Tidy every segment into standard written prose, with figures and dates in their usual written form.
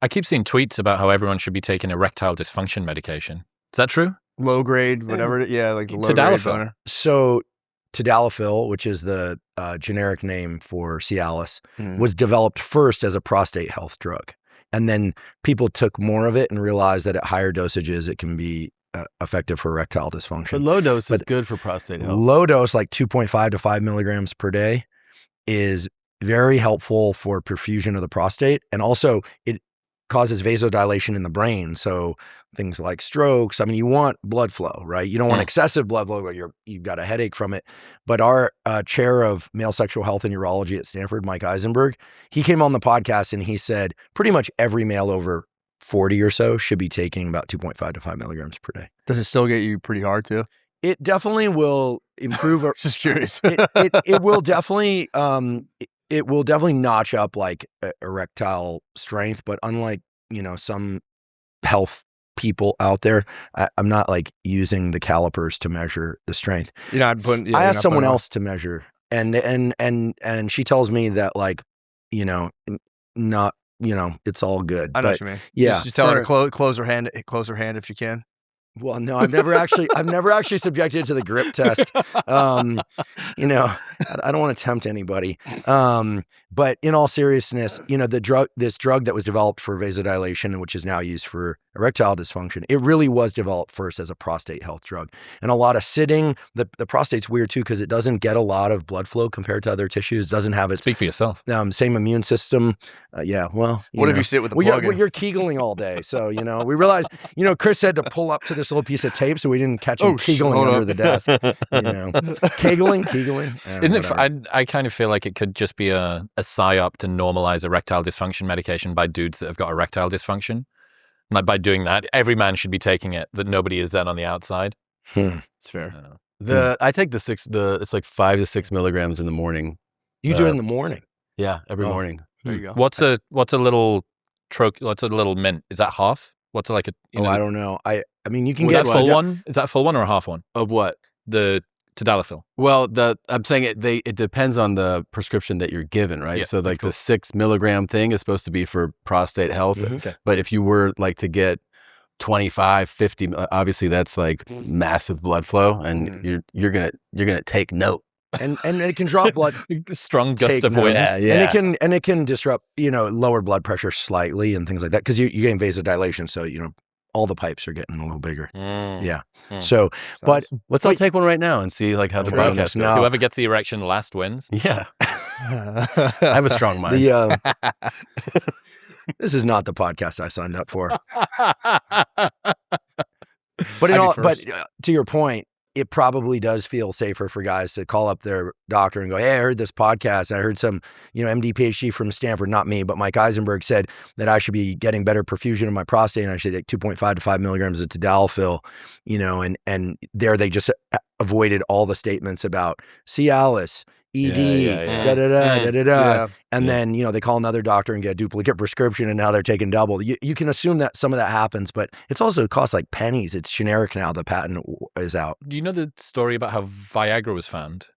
I keep seeing tweets about how everyone should be taking erectile dysfunction medication. Is that true? Low grade, whatever. Yeah, like the low grade Tadalafil. boner. So tadalafil, which is the generic name for Cialis, was developed first as a prostate health drug. And then people took more of it and realized that at higher dosages, it can be effective for erectile dysfunction. But low dose is good for prostate health. Low dose, like 2.5 to 5 milligrams per day, is very helpful for perfusion of the prostate. And also it causes vasodilation in the brain. So things like strokes, I mean, you want blood flow, right? You don't want excessive blood flow where you've got a headache from it. But our chair of male sexual health and urology at Stanford, Mike Eisenberg, he came on the podcast and he said pretty much every male over 40 or so should be taking about 2.5 to 5 milligrams per day. Does it still get you pretty hard too? It definitely will improve. Just curious. It will definitely it will definitely notch up like erectile strength, but unlike, some health people out there, I'm not like using the calipers to measure the strength. I asked someone else to measure, and she tells me that like, not, it's all good. I know what you mean. Yeah. Just tell her to close her hand if you can. Well, no, I've never actually subjected it to the grip test. I don't want to tempt anybody. But in all seriousness, this drug that was developed for vasodilation, which is now used for erectile dysfunction, it really was developed first as a prostate health drug. And a lot of sitting, the prostate's weird too, because it doesn't get a lot of blood flow compared to other tissues. It doesn't have its Speak for yourself. Same immune system. Well, what if you sit with the plug in? You're Kegling all day. So, we realized, Chris had to pull up to this little piece of tape so we didn't catch him Kegling under the desk. Kegling. Isn't it? I kind of feel like it could just be a psyop to normalize erectile dysfunction medication by dudes that have got erectile dysfunction. Like by doing that, every man should be taking it. That nobody is then on the outside. It's fair. I take it's like 5 to 6 milligrams in the morning. You do it in the morning? Yeah, every morning. There you go. What's a little mint? Is that half? What's like a? I don't know. I mean, you can get get full one. Is that a full one or a half one? Of what? The tadalafil. Well, I'm saying it depends on the prescription that you're given, right? Yeah, so like the 6 milligram thing is supposed to be for prostate health. Okay. But if you were like to get 25, 50, obviously that's like massive blood flow, and you're gonna take note. And it can drop blood. Strong gust of wind. Yeah. And it can disrupt, lower blood pressure slightly and things like that because you're getting vasodilation. So, all the pipes are getting a little bigger. Yeah. So, but let's all take one right now and see like how the podcast goes. Whoever gets the erection last wins. Yeah. I have a strong mind. This is not the podcast I signed up for. But to your point, it probably does feel safer for guys to call up their doctor and go, hey, I heard this podcast. I heard some, MD, PhD from Stanford, not me, but Mike Eisenberg said that I should be getting better perfusion of my prostate and I should take 2.5 to 5 milligrams of tadalafil, and there they just avoided all the statements about Cialis, ED, da-da-da. And then, they call another doctor and get a duplicate prescription and now they're taking double. You can assume that some of that happens, but it costs like pennies. It's generic now. The patent is out. Do you know the story about how Viagra was found?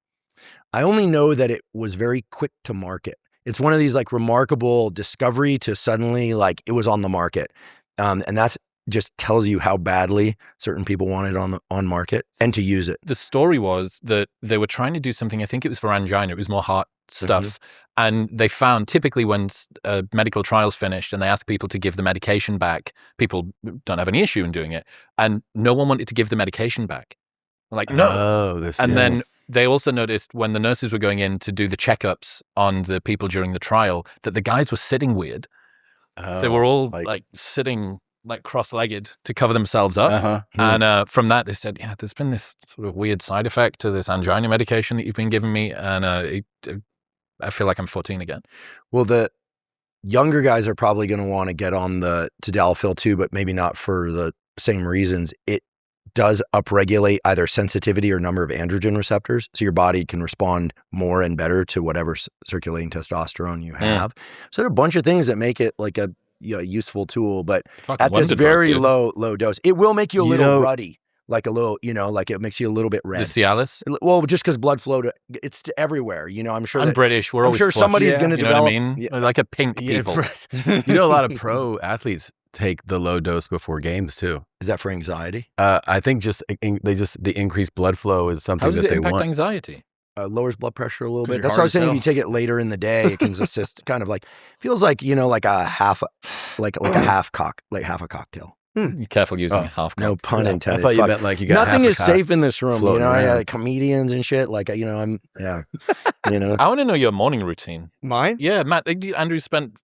I only know that it was very quick to market. It's one of these like remarkable discovery to suddenly like it was on the market. And that's just tells you how badly certain people wanted on market and to use it. The story was that they were trying to do something, I think it was for angina, it was more heart stuff. And they found typically when medical trials finished and they asked people to give the medication back, people don't have any issue in doing it. And no one wanted to give the medication back. Like, no. Then they also noticed when the nurses were going in to do the checkups on the people during the trial that the guys were sitting weird. They were all like sitting like cross-legged to cover themselves up. And from that, they said, there's been this sort of weird side effect to this angina medication that you've been giving me. And I feel like I'm 14 again. Well, the younger guys are probably going to want to get on the tadalafil too, but maybe not for the same reasons. It does upregulate either sensitivity or number of androgen receptors. So your body can respond more and better to whatever circulating testosterone you have. So there are a bunch of things that make it like a useful tool, but at this very low dose, it will make you a little ruddy. like a little, like it makes you a little bit red. The Cialis. Well, just because blood flow it's to everywhere. I'm sure. I'm British. We're I'm always sure flushed. somebody's going to You know develop. what I mean? We're like a pink people. A lot of pro athletes take the low dose before games too. Is that for anxiety? I think the increased blood flow is something How does that it they impact want. Anxiety? Lowers blood pressure a little 'Cause bit. your That's heart what I was is saying. If low. you take it later in the day, it can assist. Kind of like feels like like a half, like a half cocktail. Be careful using half. No pun intended. I thought you Fuck. meant like you got Nothing half is a cock safe in this room. floating around. Like comedians and shit. Like I'm I want to know your morning routine. Mine? Yeah, Matt. Andrew spent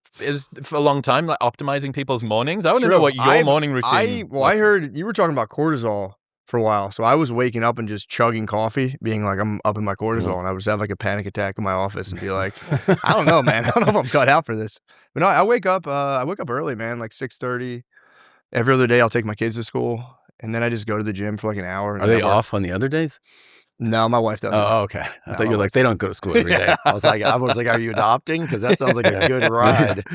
for a long time like optimizing people's mornings. I want to know what your morning routine. I heard you were talking about cortisol for a while, so I was waking up and just chugging coffee, being like I'm up in my cortisol, and I would just have like a panic attack in my office and be like, I don't know, man. I don't know if I'm cut out for this. But no, I wake up early, man, like 6:30. Every other day, I'll take my kids to school, and then I just go to the gym for like an hour. And Are they off on the other days? No, my wife doesn't. Oh, okay. I thought you were like, they don't go to school every day. I was like, are you adopting? Because that sounds like a good ride.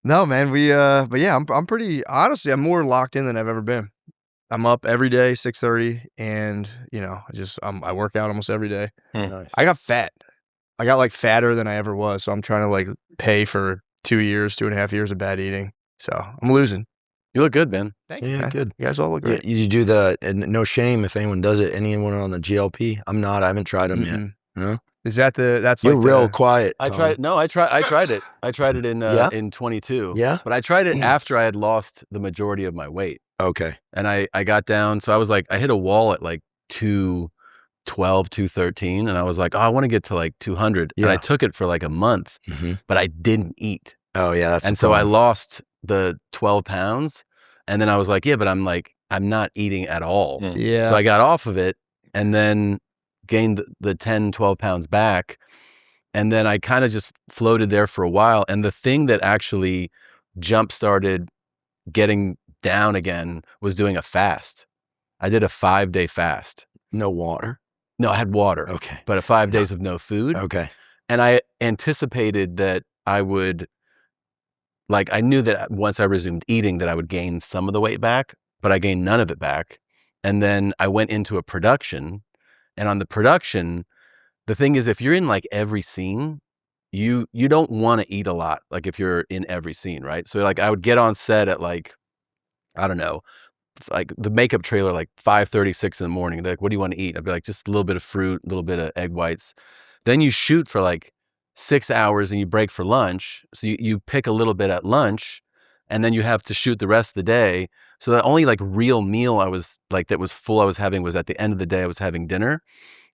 No, man. But yeah, I'm pretty honestly. I'm more locked in than I've ever been. I'm up every day, 6:30, and I work out almost every day. Nice. I got fat. I got like fatter than I ever was, so I'm trying to like pay for 2.5 years of bad eating. So I'm losing. You look good, man. Thank you. Yeah, Man. good. You guys all look great. You do and no shame if anyone does it. Anyone on the GLP? I'm not. I haven't tried them yet. No. Is that that's You're like real quiet. I Tom. tried. No, I tried it. I tried it in 22. Yeah. But I tried it after I had lost the majority of my weight. Okay. And I got down. So I was like, I hit a wall at like 212, 213. And I was like, oh, I want to get to like 200. Yeah. And I took it for like a month, but I didn't eat. Oh, yeah. That's and so I lost the 12 pounds. And then I was like, yeah, but I'm not eating at all. Yeah. So I got off of it and then gained the 10, 12 pounds back. And then I kind of just floated there for a while. And the thing that actually jump-started getting down again was doing a fast. I did a 5-day fast. No water? No, I had water. Okay. But 5 days of no food. Okay. And I anticipated that I would, I knew that once I resumed eating that I would gain some of the weight back, but I gained none of it back. And then I went into a production, and on the production, the thing is, if you're in like every scene, you don't want to eat a lot. Like if you're in every scene, right? So like I would get on set at like, I don't know, like the makeup trailer, like 5:36 in the morning. They're like, what do you want to eat? I'd be like, just a little bit of fruit, a little bit of egg whites. Then you shoot for like 6 hours and you break for lunch. So you pick a little bit at lunch and then you have to shoot the rest of the day. So the only like real meal I was like, that was full I was having was at the end of the day, I was having dinner.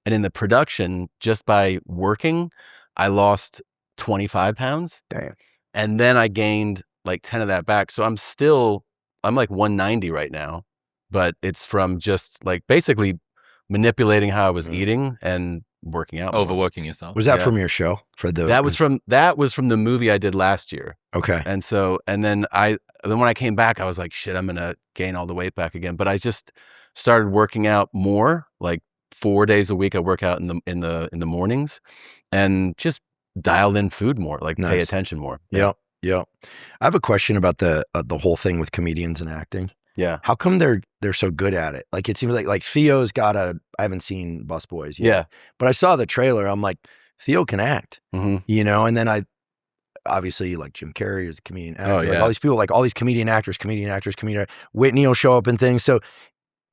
And in the production, just by working, I lost 25 pounds. Damn. And then I gained like 10 of that back. So I'm like 190 right now, but it's from just like basically manipulating how I was eating and working out. Overworking yourself. Was that from your show? That was from the movie I did last year. Okay. And then when I came back, I was like, shit, I'm going to gain all the weight back again. But I just started working out more, like 4 days a week. I work out in the mornings and just dialed in food more, like pay attention more. Yeah. Yeah. I have a question about the whole thing with comedians and acting. Yeah. How come they're so good at it? Like it seems like Theo's got I haven't seen Busboys yet. Yeah. But I saw the trailer. I'm like, Theo can act, Mm-hmm. And then obviously like Jim Carrey is a comedian actor. Oh, Like yeah. all these people, like all these comedian actors, Whitney will show up in things. So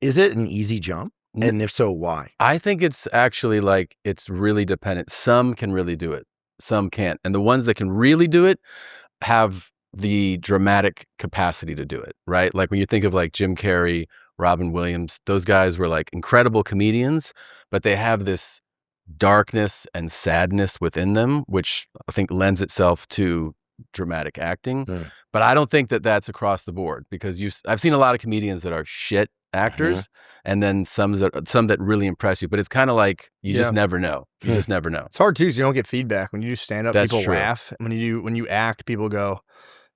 is it an easy jump? And if so, why? I think it's actually like, it's really dependent. Some can really do it. Some can't. And the ones that can really do it have the dramatic capacity to do it, right? Like when you think of like Jim Carrey, Robin Williams, those guys were like incredible comedians, but they have this darkness and sadness within them, which I think lends itself to dramatic acting. Mm. But I don't think that that's across the board because I've seen a lot of comedians that are shit actors and then some that really impress you, but it's kind of like you just never know. You just never know. It's hard too, because you don't get feedback. When you do stand up, That's people true. laugh. When you act, people go,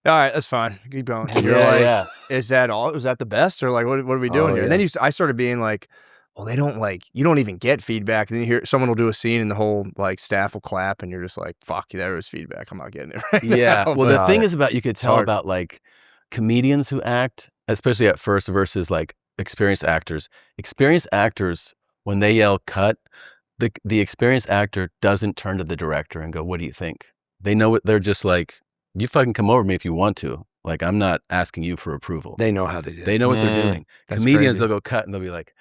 all right, that's fine. Keep going. And you're like, is that all? Was that the best? Or like, what are we doing here? And then I started being like, well, they don't you don't even get feedback. And then you hear someone will do a scene and the whole like staff will clap and you're just like, fuck, there was feedback. I'm not getting it right Yeah. now. Well, the thing is you could tell hard. about like comedians who act, especially at first versus like experienced actors. Experienced actors, when they yell cut, the experienced actor doesn't turn to the director and go, what do you think? They know what they're just like, you fucking come over me if you want to. Like, I'm not asking you for approval. They know how they do it. They know what they're doing. Comedians, crazy. they'll go cut and they'll be like,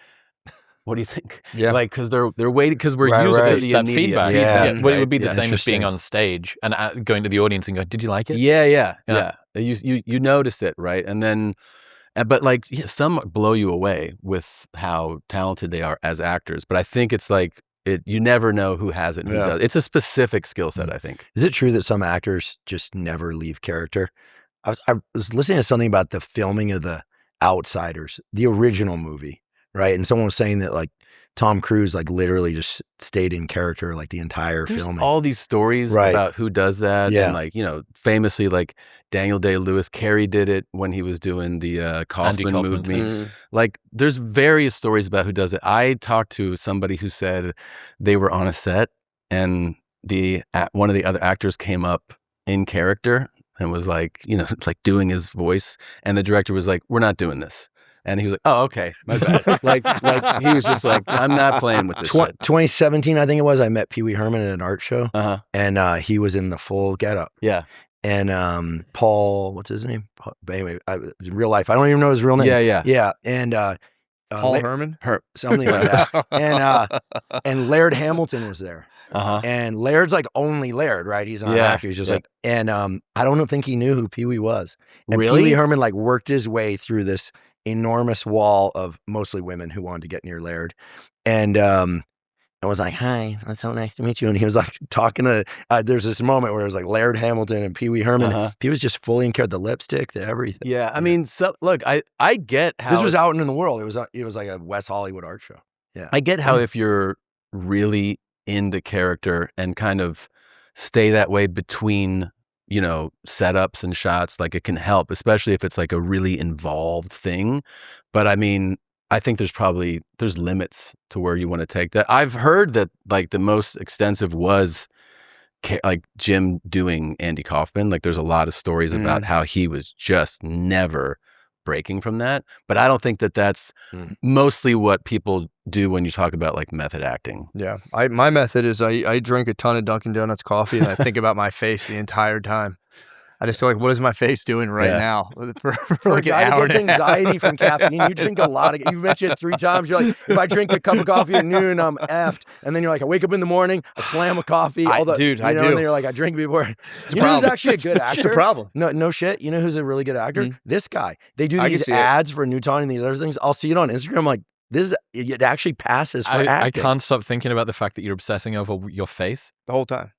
what do you think? Yeah. Like, because they're waiting, because we're Right, used right. to the that immediate feedback. Yeah. Well, it would be the Yeah, same as being interesting. on stage and going to the audience and go, did you like it? Yeah. Yeah. You notice it, right? And then, but like, some blow you away with how talented they are as actors. But I think it's like, you never know who has it and who Yeah. does. It's a specific skill set, I think. Is it true that some actors just never leave character? I was listening to something about the filming of The Outsiders, the original movie, right? And someone was saying that like Tom Cruise like literally just stayed in character like the entire There's filming. all these stories Right. about who does that. Yeah. And like, famously like Daniel Day-Lewis, Carey did it when he was doing the Kaufman Kaufman movie. thing. Like there's various stories about who does it. I talked to somebody who said they were on a set and one of the other actors came up in character and was like, like doing his voice. And the director was like, we're not doing this. And he was like, oh, okay, my bad. like he was just like, I'm not playing with this shit. 2017, I think it was, I met Pee Wee Herman at an art show. Uh-huh. And he was in the full getup. Yeah. And Paul, what's his name? But anyway, in real life, I don't even know his real name. Yeah. Yeah. And Paul Herman? something like that. And Laird Hamilton was there. Uh-huh. And Laird's like only Laird, right? He's not an actor. He's just like, and I don't think he knew who Pee Wee was. And Really? Pee Wee Herman like worked his way through this enormous wall of mostly women who wanted to get near Laird. And I was like, hi, it's so nice to meet you. And he was like talking to, there's this moment where it was like Laird Hamilton and Pee Wee Herman. Uh-huh. He was just fully in character, the lipstick, the everything. Yeah. I mean, so look, I get how This was out in the world. It was like a West Hollywood art show. Yeah. I get how if you're really into character and kind of stay that way between, setups and shots, like it can help, especially if it's like a really involved thing. But I mean, I think there's limits to where you want to take that. I've heard that like the most extensive was like Jim doing Andy Kaufman. Like there's a lot of stories about how he was just never breaking from that. But I don't think that that's mostly what people do when you talk about like method acting. Yeah. My method is I drink a ton of Dunkin' Donuts coffee and I think about my face the entire time. I just feel like, what is my face doing right now? For like an hour gets and a half. anxiety from caffeine. You drink a lot of. You've mentioned it 3 times. You're like, if I drink a cup of coffee at noon, I'm effed. And then you're like, I wake up in the morning, I slam a coffee. I do. And then you're like, I drink before. You know who's actually a good actor? It's a problem. No shit. You know who's a really good actor? This guy. They do I can these see it. ads for Newton and these other things. I'll see it on Instagram. I'm like, it actually passes for acting. I can't stop thinking about the fact that you're obsessing over your face. The whole time.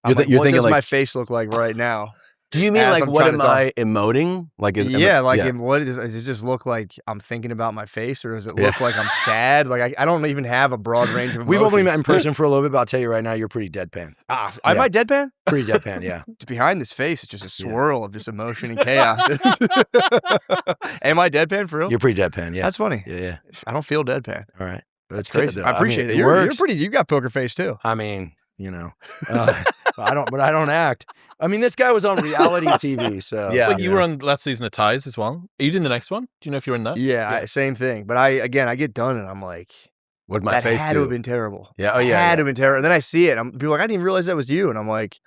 You're What thinking does like, my face look like right now? do you mean as like I'm what trying am to talk? I emoting? Like What does it just look like? I'm thinking about my face, or does it look like I'm sad? Like I don't even have a broad range of emotions. We've only met in person for a little bit, but I'll tell you right now, you're pretty deadpan. Am I deadpan? Pretty deadpan, yeah. Behind this face, it's just a swirl of just emotion and chaos. Am I deadpan for real? You're pretty deadpan, yeah. That's funny. Yeah. I don't feel deadpan. All right. That's crazy. good, though. I appreciate mean, it. You're works. pretty. You got poker face too. I mean, I don't act. I mean, this guy was on reality TV, so Yeah. But you were on last season of Ties as well. Are you doing the next one? Do you know if you're in that? Yeah, same thing. But I get done and I'm like, what my that face had do? to have been terrible. Yeah. Oh yeah. Had to have been terrible. And then I see it. And people are like, I didn't even realize that was you. And I'm like,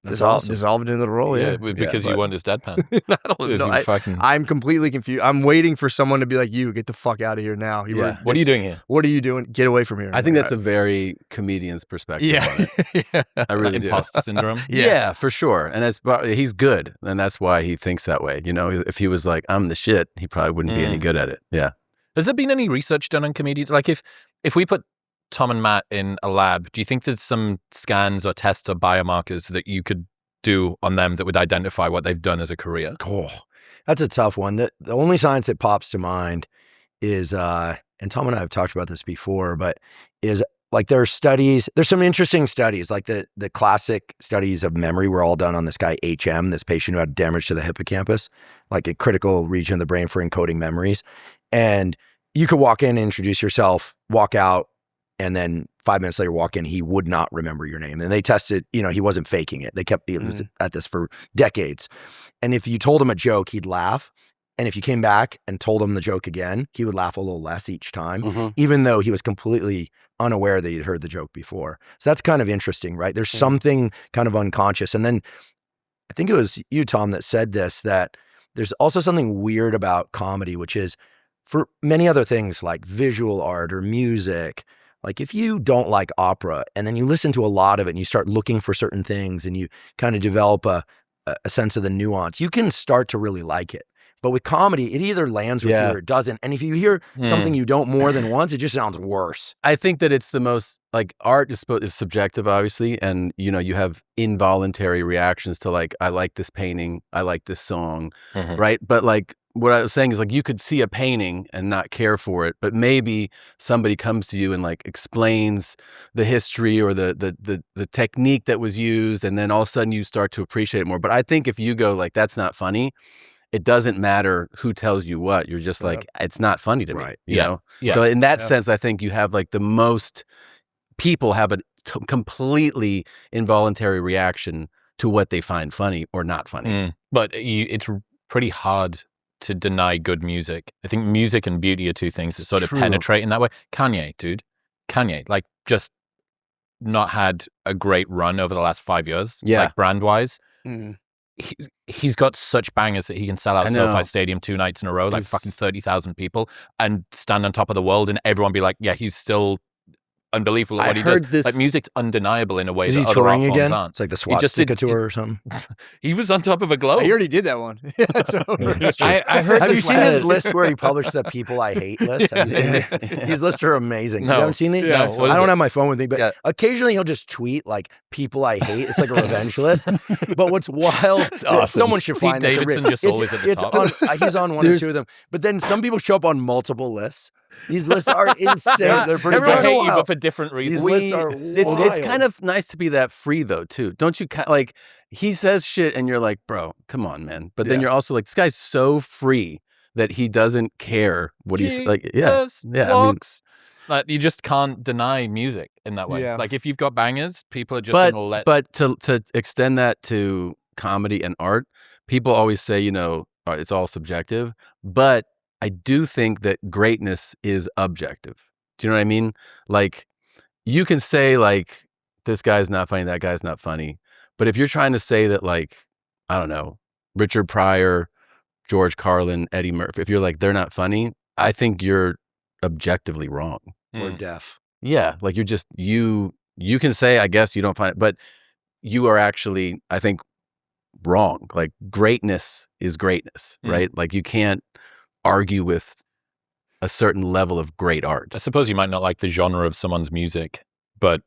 That's awesome. dissolved into the role. Yeah, because you weren't as deadpan. I don't Because know. you were fucking... I'm completely confused. I'm waiting for someone to be like, you get the fuck out of here now. What are you doing here? What are you doing? Get away from here. I think that's a very comedian's perspective on it. Yeah. I really do. Imposter syndrome. Yeah, for sure. And he's good. And that's why he thinks that way. If he was like, I'm the shit, he probably wouldn't be any good at it. Yeah. Has there been any research done on comedians? Like if we put Tom and Matt in a lab, do you think there's some scans or tests or biomarkers that you could do on them that would identify what they've done as a career? Cool. That's a tough one. The only science that pops to mind is, and Tom and I have talked about this before, but is like there's some interesting studies, like the classic studies of memory were all done on this guy, HM, this patient who had damage to the hippocampus, like a critical region of the brain for encoding memories. And you could walk in and introduce yourself, walk out, and then 5 minutes later walk in, he would not remember your name. And they tested, he wasn't faking it. He was at this for decades. And if you told him a joke, he'd laugh. And if you came back and told him the joke again, he would laugh a little less each time, even though he was completely unaware that he'd heard the joke before. So that's kind of interesting, right? There's something kind of unconscious. And then I think it was you, Tom, that said this, that there's also something weird about comedy, which is for many other things like visual art or music, like if you don't like opera and then you listen to a lot of it and you start looking for certain things and you kind of develop a sense of the nuance, you can start to really like it. But with comedy, it either lands with you or it doesn't. And if you hear something you don't more than once, it just sounds worse. I think that it's the most, like, art is subjective, obviously. And, you know, you have involuntary reactions to, like, I like this painting, I like this song, right? But, like, what I was saying is, like, you could see a painting and not care for it, but maybe somebody comes to you and, like, explains the history or the technique that was used, and then all of a sudden you start to appreciate it more. But I think if you go, like, that's not funny, it doesn't matter who tells you what. You're just like, it's not funny to me, you know? Yeah. So in that sense, I think you have, like, the most people have a completely involuntary reaction to what they find funny or not funny. But it's pretty hard to deny good music. I think music and beauty are two things that sort of penetrate in that way. Kanye, dude. Kanye, like, just not had a great run over the last 5 years, like, brand-wise. He's got such bangers that he can sell out SoFi Stadium 2 nights in a row, like fucking 30,000 people, and stand on top of the world, and everyone be like, yeah, he's still unbelievable at what he does. Like, music's undeniable in a way that other art forms aren't. It's like the swastika tour or something. He was on top of a globe. He already did that one. I heard. Have you seen his list where he published the people I hate list? Have you seen this? These lists are amazing. No. You haven't seen these? No. I don't have my phone with me, but occasionally he'll just tweet like people I hate. It's like a revenge list. But what's wild? Awesome. Someone should find Pete this. Davidson just always at the top. He's on one or two of them. But then some people show up on multiple lists. These lists are insane. They're pretty. They hate you, but for different reasons. These lists are it's kind of nice to be that free, though, too. Don't you? Like, he says shit, and you're like, bro, come on, man. But then you're also like, this guy's so free that he doesn't care what he's like. Yeah. I mean, like, you just can't deny music in that way. Like, if you've got bangers, people are just going to let. But to extend that to comedy and art, people always say, you know, it's all subjective. But I do think that greatness is objective. Do you know what I mean? Like, you can say, like, this guy's not funny, that guy's not funny. But if you're trying to say that, like, I don't know, Richard Pryor, George Carlin, Eddie Murphy, if you're like, they're not funny, I think you're objectively wrong. Or deaf. Yeah. Like, you're just, you can say, I guess you don't find it, but you are actually, I think, wrong. Like, greatness is greatness, right? Like, you can't argue with a certain level of great art. I suppose you might not like the genre of someone's music, but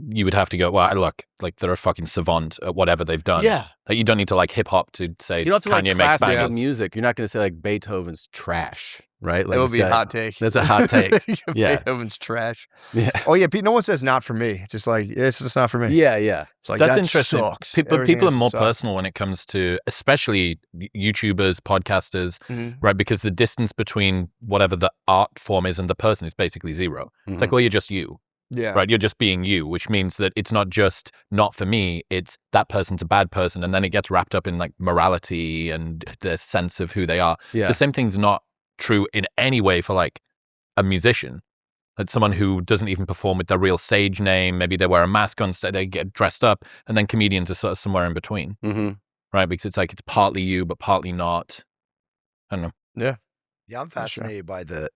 you would have to go, well, look, like, they're a fucking savant at whatever they've done. Yeah. Like, you don't need to like hip hop to say you don't have to Kanye like makes classical bangers. music. You're not going to say like Beethoven's trash, right? Like, That would be a hot take. That's a hot take. Yeah. Beethoven's trash. Yeah. Oh yeah, Pete. No one says not for me. It's just like it's just not for me. Yeah. Yeah. It's like, That's that interesting. Sucks. But Everything people are else more sucks. personal when it comes to, especially YouTubers, podcasters, right? Because the distance between whatever the art form is and the person is basically zero. It's like, well, you're just you. Yeah. Right, you're just being you, which means that it's not just not for me, it's that person's a bad person, and then it gets wrapped up in like morality and their sense of who they are. Yeah. The same thing's not true in any way for like a musician. It's someone who doesn't even perform with their real stage name. Maybe they wear a mask on stage, they get dressed up, and then comedians are sort of somewhere in between, right? Because it's like it's partly you, but partly not. I don't know. Yeah, I'm fascinated by the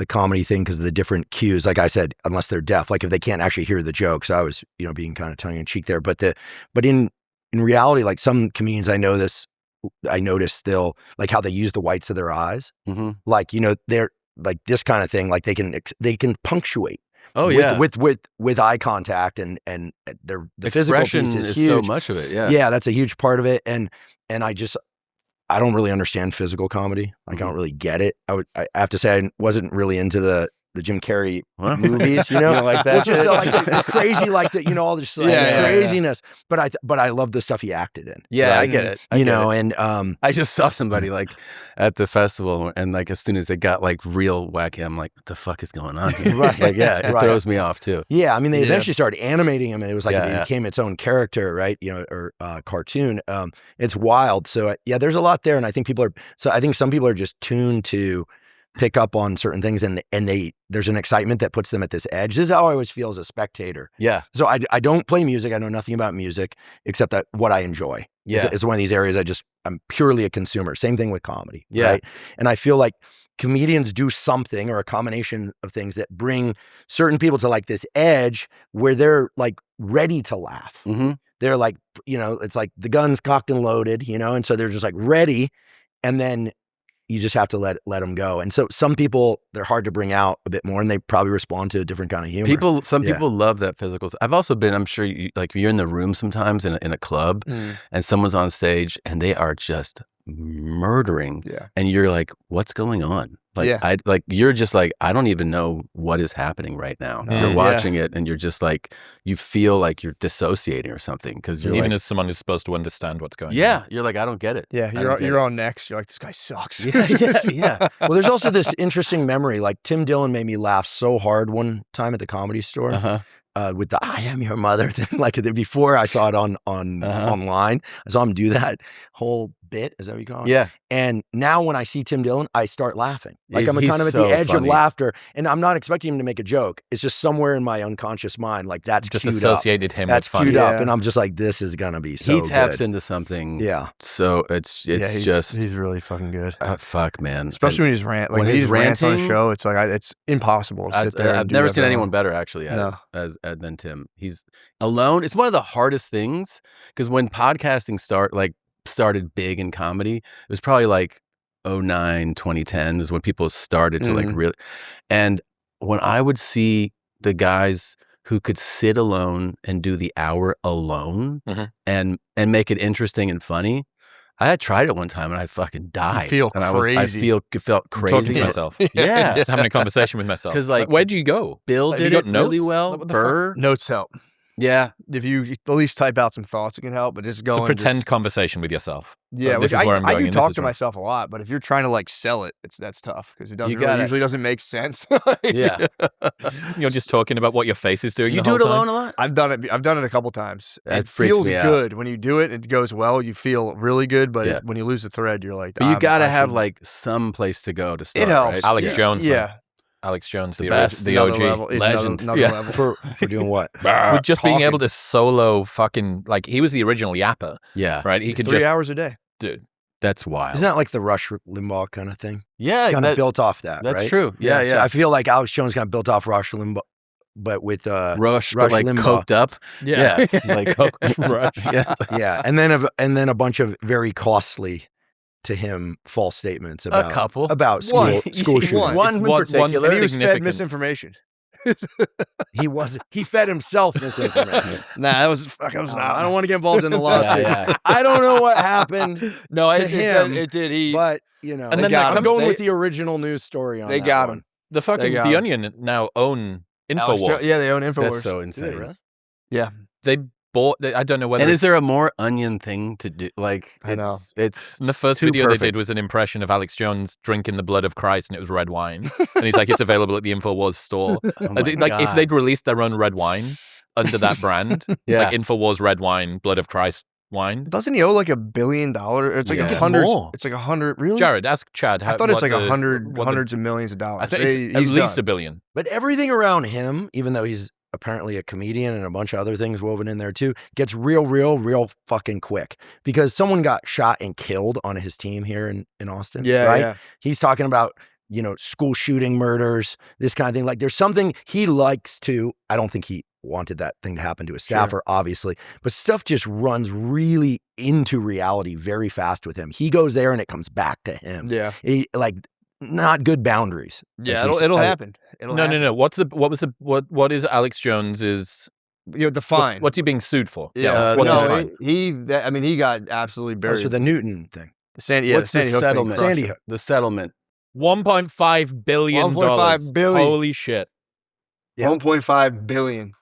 comedy thing because of the different cues. Like I said, unless they're deaf, like if they can't actually hear the jokes, I was, you know, being kind of tongue in cheek there. But in reality, like some comedians I notice they'll like how they use the whites of their eyes. Like, you know, they're like this kind of thing. Like they can punctuate. Oh with eye contact and the expression physical piece is so huge. much of it. Yeah, that's a huge part of it. And I don't really understand physical comedy. Like I don't really get it. I have to say I wasn't really into the the Jim Carrey movies, you know, like that. Which is like the crazy, like the, you know, all this like, craziness. Yeah. But I love the stuff he acted in. Yeah, right? I get it. And I just saw somebody like at the festival, and like as soon as they got like real wacky, I'm like, what the fuck is going on here? Right. Like, yeah, it throws me off too. Yeah, I mean, they eventually started animating him, and it was like it Yeah. became its own character, right? You know, or cartoon. It's wild. So yeah, there's a lot there, and I think some people are just tuned to pick up on certain things, and there's an excitement that puts them at this edge. This is how I always feel as a spectator. Yeah. So I don't play music. I know nothing about music except that what I enjoy. Yeah. It's one of these areas I'm purely a consumer. Same thing with comedy. Yeah. Right? And I feel like comedians do something or a combination of things that bring certain people to like this edge where they're like ready to laugh. Mm-hmm. They're like, you know, it's like the gun's cocked and loaded, you know, and so they're just like ready, and then you just have to let them go. And so some people, they're hard to bring out a bit more, and they probably respond to a different kind of humor. Some people love that physical. I've also been, I'm sure, you're in the room sometimes in a club, and someone's on stage, and they are just murdering. Yeah. And you're like, what's going on? Like, you're just like, I don't even know what is happening right now. You're watching it, and you're just like, you feel like you're dissociating or something, because you're even like, as someone who's supposed to understand what's going on. Yeah, you're like, I don't get it. Yeah, you're on next. You're like, this guy sucks. Yeah. Well, there's also this interesting memory. Like Tim Dillon made me laugh so hard one time at the Comedy Store. With the "I am your mother" thing, like before I saw it on online, I saw him do that whole bit. Is that what you call it? Yeah. And now when I see Tim Dillon, I start laughing. Like I'm He's kind of at so the edge funny. of laughter, and I'm not expecting him to make a joke. It's just somewhere in my unconscious mind, like that's Just queued associated up. him That's with funny. queued up, Yeah. and I'm just like, this is gonna be so He taps good. into something. Yeah. So it's he's really fucking good. Fuck, man. Especially when he's when he's he rants on a ranting, show, it's like it's impossible to sit there. I've and do never that seen for anyone long. better actually No. than Tim. He's alone. It's one of the hardest things, because when podcasting started big in comedy, it was probably like 2009, 2010 is when people started to like really. And when I would see the guys who could sit alone and do the hour alone and make it interesting and funny, I had tried it one time and I fucking died. You feel and crazy. I felt crazy. Talking to myself. Yeah. Just having a conversation with myself. 'Cause, like, where'd you go? Bill Have you did got it really notes? well. What the fuck? Burr. Notes help. Yeah. If you at least type out some thoughts, it can help. But just To going pretend conversation with yourself. Yeah, This which is where I'm I going, do and talk this is to where- myself a lot, but if you're trying to like sell it, that's tough because it doesn't gotta- usually doesn't make sense. Yeah. You're just talking about what your face is doing. Do you the do whole it time? alone a lot? I've done it a couple times. That It freaks feels me out. good when you do it. It goes well. You feel really good, but Yeah. when you lose the thread, you're like, But you got to I have should- like some place to go to start. helps. Right? Alex Jones. man. Yeah, Alex Jones, The the, best. the Another OG. level. It's Legend. Another Yeah. level. For doing what? With just being able Talking. to solo fucking, like, he was the original yapper, Yeah. right? He could 3 just, hours a day. dude. That's wild. Isn't that like the Rush Limbaugh kind of thing? Yeah. Kind of built off that, That's right? true. Yeah. So Yeah. I feel like Alex Jones kind of built off Rush Limbaugh, but with Rush, Rush but like Limbaugh. coked up. Yeah. Like coke. Rush. Yeah. yeah, and then a bunch of very costly to him false statements about couple. about school One. shootings. One. One in one particular. And he was fed significant- misinformation. He fed himself misinformation. Nah, that was not. I don't want to get involved in the lawsuit. Yeah. I don't know what happened, No, to him, it did. He but you know, And then got I'm him. going They- with the original news story on they that got one. him. The fucking, got The him. Onion now own Alex InfoWars. Yeah, they own InfoWars. That's so Did insane. they really? Yeah. They bought, I don't know whether And it's- is there a more onion thing to do? Like, I know. It's And the first too video they perfect. did was an impression of Alex Jones drinking the blood of Christ, and it was red wine. And he's like, it's available at the InfoWars store. oh I my think, like, if God. they'd released their own red wine under that brand, Yeah. like InfoWars red wine, blood of Christ wine. Doesn't he owe like $1 billion? It's like Yeah. a hundred. More. It's like 100. Really? Jared, ask Chad. I thought it's what like the- 100, what the- hundreds of millions of dollars. I think it's at He's least done. $1 billion. But everything around him, even though he's apparently a comedian and a bunch of other things woven in there too, gets real fucking quick. Because someone got shot and killed on his team here in Austin. Yeah, right? yeah. He's talking about, you know, school shooting murders, this kind of thing. Like there's something he likes to, I don't think he wanted that thing to happen to his staffer, obviously, but stuff just runs really into reality very fast with him. He goes there and it comes back to him. Yeah. He, like not good boundaries. Yeah, as we it'll say. happen. It'll No, happen. no. What is Alex Jones's? You know, the fine. What's he being sued for? Yeah, what's his no, fine? he got absolutely That buried. was for the Newton thing. Sandy, What's Sandy the Hook thing settlement? crushed Sandy him. Hook. The settlement. $1.5 billion. 1.5 billion. Holy shit. Yeah. 1.5 billion.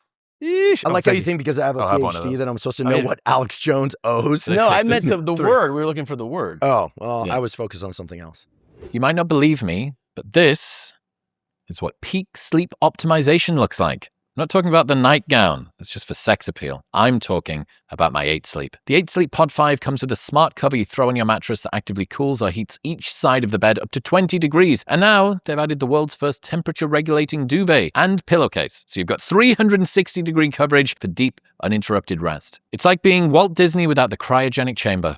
Yeesh. I like how you think because I have a I'll have one of PhD those. that I'm supposed to know what Alex Jones owes. This No, I shit's meant just the word. We were looking for the word. Oh, well, Yeah. I was focused on something else. You might not believe me, but this is what peak sleep optimization looks like. I'm not talking about the nightgown. That's just for sex appeal. I'm talking about my 8 Sleep. The 8 Sleep Pod 5 comes with a smart cover you throw on your mattress that actively cools or heats each side of the bed up to 20 degrees. And now they've added the world's first temperature-regulating duvet and pillowcase. So you've got 360-degree coverage for deep, uninterrupted rest. It's like being Walt Disney without the cryogenic chamber.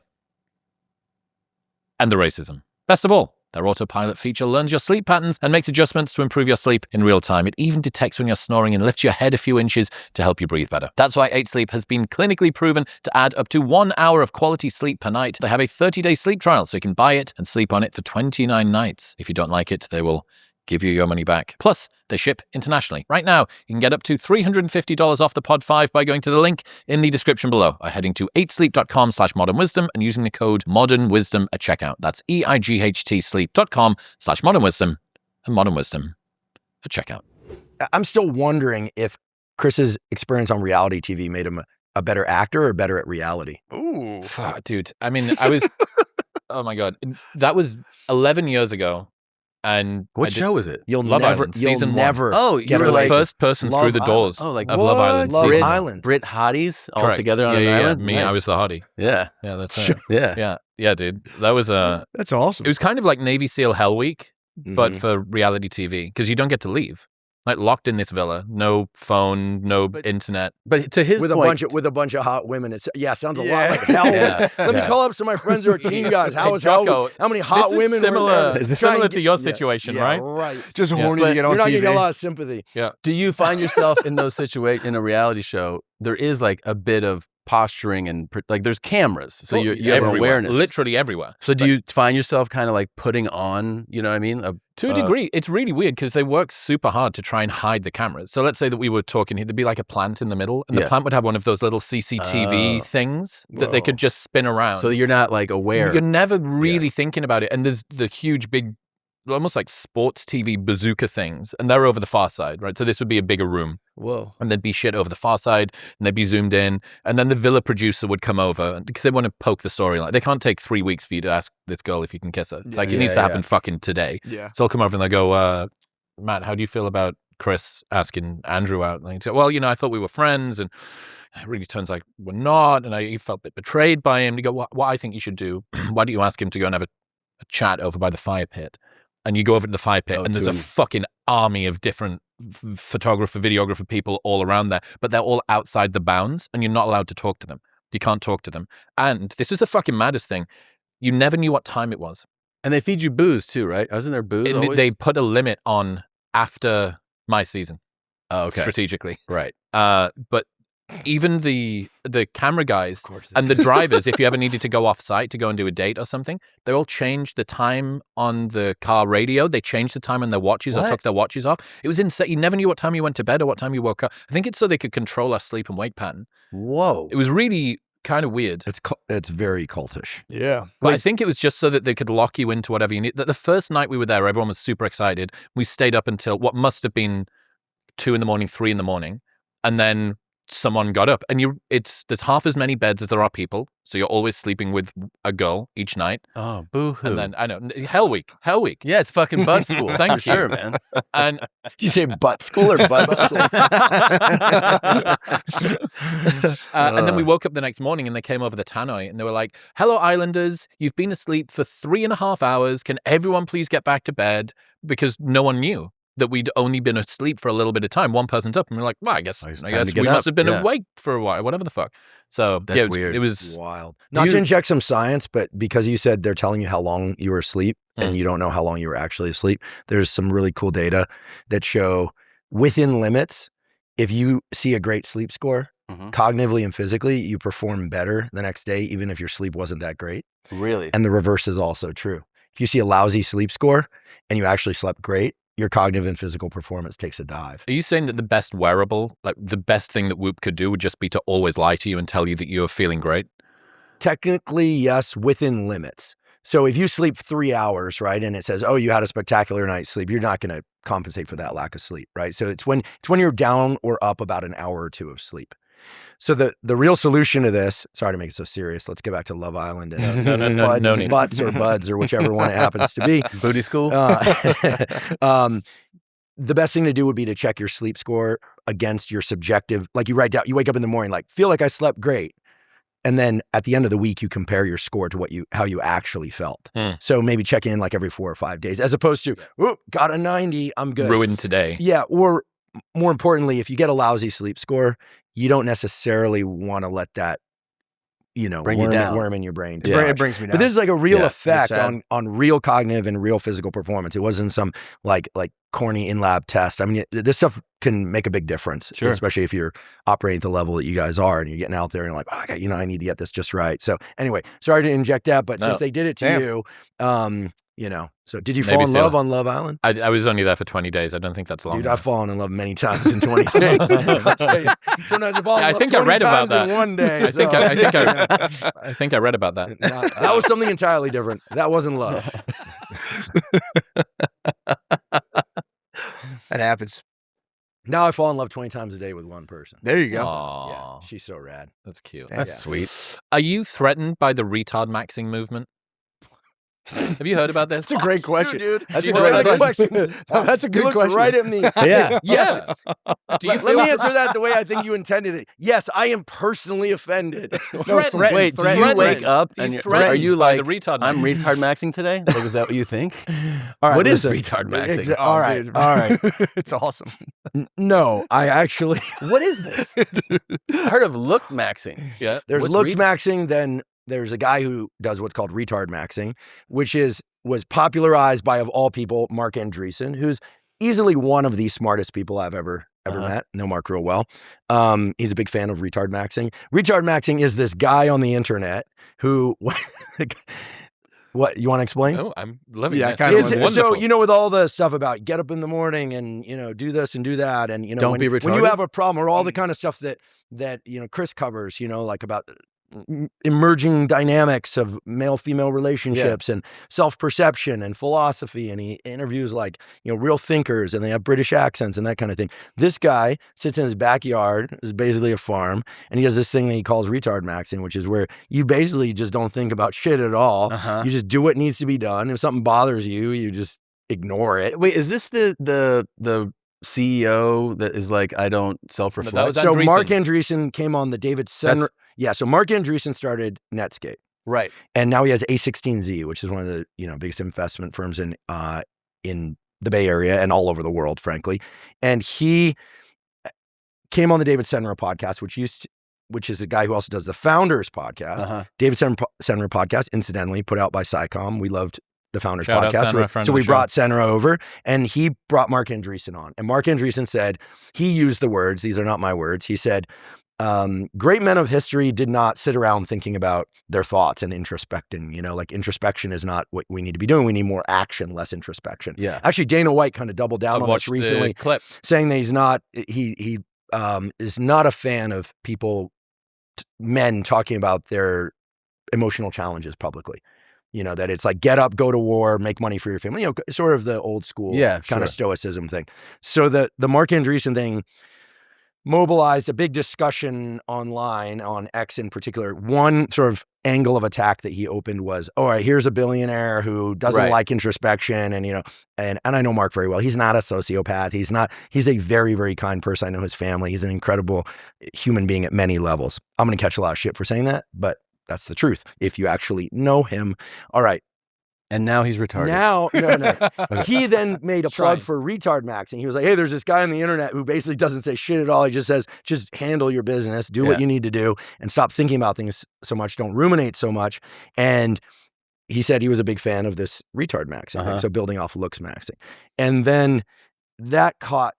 And the racism. Best of all, their autopilot feature learns your sleep patterns and makes adjustments to improve your sleep in real time. It even detects when you're snoring and lifts your head a few inches to help you breathe better. That's why 8 Sleep has been clinically proven to add up to 1 hour of quality sleep per night. They have a 30-day sleep trial, so you can buy it and sleep on it for 29 nights. If you don't like it, they will give you your money back. Plus, they ship internationally. Right now, you can get up to $350 off the Pod 5 by going to the link in the description below or heading to 8sleep.com/modernwisdom and using the code modernwisdom at checkout. That's EIGHT sleep.com/modernwisdom and modernwisdom at checkout. I'm still wondering if Chris's experience on reality TV made him a better actor or better at reality. Ooh. Fuck, dude. I mean, I was, oh my God. That was 11 years ago. And What show was it? You'll Love never, Island, you'll season 1. never. Oh, get You it were the right. first person Love through the Island. doors Oh, like of what? Love Island. Love season Island. Brit hotties all Correct. together on yeah, an yeah, island? Yeah. Me, Nice. I was the hottie. Yeah. Yeah, that's it. Yeah. Yeah, dude. That was That's awesome. it was kind of like Navy SEAL Hell Week, but Mhm. for reality TV, because you don't get to leave. Like locked in this villa, no phone, no internet. But to his with point, a bunch of hot women. It's sounds a lot Yeah. like hell. Yeah. Let me Yeah. call up some of my friends who are team guys. How Hey, is hell? Jocko, How many hot this is women? similar, were there? similar Trying to your get- situation, yeah, right? Right. Just Yeah. horny But to get on You're not TV. getting a lot of sympathy. do you find yourself in those situations in a reality show? There is like a bit of posturing and like there's cameras, so you have Everywhere, awareness. literally everywhere. So do you find yourself kind of like putting on? You know what I mean? To a degree, it's really weird because they work super hard to try and hide the cameras. So let's say that we were talking here, there'd be like a plant in the middle, and the Yeah. plant would have one of those little CCTV Oh. things that they could just spin around. So you're not like aware. You're never really thinking about it. And there's the huge, big, almost like sports TV bazooka things, and they're over the far side, right? So this would be a bigger room. Whoa. And there'd be shit over the far side, and they'd be zoomed in, and then the villa producer would come over because they want to poke the storyline. They can't take 3 weeks for you to ask this girl if you can kiss her. It's like it needs to happen fucking today. Yeah. So they'll come over and they'll go, Matt, how do you feel about Chris asking Andrew out? And he'd say, well, I thought we were friends, and it really turns out we're not, and he felt a bit betrayed by him. You go, what I think you should do, why don't you ask him to go and have a chat over by the fire pit? And you go over to the fire pit, and there's a fucking army of different photographer, videographer people all around there, but they're all outside the bounds, and you're not allowed to talk to them. You can't talk to them. And this is the fucking maddest thing. You never knew what time it was. And they feed you booze too, right? Isn't there booze always? They put a limit on after my season. Oh, okay. Strategically. Right. But even the camera guys and the drivers, if you ever needed to go off site to go and do a date or something, they all changed the time on the car radio. They changed the time on their watches or took their watches off. It was insane. You never knew what time you went to bed or what time you woke up. I think it's so they could control our sleep and wake pattern. Whoa. It was really kind of weird. It's very cultish. Yeah. But I think it was just so that they could lock you into whatever you need. The first night we were there, everyone was super excited. We stayed up until what must have been 2 a.m, 3 a.m. And then someone got up, and there's half as many beds as there are people, so you're always sleeping with a girl each night. Oh, boo-hoo. And then I know, Hell Week. Yeah, it's fucking butt school. Thank for you. sure, man. And Did you say butt school or butt school? and then we woke up the next morning, and they came over the tannoy, and they were like, "Hello, Islanders. You've been asleep for 3.5 hours. Can everyone please get back to bed?" Because no one knew that we'd only been asleep for a little bit of time. One person's up, and we're like, well, I guess to we get must up. have been Yeah. awake for a while, whatever the fuck. So That's yeah, weird. It was Wild. Not to inject some science, but because you said they're telling you how long you were asleep and you don't know how long you were actually asleep, there's some really cool data that show within limits, if you see a great sleep score, cognitively and physically, you perform better the next day, even if your sleep wasn't that great. Really? And the reverse is also true. If you see a lousy sleep score and you actually slept great, your cognitive and physical performance takes a dive. Are you saying that the best wearable, like the best thing that Whoop could do would just be to always lie to you and tell you that you're feeling great? Technically, yes, within limits. So if you sleep 3 hours, right, and it says, oh, you had a spectacular night's sleep, you're not going to compensate for that lack of sleep, right? So it's when you're down or up about an hour or two of sleep. So the real solution to this, sorry to make it so serious, let's get back to Love Island and no need. butts or buds or whichever one it happens to be. Booty school? The best thing to do would be to check your sleep score against your subjective, like you write down, you wake up in the morning, like, feel like I slept great. And then at the end of the week, you compare your score to how you actually felt. So maybe check in like every 4 or 5 days, as opposed to, got a 90, I'm good. Ruined today. Yeah, or more importantly, if you get a lousy sleep score, you don't necessarily want to let that, worm in your brain. It brings me down. But this is like a real effect sad. on real cognitive and real physical performance. It wasn't some like corny in-lab test. I mean, this stuff can make a big difference, especially if you're operating at the level that you guys are and you're getting out there and you're like, I need to get this just right. So anyway, sorry to inject that, but since they did it to you, so did you fall in love on Love Island? I was only there for 20 days. I don't think that's long. Dude, enough. I've fallen in love many times in 20 days. Sometimes you fall in love I think I read about that in one day. I think I read about that. That was something entirely different. That wasn't love. That happens. Now I fall in love 20 times a day with one person. There you go. Aww. Yeah, she's so rad. That's cute. That's sweet. Are you threatened by the retardmaxxing movement? Have you heard about this? That's a great question. Dude. That's You a know great that question. That's a good looks question. right at me. Yeah. Yes. Do you Let feel me answer that the way I think you intended it. Yes, I am personally offended. threatened? Wait, do you Threatened. wake up Are and you are you threatened by like, the retard I'm maxing? retardmaxxing today? Like, is that what you think? All right, What is listen. retardmaxxing? All right. dude. All right. It's awesome. No, I actually, What is this? I heard of look maxing. Yeah. there's What's looks maxing, then there's a guy who does what's called retard maxing, which was popularized by, of all people, Mark Andreessen, who's easily one of the smartest people I've ever met. Know Mark real well. He's a big fan of retard maxing. Retard maxing is this guy on the internet who, what you want to explain? Oh, I'm loving Yeah, this. kind of This is wonderful. So, wonderful. with all the stuff about get up in the morning and, do this and do that. And, Don't when, be when you retarded? have a problem or all the kind of stuff that Chris covers, like about emerging dynamics of male-female relationships and self-perception and philosophy. And he interviews real thinkers and they have British accents and that kind of thing. This guy sits in his backyard, is basically a farm, and he does this thing that he calls retard maxing, which is where you basically just don't think about shit at all. You just do what needs to be done. If something bothers you, you just ignore it. Wait, is this the CEO that is like, I don't self-reflect? No, that was So Andreessen. Mark Andreessen came on the David Senra. Yeah, so Mark Andreessen started Netscape. Right. And now he has A16Z, which is one of the biggest investment firms in the Bay Area and all over the world, frankly. And he came on the David Senra podcast, which is the guy who also does the Founders podcast. David Senra podcast, incidentally, put out by Psychom. We loved the Founders Shout out podcast. Senra, friend So of we the show. brought Senra over, and he brought Mark Andreessen on. And Mark Andreessen said, he used the words, these are not my words. He said, great men of history did not sit around thinking about their thoughts and introspecting. Introspection is not what we need to be doing. We need more action, less introspection. Yeah. Actually, Dana White kind of doubled down I on watched this recently, the clip. saying that he is not a fan of men talking about their emotional challenges publicly. That it's like, get up, go to war, make money for your family, sort of the old school kind of stoicism thing. So the Mark Andreessen thing mobilized a big discussion online on X in particular. One sort of angle of attack that he opened was, all right, here's a billionaire who doesn't like introspection. And, and I know Mark very well. He's not a sociopath. He's a very, very kind person. I know his family. He's an incredible human being at many levels. I'm going to catch a lot of shit for saying that, but that's the truth. If you actually know him. All right. And now he's retarded. No. He then made a plug for retard maxing. He was like, hey, there's this guy on the internet who basically doesn't say shit at all. He just says, just handle your business, do what you need to do, and stop thinking about things so much. Don't ruminate so much. And he said he was a big fan of this retard maxing, so building off looks maxing. And then that caught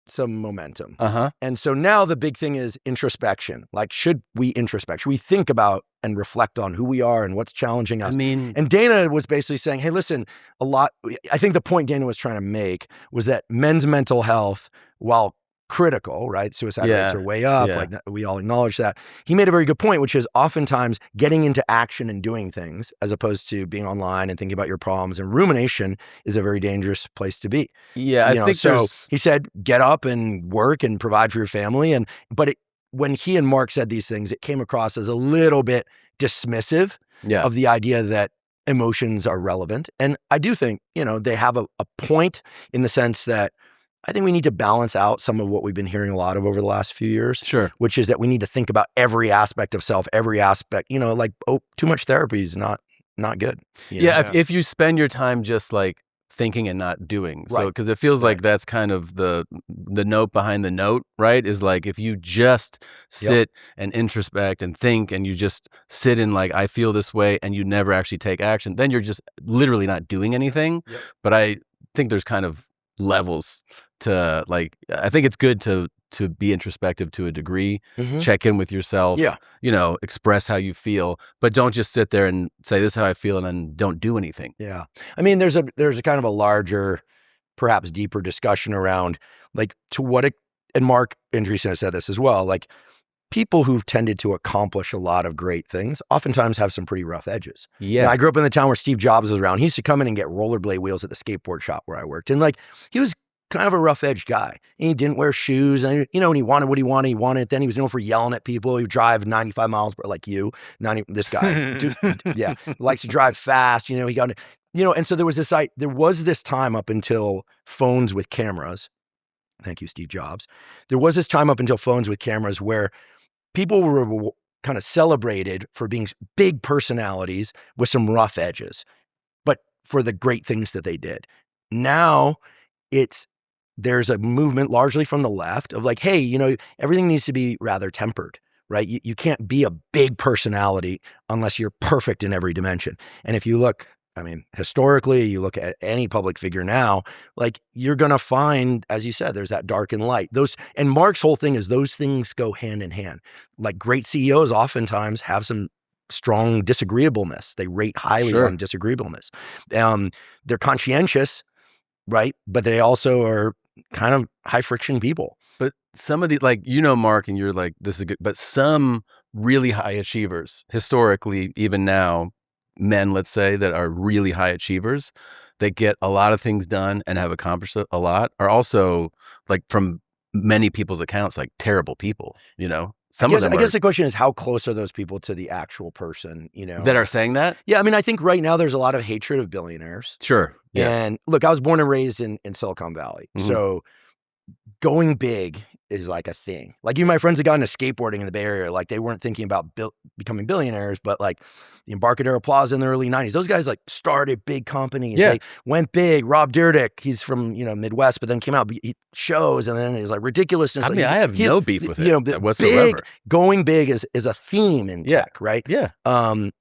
some momentum. And so now the big thing is introspection. Like, should we introspect? Should we think about and reflect on who we are and what's challenging us? And Dana was basically saying, hey, listen, I think the point Dana was trying to make was that men's mental health, while critical, right? Suicide rates are way up. Like we all acknowledge that. He made a very good point, which is oftentimes getting into action and doing things as opposed to being online and thinking about your problems. And rumination is a very dangerous place to be. Yeah, I think so. He said, get up and work and provide for your family. But when he and Mark said these things, it came across as a little bit dismissive of the idea that emotions are relevant. And I do think, they have a point in the sense that I think we need to balance out some of what we've been hearing a lot of over the last few years. Sure. Which is that we need to think about every aspect of self, every aspect, too much therapy is not good. If you spend your time just like thinking and not doing. So, because it feels like that's kind of the note behind the note, right? Is like if you just sit and introspect and think and you just sit in like, I feel this way and you never actually take action, then you're just literally not doing anything. Yep. But I think there's kind of levels to like, I think it's good to be introspective to a degree, check in with yourself, express how you feel, but don't just sit there and say, this is how I feel, and then don't do anything. Yeah. I mean, there's a kind of a larger, perhaps deeper discussion around like to what, and Mark Andreessen has said this as well, like people who've tended to accomplish a lot of great things oftentimes have some pretty rough edges. Yeah. I grew up in the town where Steve Jobs was around. He used to come in and get rollerblade wheels at the skateboard shop where I worked. And like, he was kind of a rough edged guy. And he didn't wear shoes and, and he wanted what he wanted. He wanted it. Then he was known for yelling at people. He would drive 95 miles per like you, this guy, dude, likes to drive fast. He got, and so there was this time up until phones with cameras. Thank you, Steve Jobs. There was this time up until phones with cameras where people were kind of celebrated for being big personalities with some rough edges, but for the great things that they did. Now there's a movement largely from the left of like, hey, everything needs to be rather tempered, right? You can't be a big personality unless you're perfect in every dimension. And if you look, historically, you look at any public figure now, like you're going to find, as you said, there's that dark and light. And Mark's whole thing is those things go hand in hand. Like great CEOs oftentimes have some strong disagreeableness. They rate highly on disagreeableness. They're conscientious, right? But they also are kind of high friction people. But some of the, like, Mark, and you're like, this is good, but some really high achievers, historically, even now, men, let's say, that are really high achievers, that get a lot of things done and have accomplished a lot, are also, like, from many people's accounts, like terrible people, I guess the question is, how close are those people to the actual person, that are saying that? Yeah, I think right now there's a lot of hatred of billionaires. Sure. Yeah. And look, I was born and raised in Silicon Valley. Mm-hmm. So going big is like a thing. Like my friends that got into skateboarding in the Bay Area, like they weren't thinking about becoming billionaires, but like the Embarcadero Plaza in the early 90s, those guys like started big companies. They went big. Rob Dyrdek, he's from, Midwest, but then came out shows, and then it was like ridiculousness. I have no beef with it whatsoever. Going big is a theme in tech, right? Yeah. And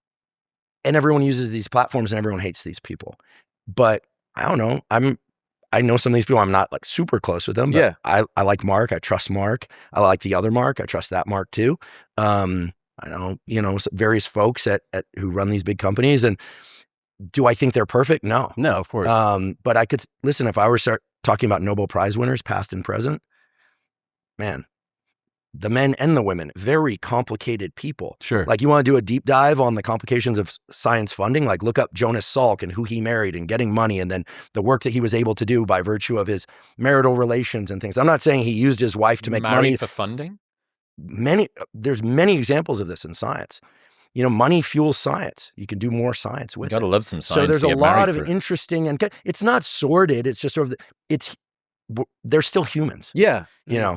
everyone uses these platforms and everyone hates these people. But I don't know. I know some of these people. I'm not like super close with them, but I like Mark. I trust Mark. I like the other Mark. I trust that Mark too. I know, various folks at who run these big companies. And do I think they're perfect? No, of course. But I could listen, if I were to start talking about Nobel Prize winners, past and present, man, the men and the women, very complicated people. Sure. Like you want to do a deep dive on the complications of science funding, like look up Jonas Salk and who he married and getting money, and then the work that he was able to do by virtue of his marital relations and things. I'm not saying he used his wife to make money for funding. There's many examples of this in science. Money fuels science. You can do more science with it. You gotta love some science. So there's a lot of interesting, and it's not sordid. It's just sort of, they're still humans. Yeah.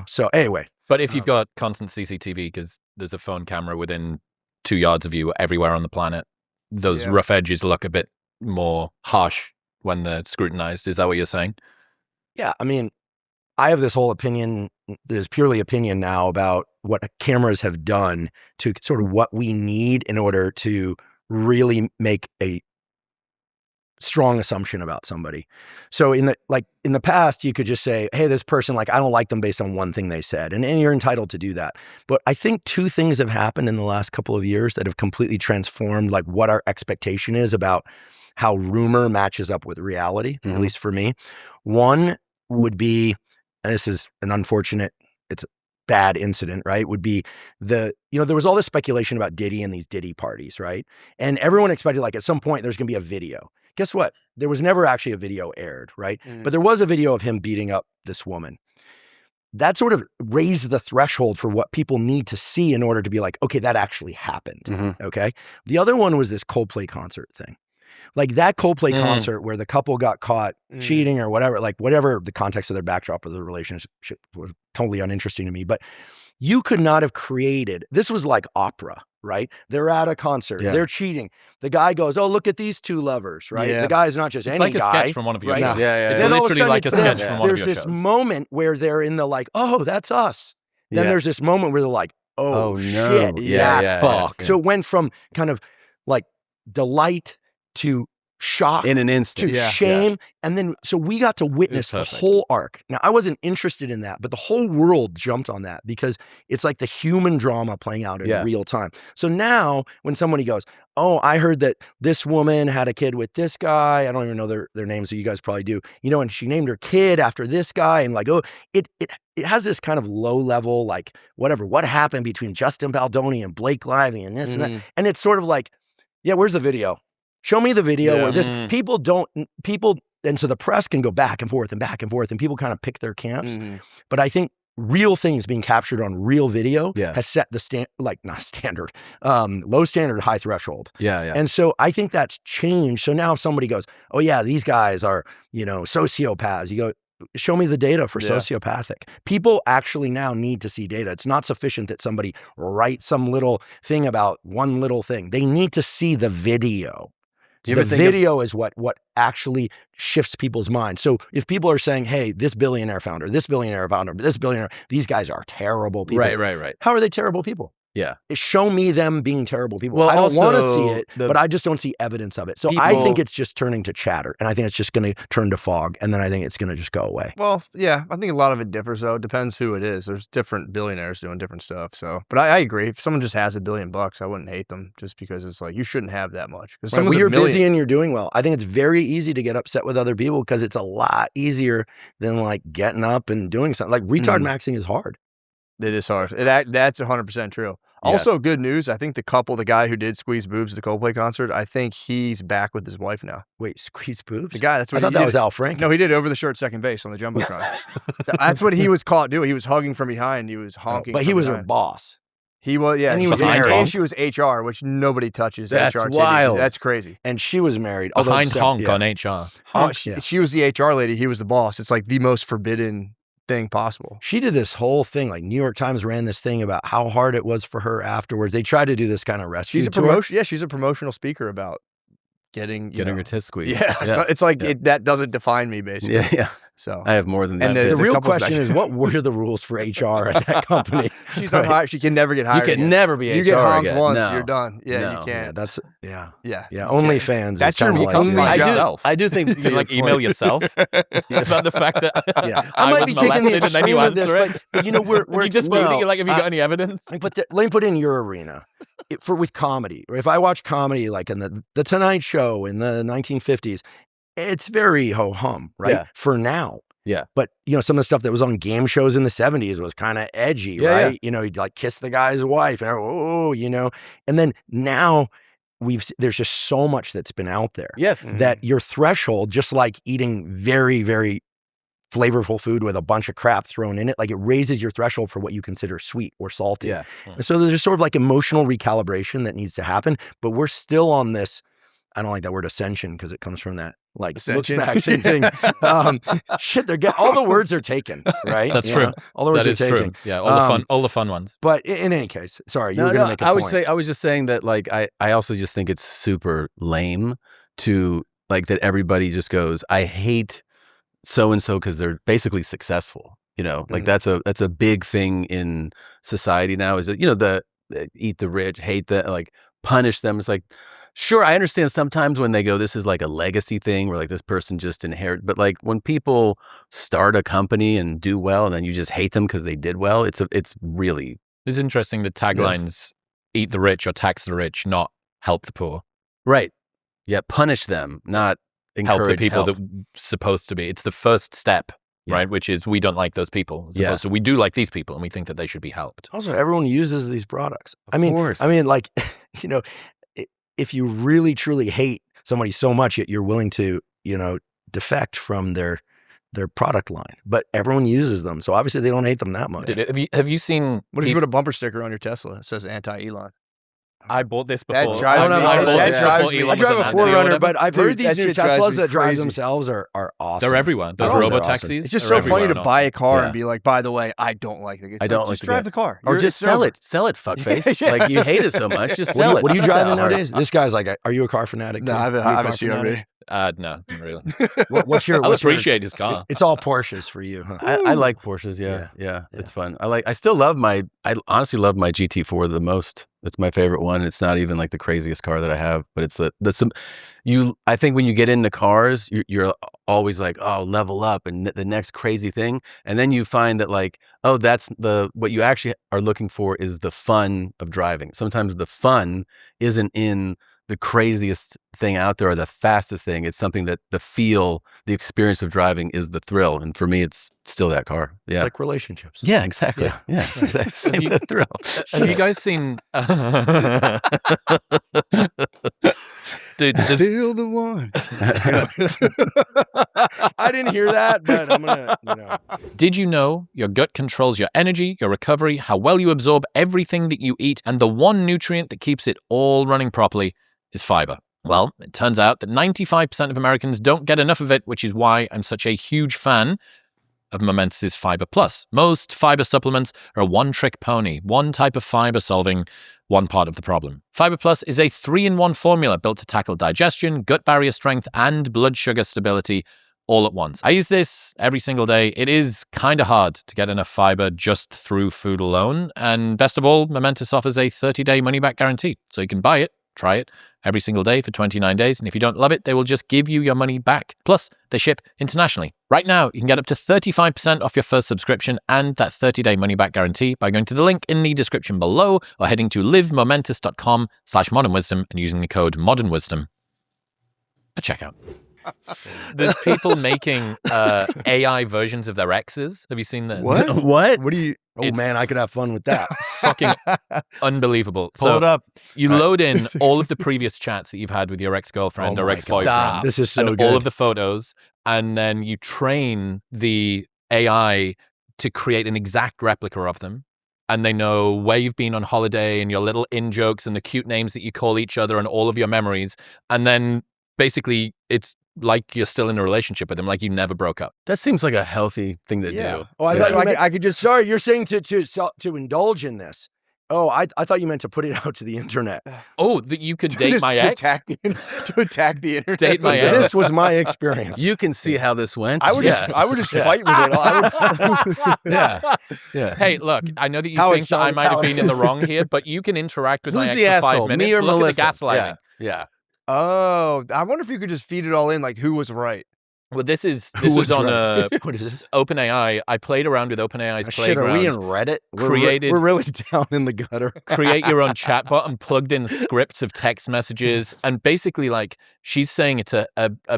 So anyway. But if you've got constant CCTV, because there's a phone camera within 2 yards of you everywhere on the planet, those rough edges look a bit more harsh when they're scrutinized. Is that what you're saying? Yeah. I have this whole opinion, there's purely opinion now about what cameras have done to sort of what we need in order to really make a strong assumption about somebody. So in the past, you could just say, hey, this person, like, I don't like them based on one thing they said. And you're entitled to do that. But I think two things have happened in the last couple of years that have completely transformed like what our expectation is about how rumor matches up with reality, at least for me. One would be and this is an unfortunate, it's a bad incident, right? Would be there was all this speculation about Diddy and these Diddy parties, right? And everyone expected like at some point there's going to be a video. Guess what? There was never actually a video aired, right? But there was a video of him beating up this woman. That sort of raised the threshold for what people need to see in order to be like, okay, that actually happened, okay? The other one was this Coldplay concert thing. Like that Coldplay concert where the couple got caught cheating or whatever, like whatever the context of their backdrop of the relationship was totally uninteresting to me. But you could not have created, this was like opera, right? They're at a concert, they're cheating. The guy goes, oh, look at these two lovers, right? The guy's not just any guy. It's like a sketch from one of your shows. It's literally like a sketch from one of your shows. There's this moment where they're in the like, oh, that's us. Then there's this moment where they're like, oh shit, that's fuck. So it went from kind of like delight to shock in an instant, to shame. And then, so we got to witness the whole arc. Now, I wasn't interested in that, but the whole world jumped on that because it's like the human drama playing out in real time. So now when somebody goes, oh, I heard that this woman had a kid with this guy. I don't even know their names, so you guys probably do. And she named her kid after this guy. And like, oh, it has this kind of low level, like whatever, what happened between Justin Baldoni and Blake Lively and this and that. And it's sort of like, yeah, where's the video? Show me the video where this people, and so the press can go back and forth and people kind of pick their camps. But I think real things being captured on real video has set the low standard, high threshold. And so I think that's changed. So now if somebody goes, oh yeah, these guys are, sociopaths, you go, show me the data for sociopathic. People actually now need to see data. It's not sufficient that somebody writes some little thing about one little thing. They need to see the video. The video is what actually shifts people's minds. So if people are saying, hey, this billionaire founder, these guys are terrible people. Right. How are they terrible people? Yeah. Show me them being terrible people. Well, I don't want to see it, but I just don't see evidence of it. So I think it's just turning to chatter, and I think it's just going to turn to fog, and then I think it's going to just go away. Well, yeah, I think a lot of it differs, though. It depends who it is. There's different billionaires doing different stuff. So, but I agree. If someone just has $1 billion, I wouldn't hate them just because it's like, you shouldn't have that much. Right, well, you're busy and you're doing well. I think it's very easy to get upset with other people because it's a lot easier than like getting up and doing something. Like retardmaxxing is hard. It is hard. That's 100% true. Also, good news. I think the guy who did squeeze boobs at the Coldplay concert, I think he's back with his wife now. Wait, squeeze boobs? The guy, that's what I thought that was Al Franken. No, he did over the shirt second base on the Jumbotron. That's what he was caught doing. He was hugging from behind. He was honking. But he was her boss. He was, yeah. And he was married. And she was HR, which nobody touches. That's HR wild. That's crazy. And she was married. Behind honk on HR. She was the HR lady. He was the boss. It's like the most forbidden thing possible. She did this whole thing, like New York Times ran this thing about how hard it was for her afterwards. They tried to do this kind of rescue tour. She's a promotional speaker about getting her tits squeezed. Yeah, so it's like that doesn't define me, basically. Yeah. So I have more than that. And the real question is, what were the rules for HR at that company? She's unhired. She can never get hired. You can never be HR. You get honked again. once, No. you're done. Yeah, No. you can't. Yeah. That's OnlyFans. your is kinda like, only job. I do think You can like email yourself about the fact that I might was be taking the molested and then you extreme of this, answer it. but we're You just well, like, have you got any evidence? let me put it in your arena. With comedy, or if I watch comedy like in the Tonight Show in the 1950s, it's very ho-hum, right? Yeah. For now. Yeah. But, some of the stuff that was on game shows in the 70s was kind of edgy, right? Yeah. You'd like kiss the guy's wife and and then now there's just so much that's been out there. Yes. That your threshold, just like eating very, very flavorful food with a bunch of crap thrown in it, like it raises your threshold for what you consider sweet or salty. Yeah. And so there's just sort of like emotional recalibration that needs to happen, but we're still on this, I don't like that word ascension because it comes from that like looks-maxing thing. All the words are taken, right? That's true. All the words That is are taken. true. Yeah, all the fun ones. But in any case, sorry, you were going to make a point. I was just saying that like I also just think it's super lame to like that everybody just goes, I hate so and so because they're basically successful. Like that's a big thing in society now. Is that the eat the rich, hate the like punish them. It's like, sure, I understand sometimes when they go, this is like a legacy thing where like this person just inherit. But like when people start a company and do well, and then you just hate them because they did well, it's really. It's interesting. The taglines: "Eat the rich" or "Tax the rich," not "Help the poor." Right. Yeah. Punish them, not encourage help the people help. that supposed to be. It's the first step right? Which is we don't like those people as opposed to we do like these people and we think that they should be helped. Also, everyone uses these products. Of course. I mean, like, you know, if you really truly hate somebody so much yet you're willing to, you know, defect from their product line, but everyone uses them, so obviously they don't hate them that much. Have you seen? What if you put a bumper sticker on your Tesla that says anti-Elon? I bought this before. That drives me. I drive a 4Runner, but I've heard these new Teslas that drive themselves are awesome. They're everywhere. Those robo-taxis. It's just so funny to buy a car and be like, by the way, I don't like it. I don't like just drive the car. Or just sell it. Sell it, fuckface. Like, you hate it so much, just sell it. What are you driving nowadays? This guy's like, are you a car fanatic? No, I have a CRV. No, not really. What's your? I appreciate his car. It's all Porsches for you, huh? I like Porsches. Yeah. It's fun. I honestly love my GT4 the most. It's my favorite one. It's not even like the craziest car that I have, but I think when you get into cars, you're always like, oh, level up and the next crazy thing. And then you find that like, oh, that's what you actually are looking for is the fun of driving. Sometimes the fun isn't in the craziest thing out there or the fastest thing. It's something that the experience of driving is the thrill. And for me, it's still that car. Yeah. It's like relationships. Yeah, exactly. Yeah. Same the thrill. Have you guys seen... Dude, still the one. I didn't hear that, but I'm going to, Did you know your gut controls your energy, your recovery, how well you absorb everything that you eat, and the one nutrient that keeps it all running properly is fiber? Well, it turns out that 95% of Americans don't get enough of it, which is why I'm such a huge fan of Momentus's Fiber Plus. Most fiber supplements are a one-trick pony, one type of fiber solving one part of the problem. Fiber Plus is a 3-in-1 formula built to tackle digestion, gut barrier strength, and blood sugar stability all at once. I use this every single day. It is kind of hard to get enough fiber just through food alone. And best of all, Momentus offers a 30-day money-back guarantee. So you can buy it, try it every single day for 29 days. And if you don't love it, they will just give you your money back. Plus, they ship internationally. Right now, you can get up to 35% off your first subscription and that 30-day money-back guarantee by going to the link in the description below or heading to livemomentus.com/modernwisdom and using the code modernwisdom at checkout. There's people making AI versions of their exes. Have you seen this? What? What do you... Oh, man, I could have fun with that. Fucking unbelievable. Pull it up. You load in all of the previous chats that you've had with your ex-girlfriend or ex-boyfriend. This is so and good. all of the photos, and then you train the AI to create an exact replica of them. And they know where you've been on holiday and your little in-jokes and the cute names that you call each other and all of your memories. And then basically it's like you're still in a relationship with them, like you never broke up. That seems like a healthy thing to do. Oh, I thought I could just... Sorry, you're saying to indulge in this. Oh, I thought you meant to put it out to the internet. Oh, that you could date my ex? To attack the internet. Date my ex. This was my experience. You can see how this went. I would just fight with it. Yeah. Hey, look, I know that you think that I might have been in the wrong here, but you can interact with my Who's ex the for 5 asshole? minutes. Me or Look Melissa? at the gaslighting. Yeah. Oh, I wonder if you could just feed it all in, like who was right. Well, this was on What is this? OpenAI. I played around with OpenAI's Shit, playground. are we in Reddit? Created- We're really down in the gutter. Create your own chatbot and plugged in scripts of text messages. And basically, like, she's saying it's a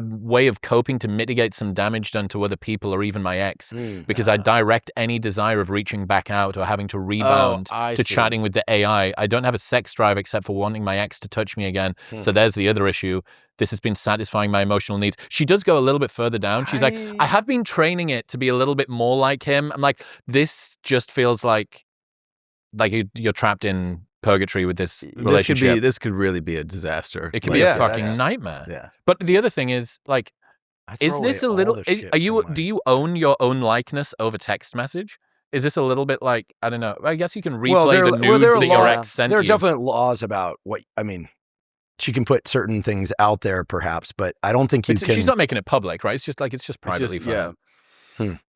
way of coping to mitigate some damage done to other people or even my ex. Because I direct any desire of reaching back out or having to rebound to chatting with the AI. I don't have a sex drive except for wanting my ex to touch me again. So there's the other issue. This has been satisfying my emotional needs. She does go a little bit further down. She's like, I have been training it to be a little bit more like him. I'm like, this just feels like you're trapped in purgatory with this relationship. This could really be a disaster. It could be a fucking nightmare. Yeah. But the other thing is, like, is this a little? Do you own your own likeness over text message? Is this a little bit like, I don't know? I guess you can replay the nudes that your ex sent you. There are definite laws about what I mean. She can put certain things out there, perhaps, but I don't think you can. She's not making it public, right? It's just privately. Yeah.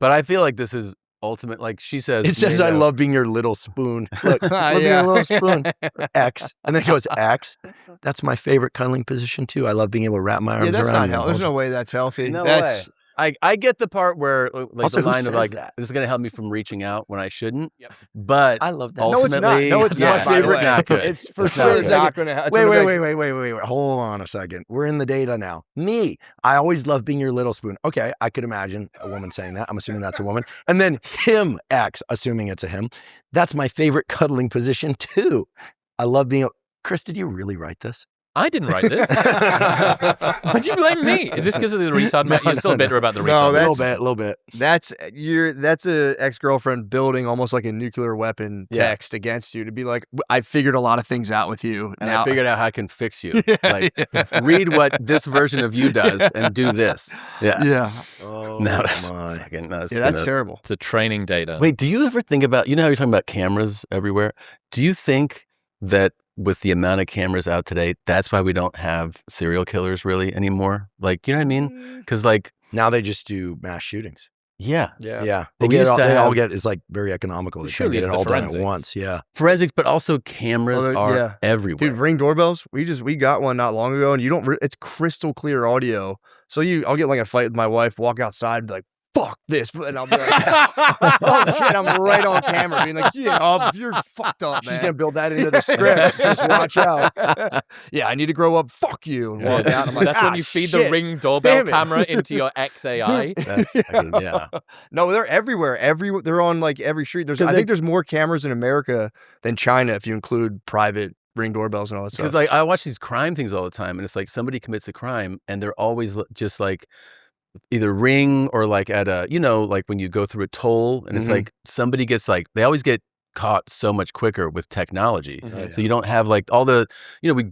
But I feel like this is ultimate. Like she says, it says, "I love being your little spoon." Look, love being your little spoon. X, and then it goes X. That's my favorite cuddling position too. I love being able to wrap my arms that's around. not healthy. There's no way that's healthy. No way. I get the part where like Also, the who line of says like that? this is gonna help me from reaching out when I shouldn't. Yep. But I love that. ultimately, No, it's yeah, not. By the it's way. not good. It's for It's sure not not going to. Wait. Hold on a second. We're in the data now. Me, I always love being your little spoon. Okay, I could imagine a woman saying that. I'm assuming that's a woman. And then him, X, assuming it's a him. That's my favorite cuddling position too. I love being. Chris, did you really write this? I didn't write this. Why'd you blame me? Is this because of the retard? You're still bitter about the retard. No, A little bit. That's a ex-girlfriend building almost like a nuclear weapon text against you to be like, I figured a lot of things out with you. And now I figured out how I can fix you. Like, read what this version of you does and do this. Yeah. Yeah. Oh No, my. That's terrible. It's a training data. Wait, do you ever think about, you know how you're talking about cameras everywhere? Do you think that with the amount of cameras out today, that's why we don't have serial killers really anymore? Like, you know what I mean? Because like Now they just do mass shootings. yeah. Yeah. But They we used to all have- get, it's like very economical. They Surely get it's it the all done at forensics. once. Yeah. Forensics, but also cameras are yeah. everywhere. Dude, Ring doorbells. We got one not long ago, and you don't. It's crystal clear audio. So I'll get like a fight with my wife, walk outside, and be like, "Fuck this," and I'll be like, "Oh shit!" I'm right on camera, being like, "Yeah, you're fucked up, man." She's going to build that into the script. Just watch out. Yeah, I need to grow up. Fuck you, and walk out. I'm like, That's when you feed the shit. Ring doorbell Damn it. camera into your XAI. That's fucking, yeah. No, they're everywhere. They're on like every street. I think there's more cameras in America than China if you include private Ring doorbells and all that stuff. Because like I watch these crime things all the time, and it's like somebody commits a crime, and they're always just like either Ring or like at a, you know, like when you go through a toll, and it's like somebody gets like, they always get caught so much quicker with technology. So you don't have like all the, you know,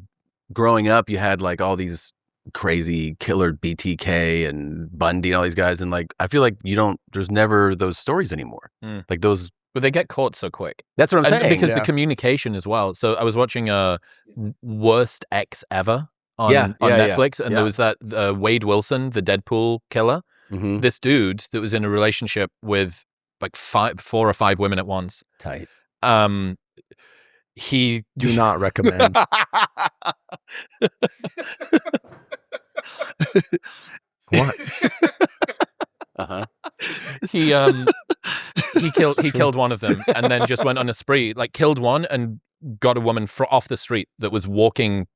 growing up, you had like all these crazy killer BTK and Bundy and all these guys, and like I feel like there's never those stories anymore. Like those. But they get caught so quick. That's what I'm saying. Because the communication as well. So I was watching Worst Ex Ever on Netflix, and there was that Wade Wilson, the Deadpool killer. This dude that was in a relationship with like 4 or 5 women at once. Tight. He Do not recommend. What? he killed one of them and then just went on a spree, like killed one and got a woman off the street that was walking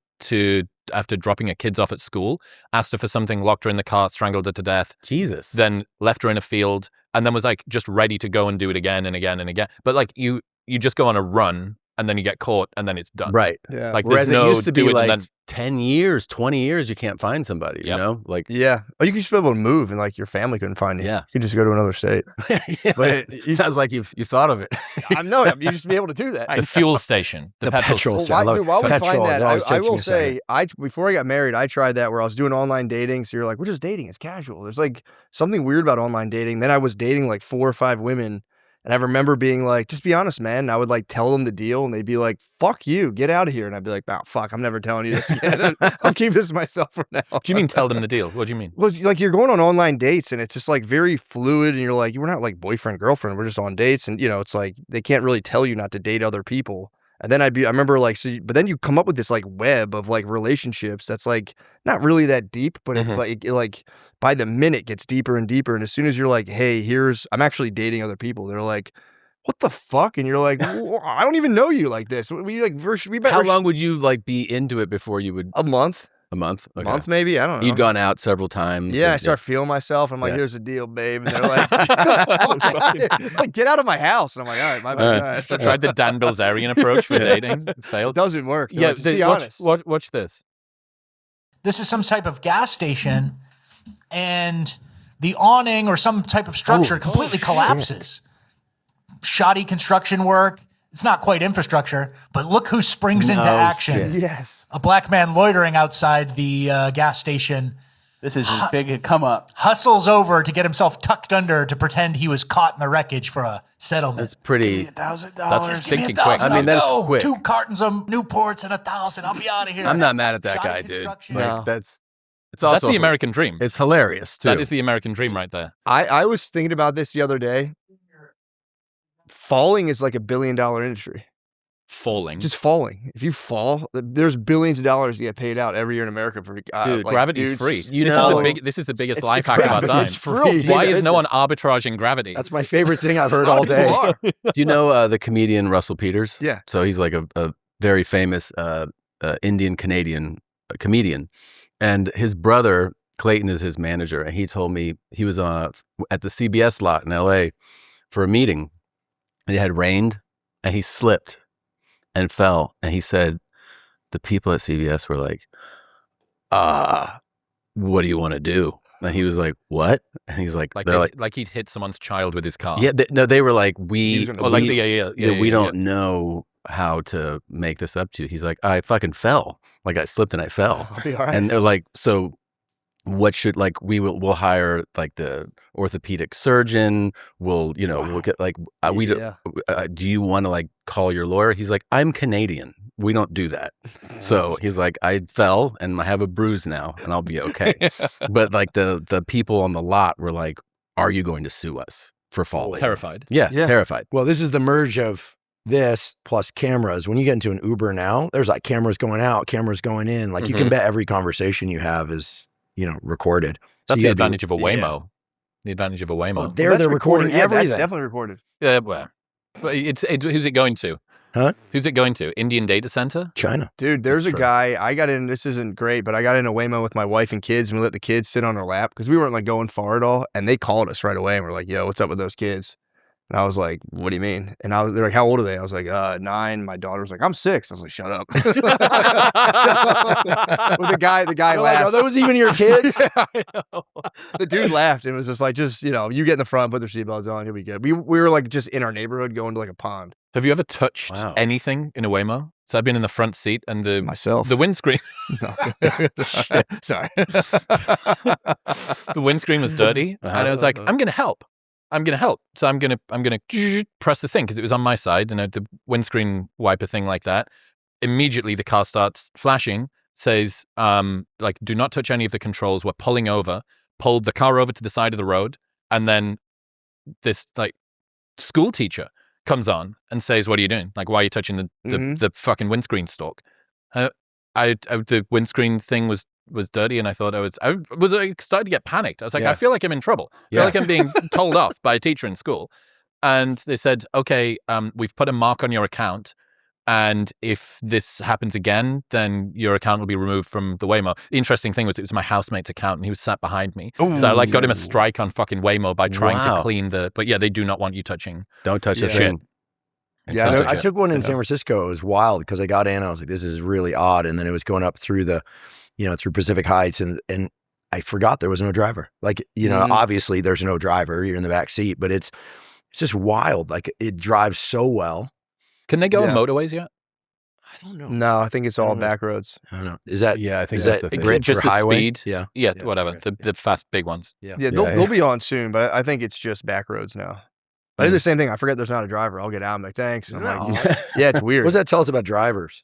after dropping her kids off at school, asked her for something, locked her in the car, strangled her to death. Jesus. Then left her in a field and then was like just ready to go and do it again and again and again. But like you just go on a run and then you get caught and then it's done. Right. Yeah. Like Whereas there's it no used to be do it like and then 10 years, 20 years, you can't find somebody, you know? Like, Yeah. Oh, you could just be able to move and like your family couldn't find you. Yeah. You could just go to another state. yeah. But Sounds like you thought of it. I know you just be able to do that. the fuel station, the petrol petrol station. station. I love While we petrol. find that, It always I takes me will a second. say, before I got married, I tried that where I was doing online dating. So you're like, we're just dating. It's casual. There's like something weird about online dating. Then I was dating like 4 or 5 women. And I remember being like, just be honest, man. And I would like tell them the deal and they'd be like, fuck you, get out of here. And I'd be like, oh, fuck, I'm never telling you this again. I'll keep this to myself for now. Do you mean tell them the deal? What do you mean? Well, like you're going on online dates and it's just like very fluid and you're like, we're not like boyfriend, girlfriend. We're just on dates. And, you know, it's like they can't really tell you not to date other people. And then I remember like, but then you come up with this like web of like relationships that's like not really that deep, but it's like by the minute gets deeper and deeper. And as soon as you're like, hey, I'm actually dating other people, they're like, what the fuck? And you're like, well, I don't even know you like this. How long would you like be into it before you would? A month. A month? Okay. A month maybe? I don't know. You'd gone out several times. Yeah, and- I start feeling myself. I'm like, Yeah. here's the deal, babe. And they're like, like, get out of my house. And I'm like, all right, my bad. I tried the Dan Bilzerian approach for dating. It It failed. doesn't work. They're Yeah, like, just be honest. watch this. This is some type of gas station, and the awning or some type of structure completely collapses. Shoddy construction work. It's not quite infrastructure, but look who springs into action. Yes. A black man loitering outside the gas station This is his big come up. hustles over to get himself tucked under to pretend he was caught in the wreckage for a settlement. That's pretty. $1,000. That's Give me thinking quick. $1,000. I mean, that's I'll go. quick. 2 cartons of Newports and $1,000. I'll be out of here. I'm not mad at that Shoddy guy, dude. construction. Like, No. it's That's also the American dream. It's hilarious too. That is the American dream right there. I was thinking about this the other day. Falling is like $1 billion industry. falling. Just falling. If you fall, there's billions of dollars to get paid out every year in America for Dude, like, gravity's dudes, free. you This know- is the biggest it's- life hack of our time. Gravity's free. Why Yeah, is no it's- one arbitraging gravity? That's my favorite thing I've heard all day. Do you know the comedian Russell Peters? Yeah. So he's like a very famous Indian Canadian comedian, and his brother Clayton is his manager. And he told me he was at the CBS lot in LA for a meeting, and it had rained, and he slipped and fell. And he said the people at CBS were like, what do you want to do? And he was like, what? And he's like, like, they're like, like he'd hit someone's child with his car. yeah, they were like, He was we, in a Oh, like we- we don't know how to make this up to you. He's like, I fucking fell. Like I slipped and I fell. I'll be all right. And they're like, so what should, like, we'll hire like the orthopedic surgeon. We'll get like, we don't, do you want to like call your lawyer? He's like, I'm Canadian. We don't do that. So he's like, I fell and I have a bruise now and I'll be okay. But like the people on the lot were like, are you going to sue us for falling? Terrified. Yeah, Yeah. terrified. Well, this is the merge of this plus cameras. When you get into an Uber now, there's like cameras going out, cameras going in. Like you can bet every conversation you have is, recorded. So That's you the gotta advantage of a Waymo. The advantage of a Waymo. Oh, they're That's recording Yeah, everything. that's definitely recorded. Well, who's it going to? Huh? Who's it going to? Indian data center? China. Dude, there's That's a true. guy, I got in, this isn't great, but I got in a Waymo with my wife and kids, and we let the kids sit on our lap because we weren't like going far at all. And they called us right away and were like, yo, what's up with those kids? And I was like, what do you mean? And they're like, how old are they? I was like, 9. My daughter was like, I'm 6. I was like, shut up. Well, the guy You're like, laughed. are those even your kids? I know. The dude laughed and was just like, you get in the front, put their seatbelts on, you'll be good. We were like just in our neighborhood going to like a pond. Have you ever touched Wow. anything in a Waymo? So I've been in the front seat and Myself. the windscreen No. Sorry. the windscreen was dirty, and I was like, I'm gonna help. So I'm gonna press the thing because it was on my side, and the windscreen wiper thing like that. Immediately the car starts flashing, says like, do not touch any of the controls. We're pulling over. Pulled the car over to the side of the road, and then this like school teacher comes on and says, what are you doing? Like, why are you touching the fucking windscreen stalk? The windscreen thing was dirty, and I thought I was started to get panicked. I was like, I feel like I'm in trouble. I feel like I'm being told off by a teacher in school. And they said, okay, we've put a mark on your account, and if this happens again, then your account will be removed from the Waymo. The interesting thing was it was my housemate's account, and he was sat behind me. So I like got him a strike on fucking Waymo by trying to clean but yeah, they do not want you touching. Don't touch the Yeah. thing. Yeah, Don't touch I it. took one in San Francisco. It was wild because I got in. I was like, this is really odd. And then it was going up through through Pacific Heights, and I forgot there was no driver. Like, obviously there's no driver. You're in the back seat, but it's just wild. Like it drives so well. Can they go on Yeah. motorways yet? I don't know. No, I think it's all back roads. I don't know. Is that Yeah, I think is that's that the thing. great Just for the highway? speed? Yeah. Yeah, Yeah, whatever. right. The fast big ones. Yeah, Yeah, they'll be on soon, but I think it's just back roads now. I do the same thing. I forget there's not a driver. I'll get out. I'm like, thanks. And I'm Isn't like, that yeah, it's weird. What does that tell us about drivers?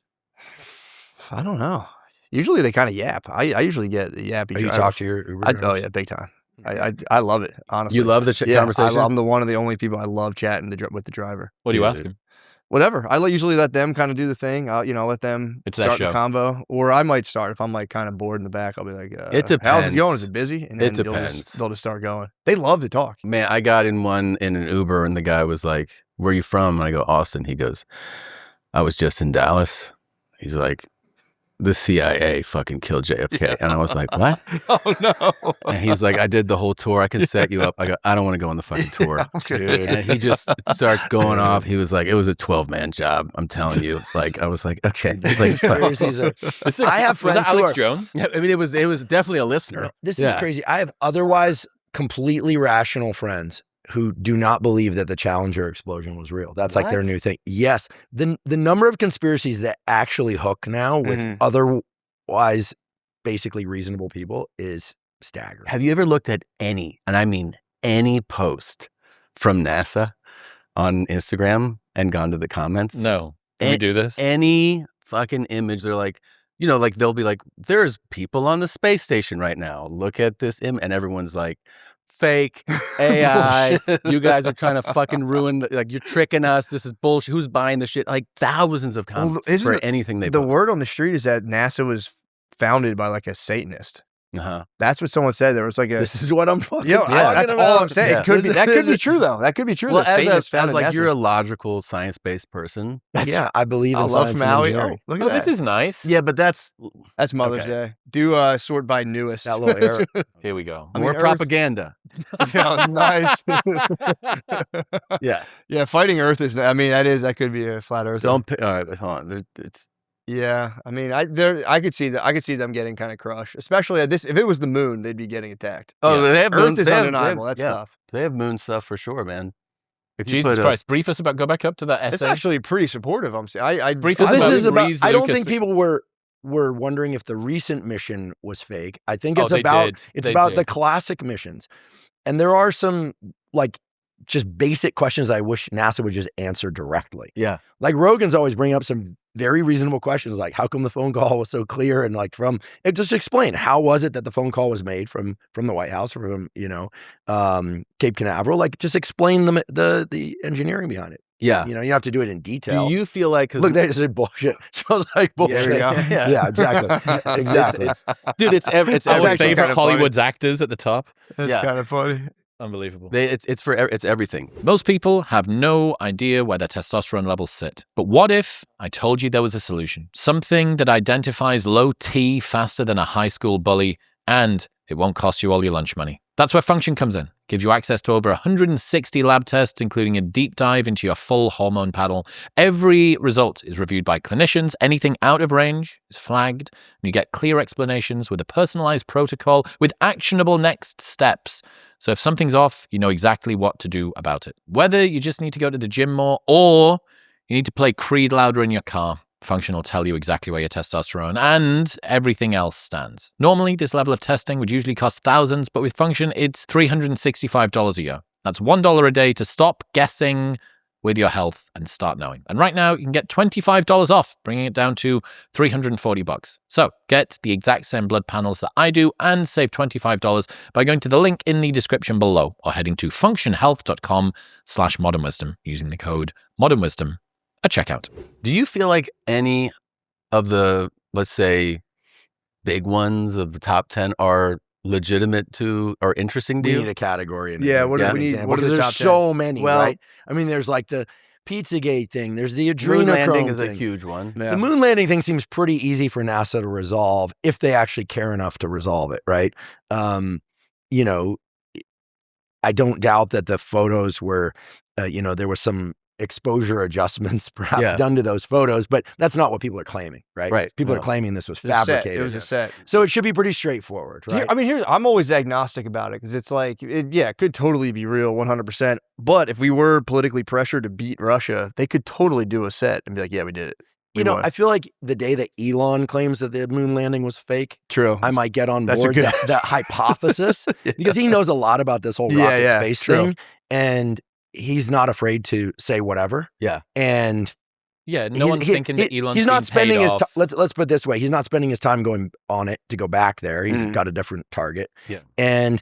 I don't know. Usually they kind of yap. I usually get the yappy. Oh, you drivers. talk to your Uber Oh drivers? yeah, big time. I love it. Honestly, You love the conversation? I'm one of the only people I love chatting with the driver. What do you Dude. ask him? Whatever. I usually let them kind of do the thing. I'll let them It's their start the show. combo, or I might start if I'm like kind of bored in the back. I'll be like, It How's it going? depends. Is it busy? And It then depends. They'll just start going. They love to talk. Man, I got in an Uber, and the guy was like, where are you from? And I go, Austin. He goes, I was just in Dallas. He's like, the CIA fucking killed JFK. And I was like, what? Oh no. And he's like, I did the whole tour. I can set you up. I go, I don't want to go on the fucking tour. Dude. And he just starts going off. He was like, it was a 12-man job. I'm telling you. Like, I was like, okay. Like, fuck. Conspiracies are- I have Was friends that who Alex are- Jones? Yeah, I mean, it was definitely a listener. This Yeah. is crazy. I have otherwise completely rational friends who do not believe that the Challenger explosion was real. That's like their What? new thing. Yes. The number of conspiracies that actually hook now with Mhm. otherwise basically reasonable people is staggering. Have you ever looked at any, and I mean any post from NASA on Instagram and gone to the comments? No. Can we And- do this? Any fucking image, they're like, like they'll be like, there's people on the space station right now. Look at this image. And everyone's like, fake AI. You guys are trying to fucking ruin. Like you're tricking us. This is bullshit. Who's buying the shit? Like thousands of comments for anything they The post. word on the street is that NASA was founded by like a Satanist. Uh-huh. That's what someone said. There was like a. This is what I'm fucking that's all I'm saying. Yeah. It could be, that could be true though. That could be true. Well, that as founded like NASA. you're a logical, science-based person. Yeah, I believe in I love science from and Maui. engineering. Look at Oh, that. this is nice. Yeah, but that's Mother's okay. Day. Do sort by newest. That little error. Here we go. I mean, more Earth- propaganda. Yeah, nice. Yeah. Yeah, fighting Earth is. I mean, that could be a flat Earth. Don't. All right, hold on. It's. Yeah, I mean, I could see that. I could see them getting kind of crushed, especially at this. If it was the moon, they'd be getting attacked. Oh, they have Earth moon, is they have- undeniable. they have- That's yeah, tough. They have moon stuff for sure, man. If you Jesus put Christ. Brief us about, go back up to that It's essay. actually pretty supportive. I'm saying. I Brief So us this about is about. Reese I don't Lucas, think but- people were wondering if the recent mission was fake. I think Oh, it's they about did. it's They about did. the classic missions, and there are some like just basic questions I wish NASA would just answer directly. Yeah. Like Rogan's always bringing up some very reasonable questions, like how come the phone call was so clear, and like from it just explain how was it that the phone call was made from the White House, from Cape Canaveral, like just explain the engineering behind it. Yeah. You know, you have to do it in detail. Do you feel like? Cause Look, they just said bullshit. Smells like bullshit. There you go. Yeah, exactly. Exactly. Dude, it's Our That's actually favorite kind of funny. Hollywood's actors at the top. That's Yeah. kind of funny. Unbelievable. it's everything. Most people have no idea where their testosterone levels sit. But what if I told you there was a solution? Something that identifies low T faster than a high school bully, and it won't cost you all your lunch money. That's where Function comes in. Gives you access to over 160 lab tests, including a deep dive into your full hormone panel. Every result is reviewed by clinicians. Anything out of range is flagged, and you get clear explanations with a personalized protocol with actionable next steps. So if something's off, you know exactly what to do about it. Whether you just need to go to the gym more or you need to play Creed louder in your car, Function will tell you exactly where your testosterone and everything else stands. Normally, this level of testing would usually cost thousands, but with Function, it's $365 a year. That's $1 a day to stop guessing with your health and start knowing. And right now, you can get $25 off, bringing it down to $340. So get the exact same blood panels that I do and save $25 by going to the link in the description below or heading to functionhealth.com/modernwisdom using the code modernwisdom at checkout. Do you feel like any of the, let's say, big ones of the top 10 are legitimate to or interesting to We you? need a category. And Yeah, a what good do we need? example, What are the because top there's 10? so many, Well- right? I mean, there's like the Pizzagate thing. There's the Moon landing adrenochrome is a thing. huge one. Yeah. The moon landing thing seems pretty easy for NASA to resolve if they actually care enough to resolve it, right? You know, I don't doubt that the photos were, there was some exposure adjustments perhaps Yeah. done to those photos, but that's not what people are claiming, right? Right. People No. are claiming this was It was a set. fabricated. It was a set. So it should be pretty straightforward, right? I'm always agnostic about it because it's like, it could totally be real 100%. But if we were politically pressured to beat Russia, they could totally do a set and be like, yeah, we did it. You know, I feel like the day that Elon claims that the moon landing was fake, True. I might get on That's a board good- that hypothesis Yeah. because he knows a lot about this whole Yeah, rocket yeah, space true. thing, and he's not afraid to say whatever. Yeah. And Yeah, no one's thinking that Elon's he's not being spending paid his off. let's put it this way, he's not spending his time going on it to go back there. He's Mhm. got a different target. Yeah. And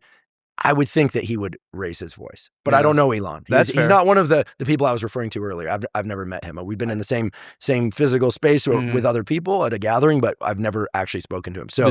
I would think that he would raise his voice, but I Yeah. don't know Elon. That's He's fair. not one of the people I was referring to earlier. I've never met him. We've been in the same physical space Mhm. with other people at a gathering, but I've never actually spoken to him. So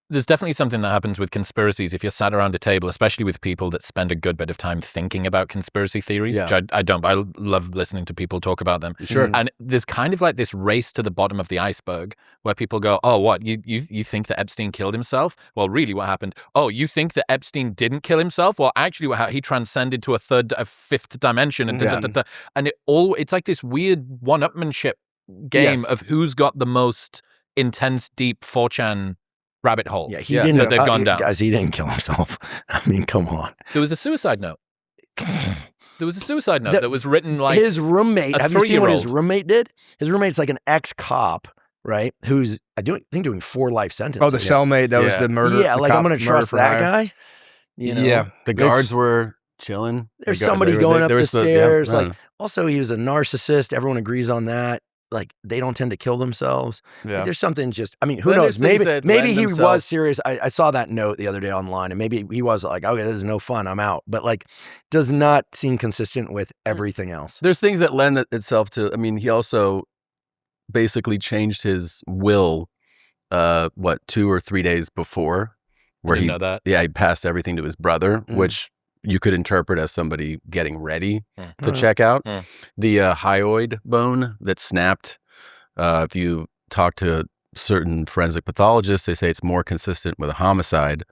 There's definitely something that happens with conspiracies if you're sat around a table, especially with people that spend a good bit of time thinking about conspiracy theories, Yeah. which I don't, but I love listening to people talk about them. Sure. And there's kind of like this race to the bottom of the iceberg where people go, oh, what, you think that Epstein killed himself? Well, really what happened? Oh, you think that Epstein didn't kill himself? Well, actually he transcended to a fifth dimension. And, and it's like this weird one-upmanship game Yes. of who's got the most intense, deep 4chan rabbit hole. yeah, he didn't. that they've gone down. Guys, he didn't kill himself. I mean, come on. There was a suicide note. There was a suicide note that was written like his roommate. a Have you seen what his 3-year-old. roommate did? His roommate's like an ex-cop, right? Who's I think doing 4 life sentences. Oh, the cellmate that was Yeah. the murder. Yeah, the like cop I'm going to murder trust for that hire. guy. You know? Yeah. The guards were chilling. There's They got- somebody they were- going they- up there the was stairs. yeah, Like, also, he was a narcissist. Everyone agrees on that. like they don't tend to kill themselves. Yeah. Like, there's something just, I mean, who Well, knows? there's things Maybe that maybe lend he themselves- was serious. I saw that note the other day online, and maybe he was like, okay, this is no fun, I'm out. But like, does not seem consistent with everything else. There's things that lend itself to, I mean, he also basically changed his will, 2 or 3 days before, where Didn't know that. he passed everything to his brother, which you could interpret as somebody getting ready to check out. The hyoid bone that snapped, if you talk to certain forensic pathologists, they say it's more consistent with a homicide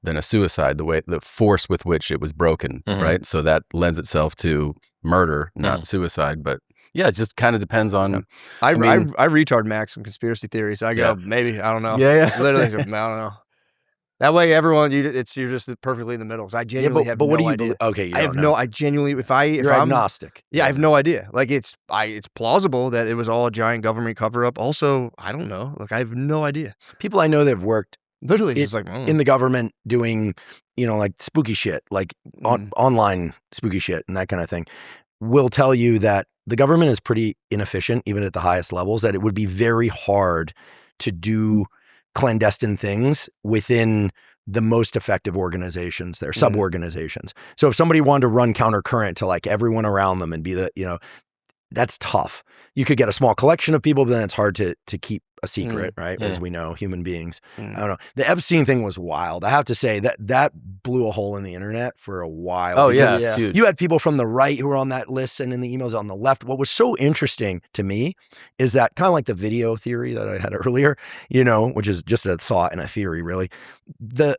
than a suicide, the force with which it was broken, right? So that lends itself to murder, not suicide. But yeah, it just kind of depends on. I retard max some conspiracy theories. I go, maybe, I don't know. Yeah. Literally, I don't know. That way, everyone, you're just perfectly in the middle. 'Cause I genuinely have no idea. Okay, I genuinely, if you're I'm agnostic. Yeah, I have no idea. Like it's plausible that it was all a giant government cover up. Also, I don't know. Like I have no idea. People I know that have worked Literally, just like in the government doing, like spooky shit, like online spooky shit and that kind of thing, will tell you that the government is pretty inefficient, even at the highest levels, that it would be very hard to do clandestine things within the most effective organizations, their sub-organizations. So if somebody wanted to run countercurrent to like everyone around them and be that's tough. You could get a small collection of people, but then it's hard to keep a secret, right? As we know, human beings. I don't know. The Epstein thing was wild. I have to say that blew a hole in the internet for a while. Oh yeah, it's huge. You had people from the right who were on that list and in the emails on the left. What was so interesting to me is that kind of like the video theory that I had earlier, which is just a thought and a theory, really. The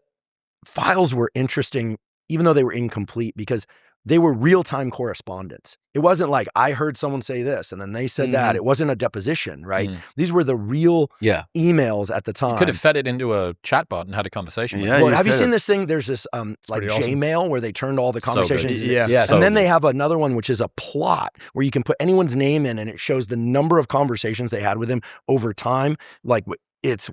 files were interesting, even though they were incomplete, because they were real-time correspondence. It wasn't like I heard someone say this and then they said that. It wasn't a deposition, right? These were the real emails at the time. You could have fed it into a chatbot and had a conversation. Yeah, Well, have you seen this thing? There's this like Gmail where they turned all the conversations. And then they have another one which is a plot where you can put anyone's name in and it shows the number of conversations they had with him over time. Like it's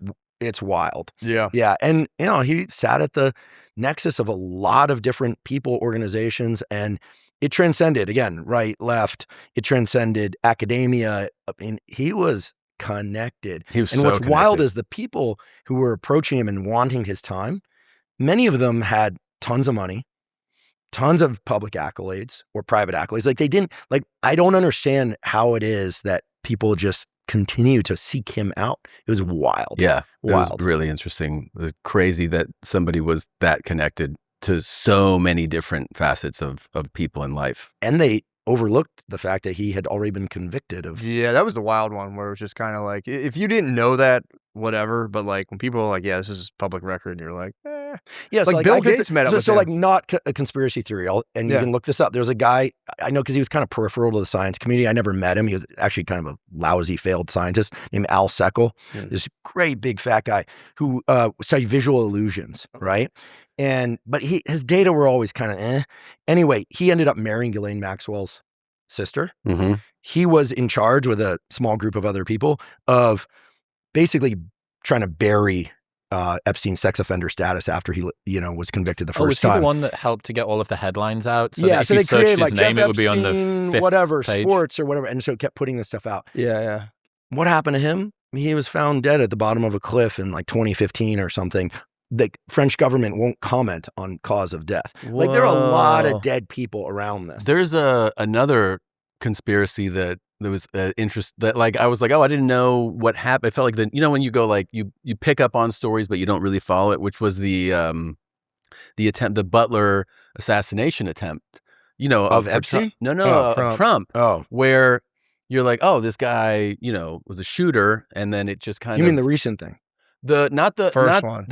wild. Yeah. Yeah. And he sat at the nexus of a lot of different people, organizations, and it transcended, again, right, left, it transcended academia. I mean, he was connected. And what's wild is the people who were approaching him and wanting his time, many of them had tons of money, tons of public accolades or private accolades. Like they didn't, like, I don't understand how it is that people just continue to seek him out. It was wild. Yeah. Wild. It was really interesting. It was crazy that somebody was that connected to so many different facets of people in life. And they overlooked the fact that he had already been convicted of. Yeah, that was the wild one where it was just kind of like, if you didn't know that, whatever, but like when people are like, yeah, this is public record, and you're like, Yeah, like Bill Gates met up with him. like not a conspiracy theory, and you can look this up. There's a guy I know because he was kind of peripheral to the science community. I never met him. He was actually kind of a lousy, failed scientist named Al Seckel. This great big fat guy who studied visual illusions, right? But his data were always kind of Anyway, he ended up marrying Ghislaine Maxwell's sister. He was in charge with a small group of other people of basically trying to bury Epstein's sex offender status after he, was convicted the first was time. he the one that helped to get all of the headlines out? So Yeah, that so if they you searched created his like name, Jeff it would be on the Epstein, 5th whatever, page. sports or whatever, and so it kept putting this stuff out. yeah. What happened to him? He was found dead at the bottom of a cliff in like 2015 or something. The French government won't comment on cause of death. Like there are a lot of dead people around this. There's another conspiracy that there was interest that like I was like, oh, I didn't know what happened. I felt like when you go like you pick up on stories but you don't really follow it, which was the attempt, the Butler assassination attempt. Of Epstein? Trump. Trump. Of Trump. Oh, Where you're like, oh, this guy, was a shooter, and then it just kind of. you mean the recent thing? The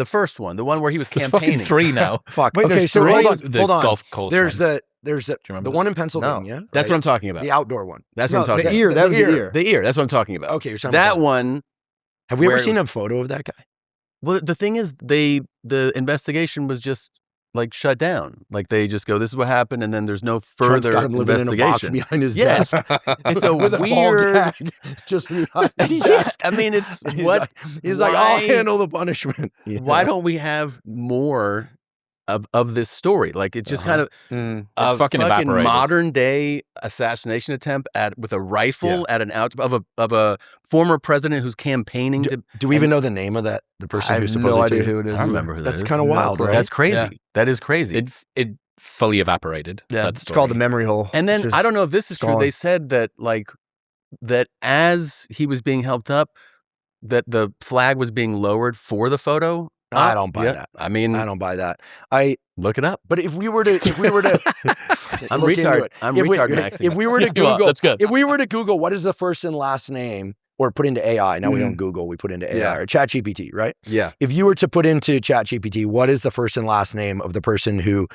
first one, the one where he was There's fucking campaigning. 3 now. Fuck. Wait, Okay, there's so three? hold on. The Hold on. golf course There's one. the remember one in Pennsylvania. That's what I'm talking about. The outdoor one. That's what I'm talking the about. ear. That was the ear. The ear. That's what I'm talking about. Okay, you're talking That about one. Have we ever where it seen was- a photo of that guy? Well, the thing is, the investigation was just like shut down. Like they just go, this is what happened, and then there's no Trump's further got him living in a box investigation. behind his Yes. desk. It's a With ball weird. gag just behind his Yeah, desk. I mean, it's He's what like, I'll why- handle the punishment. Why don't we have more of this story. Like it's just kind of a fucking evaporated. modern day assassination attempt with a rifle at of a former president who's campaigning to. Do we even know the name of the person who's supposed no to? idea who it is. I don't remember who that is. That's kind of wild, right? That's crazy. Yeah. That is crazy. It fully evaporated. Yeah, that it's story. called the memory hole. And then I don't know if this is true. gone. They said that that as he was being helped up, that the flag was being lowered for the photo. I don't buy that. I mean, I don't buy that. look it up. But if we were to I'm look into retard. it. I'm If we- retardmaxxing. If we were to You are. Google, That's good. if we were to Google what is the first and last name, or put into AI. Now we don't Google, we put into AI or ChatGPT, right? Yeah. If you were to put into ChatGPT, what is the first and last name of the person who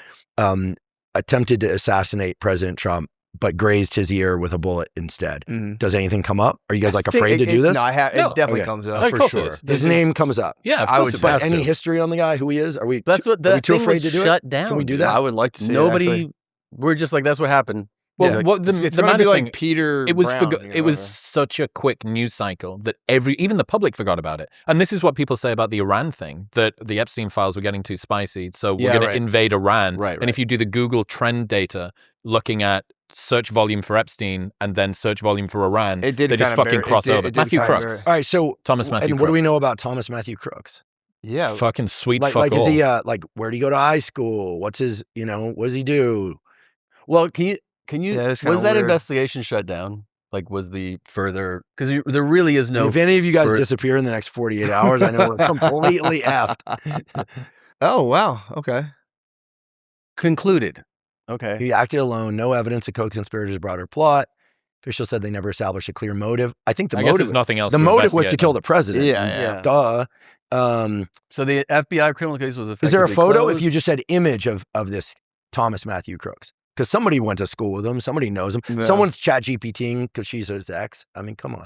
attempted to assassinate President Trump but grazed his ear with a bullet instead? Does anything come up? Are you guys afraid to do this? No, it definitely Okay. comes up Of for course sure. it is. His name comes up. Yeah, of I course would it But has any to. history on the guy, who he is? Are we That's too, what are the we too thing afraid was to do shut it? down. Can we do dude. that? I would like to see Nobody. We're just like that's what happened. Well, Yeah. what the It's the gonna be maddest like thing, Peter it was Brown, it was such a quick news cycle that even the public forgot about it. And this is what people say about the Iran thing, that the Epstein files were getting too spicy, so we're Yeah, going to right. invade Iran. Right, And if you do the Google trend data, looking at search volume for Epstein and then search volume for Iran, It did they just kinda fucking bear- it cross did- over. it did Matthew kinda Crooks. All right, so Thomas Matthew and what do we Crooks. know about Thomas Matthew Crooks? Yeah. Fucking sweet Like, fuck like all. is he like where did he go to high school? What's his what does he do? Well, can you? Yeah, it's kinda was that weird. investigation shut down? Like, was the further? Because there really is no. And if any of you guys for- disappear in the next 48 hours, I know we're completely effed. Oh wow. Okay. concluded. Okay. He acted alone, no evidence of co-conspirators' broader plot. Officials said they never established a clear motive. I think the I guess motive there's nothing else. the to motive was to investigate kill then. the president. Yeah. Duh. So the FBI criminal case was effectively Is there a photo closed? if you just said image of this Thomas Matthew Crooks? Because somebody went to school with him. Somebody knows him. Yeah. Someone's chat GPTing because she's his ex. I mean, come on.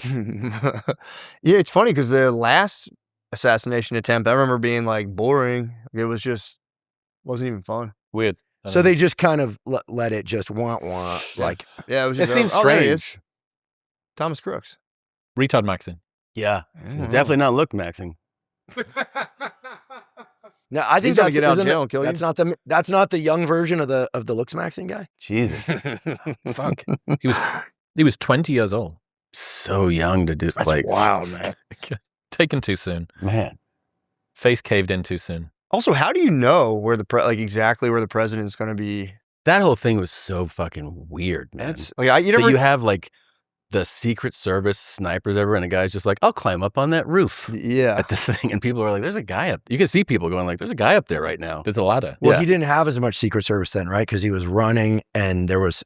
Yeah, it's funny because the last assassination attempt, I remember being like boring. It was just wasn't even fun. Weird. I So don't know. they just kind of let it just wah. Like, Yeah, it was It just. seems there he is. strange. Thomas Crooks. Retardmaxxing. Yeah. Mhm. Definitely not look maxing. no, I think He's gonna that's get out of isn't jail it- and kill you. That's not the young version of the looks maxing guy. Jesus. Fuck. He was 20 years old. So young to do That's like wild, man. Taken too soon. man. Face caved in too soon. Also, how do you know where exactly where the president's going to be? That whole thing was so fucking weird, man. That's like you That never. you have like the Secret Service snipers ever, and a guy's just like, I'll climb up on that roof Yeah. at this thing. And people are like, there's a guy up. You can see people going like, there's a guy up there right now. There's a ladder. Well, Yeah. he didn't have as much Secret Service then, right? Because he was running, and there was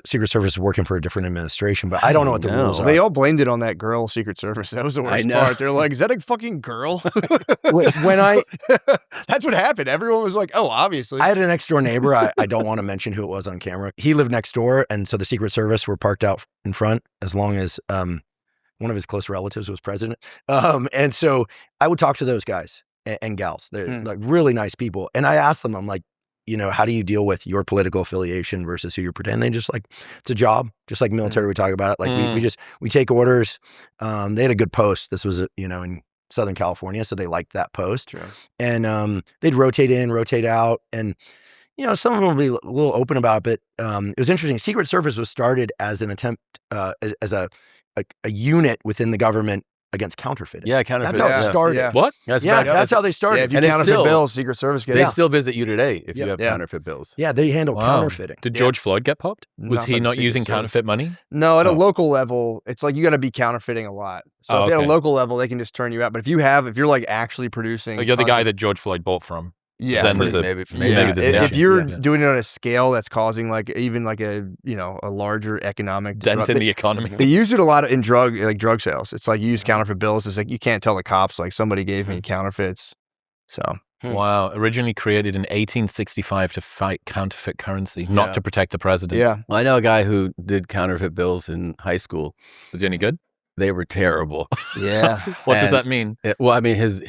Secret Service was working for a different administration. But I don't know what the know. rules are. They all blamed it on that girl, Secret Service. That was the worst know. part. They're like, "Is that a fucking girl?" when That's what happened. Everyone was like, "Oh, obviously." I had a next door neighbor. I don't want to mention who it was on camera. He lived next door, and so the Secret Service were parked out in front as long as one of his close relatives was president. And so I would talk to those guys and gals. They're like really nice people. And I asked them, I'm like, how do you deal with your political affiliation versus who you're pretending? They just like, it's a job, just like military. We talk about it. Like we take orders. They had a good post. This was, in Southern California. So they liked that post. True. And they'd rotate in, rotate out. And, some of them will be a little open about it. But it was interesting. Secret Service was started as an attempt, as a unit within the government against counterfeiting. Yeah, counterfeit. That's how it Yeah. started. Yeah. What? That's Yeah, back- that's how they started. Yeah, if you And it's counterfeit still- bills, Secret Service gets They still visit you today if you Yeah. have Yeah. counterfeit bills. Yeah, they handle Wow. counterfeiting. Did George Floyd get popped? Was Not he by the not Secret using Service. counterfeit money? No, at a Oh. local level, it's like you got to be counterfeiting a lot. So if at okay. a local level, they can just turn you out. But if you're like actually producing, Like you're the tons guy of- that George Floyd bought from. yeah, then pretty- there's a maybe yeah. there's an If issue. you're Yeah. doing it on a scale that's causing like even like a larger economic Dent in disrupt- the economy. They use it a lot in drug sales. It's like you use counterfeit bills. It's like you can't tell the cops like somebody gave me counterfeits. So Wow. Originally created in 1865 to fight counterfeit currency, not Yeah. to protect the president. yeah, Well, I know a guy who did counterfeit bills in high school. Was he any good? They were terrible. yeah. What does And- that mean? Well, I mean, his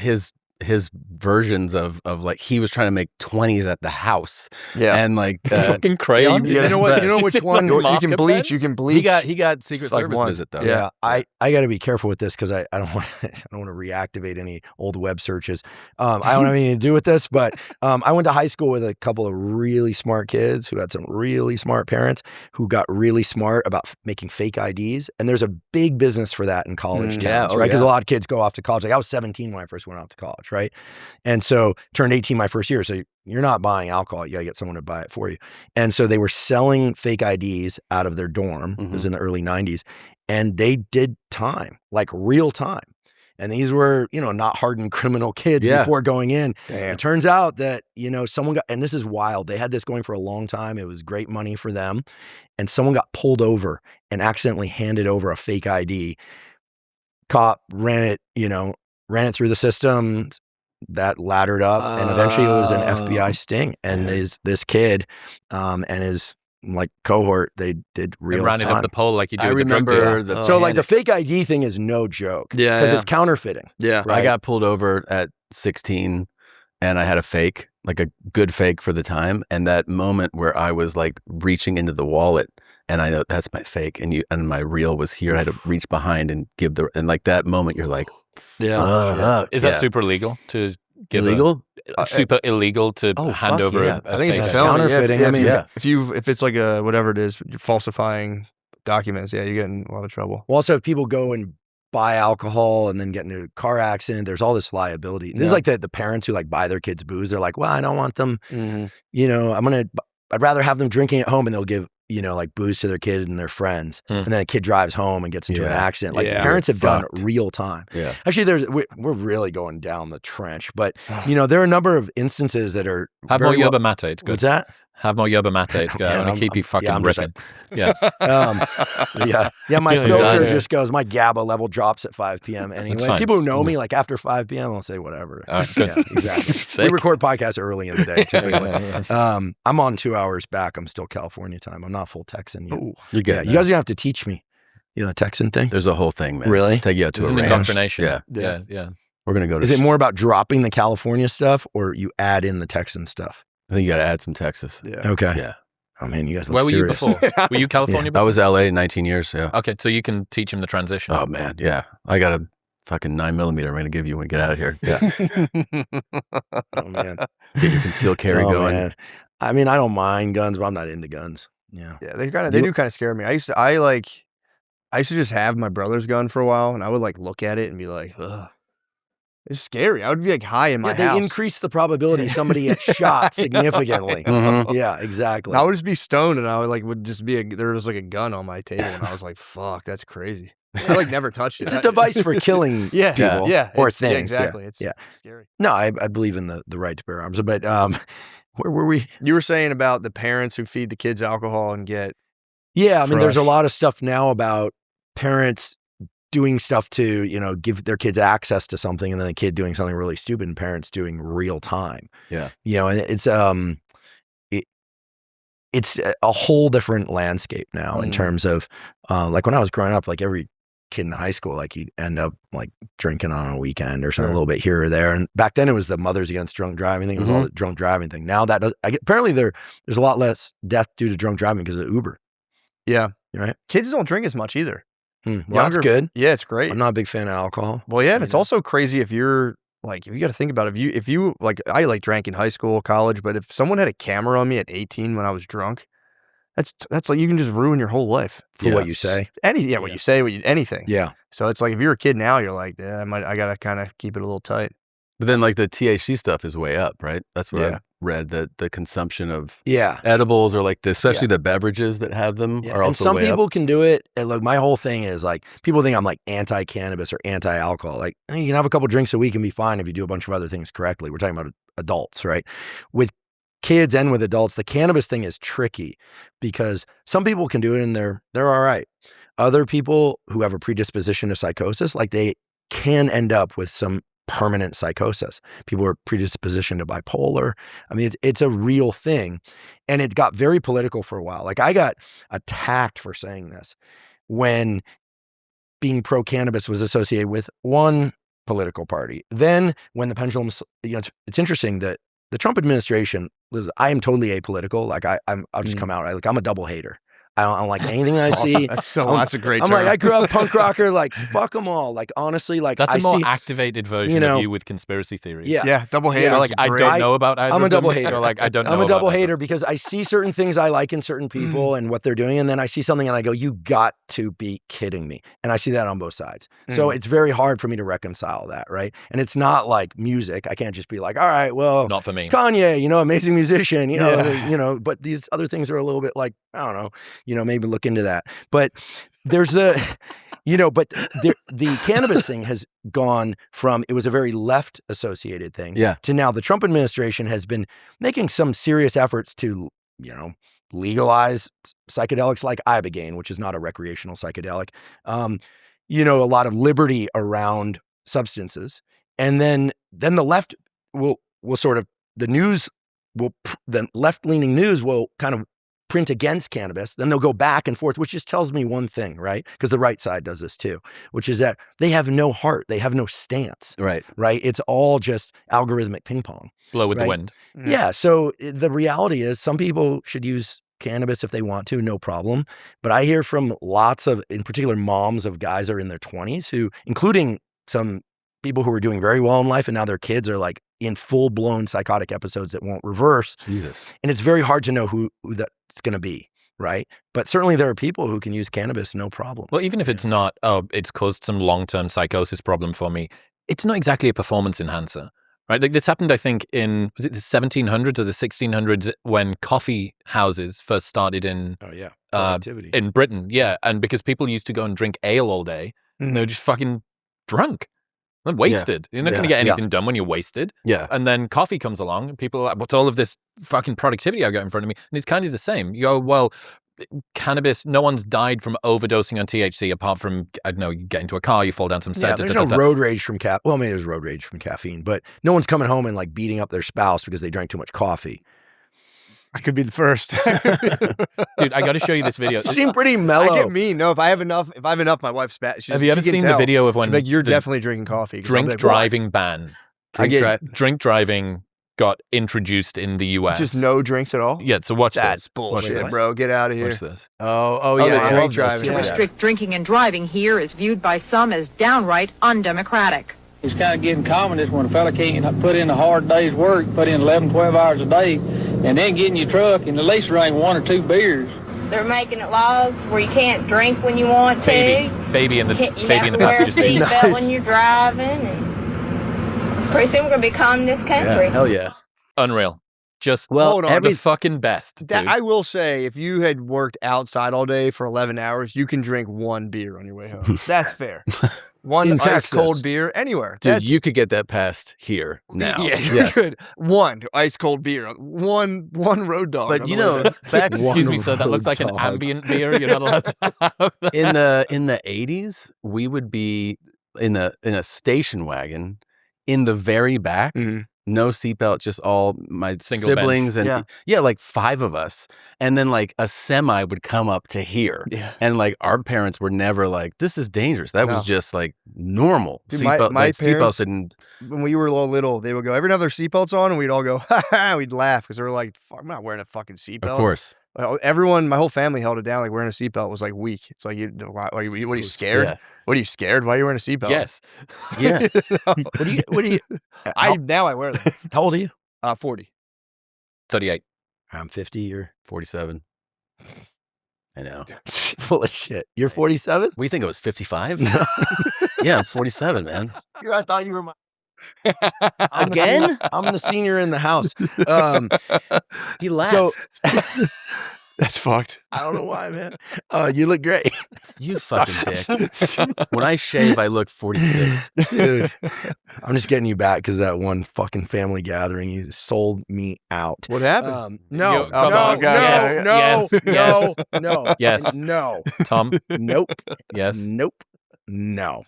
his versions of like he was trying to make 20s at the house. Yeah. And like fucking crayon. You know which one you can bleach. You can bleach. He got Secret like Service one. visit though. Yeah, I got to be careful with this because I don't want I don't want to reactivate any old web searches. I don't have anything to do with this, but I went to high school with a couple of really smart kids who had some really smart parents who got really smart about making fake IDs, and there's a big business for that in college towns, right? Because a lot of kids go off to college. Like I was 17 when I first went off to college, right? And so turned 18 my first year. So you're not buying alcohol. You got to get someone to buy it for you. And so they were selling fake IDs out of their dorm. It was in the early 90s. And they did time, like real time. And these were, not hardened criminal kids before going in. Damn. It turns out that, someone got, and this is wild. They had this going for a long time. It was great money for them. And someone got pulled over and accidentally handed over a fake ID. Cop ran it through the system. That laddered up, and eventually it was an FBI sting. And this kid and his cohort, they did real ran it time. up the pole like you do I with the drug remember dealer. So the fake ID thing is no joke. Yeah, because it's counterfeiting. Yeah. Right? I got pulled over at 16 and I had a fake, like a good fake for the time. And that moment where I was like reaching into the wallet and I know that's my fake and my real was here. I had to reach behind and and like that moment you're like, Is that super illegal to give illegal? Super illegal to hand over a I think fake it's ID? felony. Counterfeiting. If it's like a whatever it is, you're falsifying documents. Yeah, you're getting a lot of trouble. Well, also if people go and buy alcohol and then get into a car accident, there's all this liability. This is like the parents who buy their kids booze. They're like, well, I don't want them, I'd rather have them drinking at home, and they'll give, booze to their kid and their friends. And then a kid drives home and gets into an accident. Parents have done real time. Yeah. Actually, we're really going down the trench, but there are a number of instances that are Have more yerba mate. It's good. What's that? Have more yerba mate. It's good. I'm going to keep you fucking ripping. Yeah. My filter just goes, my GABA level drops at 5 p.m. anyway. fine. People who know me, after 5 p.m., I'll say whatever. Good. Yeah, exactly. We record podcasts early in the day, typically. I'm on 2 hours back. I'm still California time. I'm not full Texan yet. You get You guys are going to have to teach me, the Texan thing. There's a whole thing, man. Really? Take you out to It's a an ranch. indoctrination. Yeah. Yeah. We're going to go to Is it more about dropping the California stuff, or you add in the Texan stuff? I think you got to add some Texas. Yeah. Okay. Yeah. Oh, man, you guys look Where were serious. you before? Were you California I before? was LA 19 years. Yeah. Okay, so you can teach him the transition. Oh man. Yeah. I got a fucking 9mm I'm going to give you when we get out of here. Yeah. Oh, man. Get your concealed carry going. Man. I mean, I don't mind guns, but I'm not into guns. Yeah. Yeah, they do kind of scare me. I used to just have my brother's gun for a while, and I would look at it and be like, ugh. It's scary. I would be high in my They house. increase the probability somebody gets shot significantly. Yeah, exactly. I would just be stoned, and I would just be there was a gun on my table, and I was like, fuck, that's crazy. I never touched it. It's a device for killing people or things. Yeah, exactly. It's scary. No, I believe in the right to bear arms. But where were we? You were saying about the parents who feed the kids alcohol and get Yeah, I mean, there's a Fresh. lot of stuff now about parents doing stuff to, give their kids access to something, and then the kid doing something really stupid, and parents doing real time. Yeah. And it's a whole different landscape now in terms of when I was growing up, every kid in high school, you'd end up drinking on a weekend or something, a little bit here or there. And back then it was the Mothers Against Drunk Driving thing. It was all the drunk driving thing. Now apparently there's a lot less death due to drunk driving because of Uber. Yeah. Right. Kids don't drink as much either. Well, that's good. Yeah, it's great. I'm not a big fan of alcohol. Well, yeah, and it's also crazy if you're if you got to think about it, if you I drank in high school, college, but if someone had a camera on me at 18 when I was drunk, that's you can just ruin your whole life For what you say. what you say, anything. Yeah. So it's if you're a kid now, you're like, yeah, I gotta kind of keep it a little tight. But then the THC stuff is way up, right? That's what I've read, that the consumption of Yeah. edibles or especially the beverages that have them are also and some way people up. can do it. And my whole thing is people think I'm anti-cannabis or anti-alcohol. You can have a couple drinks a week and be fine if you do a bunch of other things correctly. We're talking about adults, right? With kids and with adults, the cannabis thing is tricky because some people can do it and they're all right. Other people who have a predisposition to psychosis, they can end up with some permanent psychosis. People are predisposition to bipolar. I mean, it's a real thing. And it got very political for a while. I got attacked for saying this when being pro-cannabis was associated with, one, political party. Then when the pendulum, it's interesting that the Trump administration, I am totally apolitical. Like I'll just come out. I'm a double hater. I don't like anything that I see. That's a great term. I'm like, I grew up punk rocker, like, fuck them all. Like, honestly, like, that's I a more see, activated version of you with conspiracy theories. Yeah, double hater. Like, I don't know about either. I'm a double of them. hater. Like, I don't know. I'm a double hater either. because I see certain things I like in certain people and what they're doing. And then I see something and I go, you got to be kidding me. And I see that on both sides. So it's very hard for me to reconcile that, right? And it's not like music. I can't just be like, all right, well, not for me. Kanye, amazing musician, but these other things are a little bit like, I don't know, maybe look into that. But there's the cannabis thing has gone from, it was a very left associated thing to now the Trump administration has been making some serious efforts to, legalize psychedelics like Ibogaine, which is not a recreational psychedelic. A lot of liberty around substances. And then the left will sort of, the left-leaning news will kind of print against cannabis, then they'll go back and forth, which just tells me one thing, right? Because the right side does this too, which is that they have no heart. They have no stance. Right? It's all just algorithmic ping pong. Blow with the wind. Yeah. So the reality is some people should use cannabis if they want to, no problem. But I hear from lots of, in particular, moms of guys that are in their 20s who, including some people who are doing very well in life and now their kids are like in full-blown psychotic episodes that won't reverse. Jesus. And it's very hard to know who that's going to be, right? But certainly there are people who can use cannabis no problem. Well, even if it's not, it's caused some long-term psychosis problem for me, it's not exactly a performance enhancer, right? Like this happened, I think, was it the 1700s or the 1600s when coffee houses first started in in Britain. Yeah, and because people used to go and drink ale all day, and they were just fucking drunk. And wasted. You're not going to get anything done when you're wasted. Yeah. And then coffee comes along and people are like, what's all of this fucking productivity I got in front of me? And it's kind of the same. You go, well, cannabis, no one's died from overdosing on THC apart from, I don't know, you get into a car, you fall down some stairs. There's no road rage from well, maybe there's road rage from caffeine, but no one's coming home and like beating up their spouse because they drank too much coffee. I could be the first. Dude, I got to show you this video. You seem pretty mellow. I get mean. No, if I have enough, my wife's bad. Have you ever seen the video of when like, you're definitely drinking coffee? Drink driving ban. Drink driving got introduced in the US. Just no drinks at all? Yeah, so watch this. That's bullshit, bro. Get out of here. Watch this. Oh yeah. Drink driving. To restrict drinking and driving here is viewed by some as downright undemocratic. It's kind of getting common is when a fella can't put in a hard day's work, put in 11, 12 hours a day, and then get in your truck and at least drink 1 or 2 beers. They're making it laws where you can't drink when you want to. Baby in the you baby in the have passenger to wear a seat. seatbelt when you're driving. And pretty soon we're going to be calm this country. Yeah, hell yeah. Unreal. Just the fucking best. Dude. I will say, if you had worked outside all day for 11 hours, you can drink 1 beer on your way home. That's fair. 1 ice cold beer anywhere. Dude, you could get that passed here now. Yeah, you could. 1 ice cold beer. One road dog. But excuse me, sir, that looks like an ambient beer. You're not allowed to have that. In the 80s, we would be in a station wagon in the very back. Mm-hmm. No seatbelt, just all my siblings bench. And like 5 of us. And then like a semi would come up to here. Yeah. And like our parents were never like, this is dangerous. That was just like normal. Dude, my parents, seatbelts didn't. When we were little, they would go, every time their seatbelts on, and we'd all go, ha ha, we'd laugh because they were like, fuck, I'm not wearing a fucking seatbelt. Of course. Everyone, my whole family held it down. Like wearing a seatbelt was like weak. It's like, what are you scared? Yeah. What are you scared? Why are you wearing a seatbelt? Yes. Yeah. What do you? Now I wear them. How old are you? 40. 38. I'm 50. You're 47. I know. Full of shit. You're 47? We think it was 55? Yeah, it's 47, man. I thought you were my. Again? I'm the senior in the house. He laughed. So, that's fucked. I don't know why, man. You look great. You fucking dick. When I shave, I look 46. Dude, I'm just getting you back because that one fucking family gathering, you sold me out. What happened? No. Yes. No. Tom? Nope. Yes. Nope. No.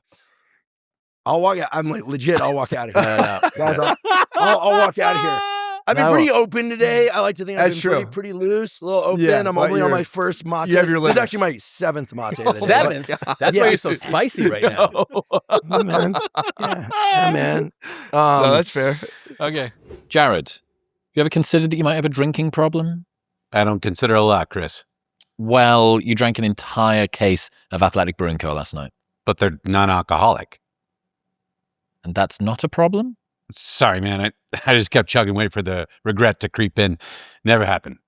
I'll walk out. I'm like, legit, I'll walk out of here. No. Guys, I'll walk out of here. I've been pretty open today. I like to think I've That's been true. pretty loose, a little open. Yeah, I'm but only on you're- my first mate. you have your This is limits. actually my 7th mate. of the day. 7th? That's why you're so spicy right now. Yeah, man. Yeah, man. No, that's fair. Okay. Jared, you ever considered that you might have a drinking problem? I don't consider a lot, Chris. Well, you drank an entire case of Athletic Brewing Co. last night. But they're non-alcoholic. And that's not a problem? Sorry, man. I just kept chugging, waiting for the regret to creep in. Never happened.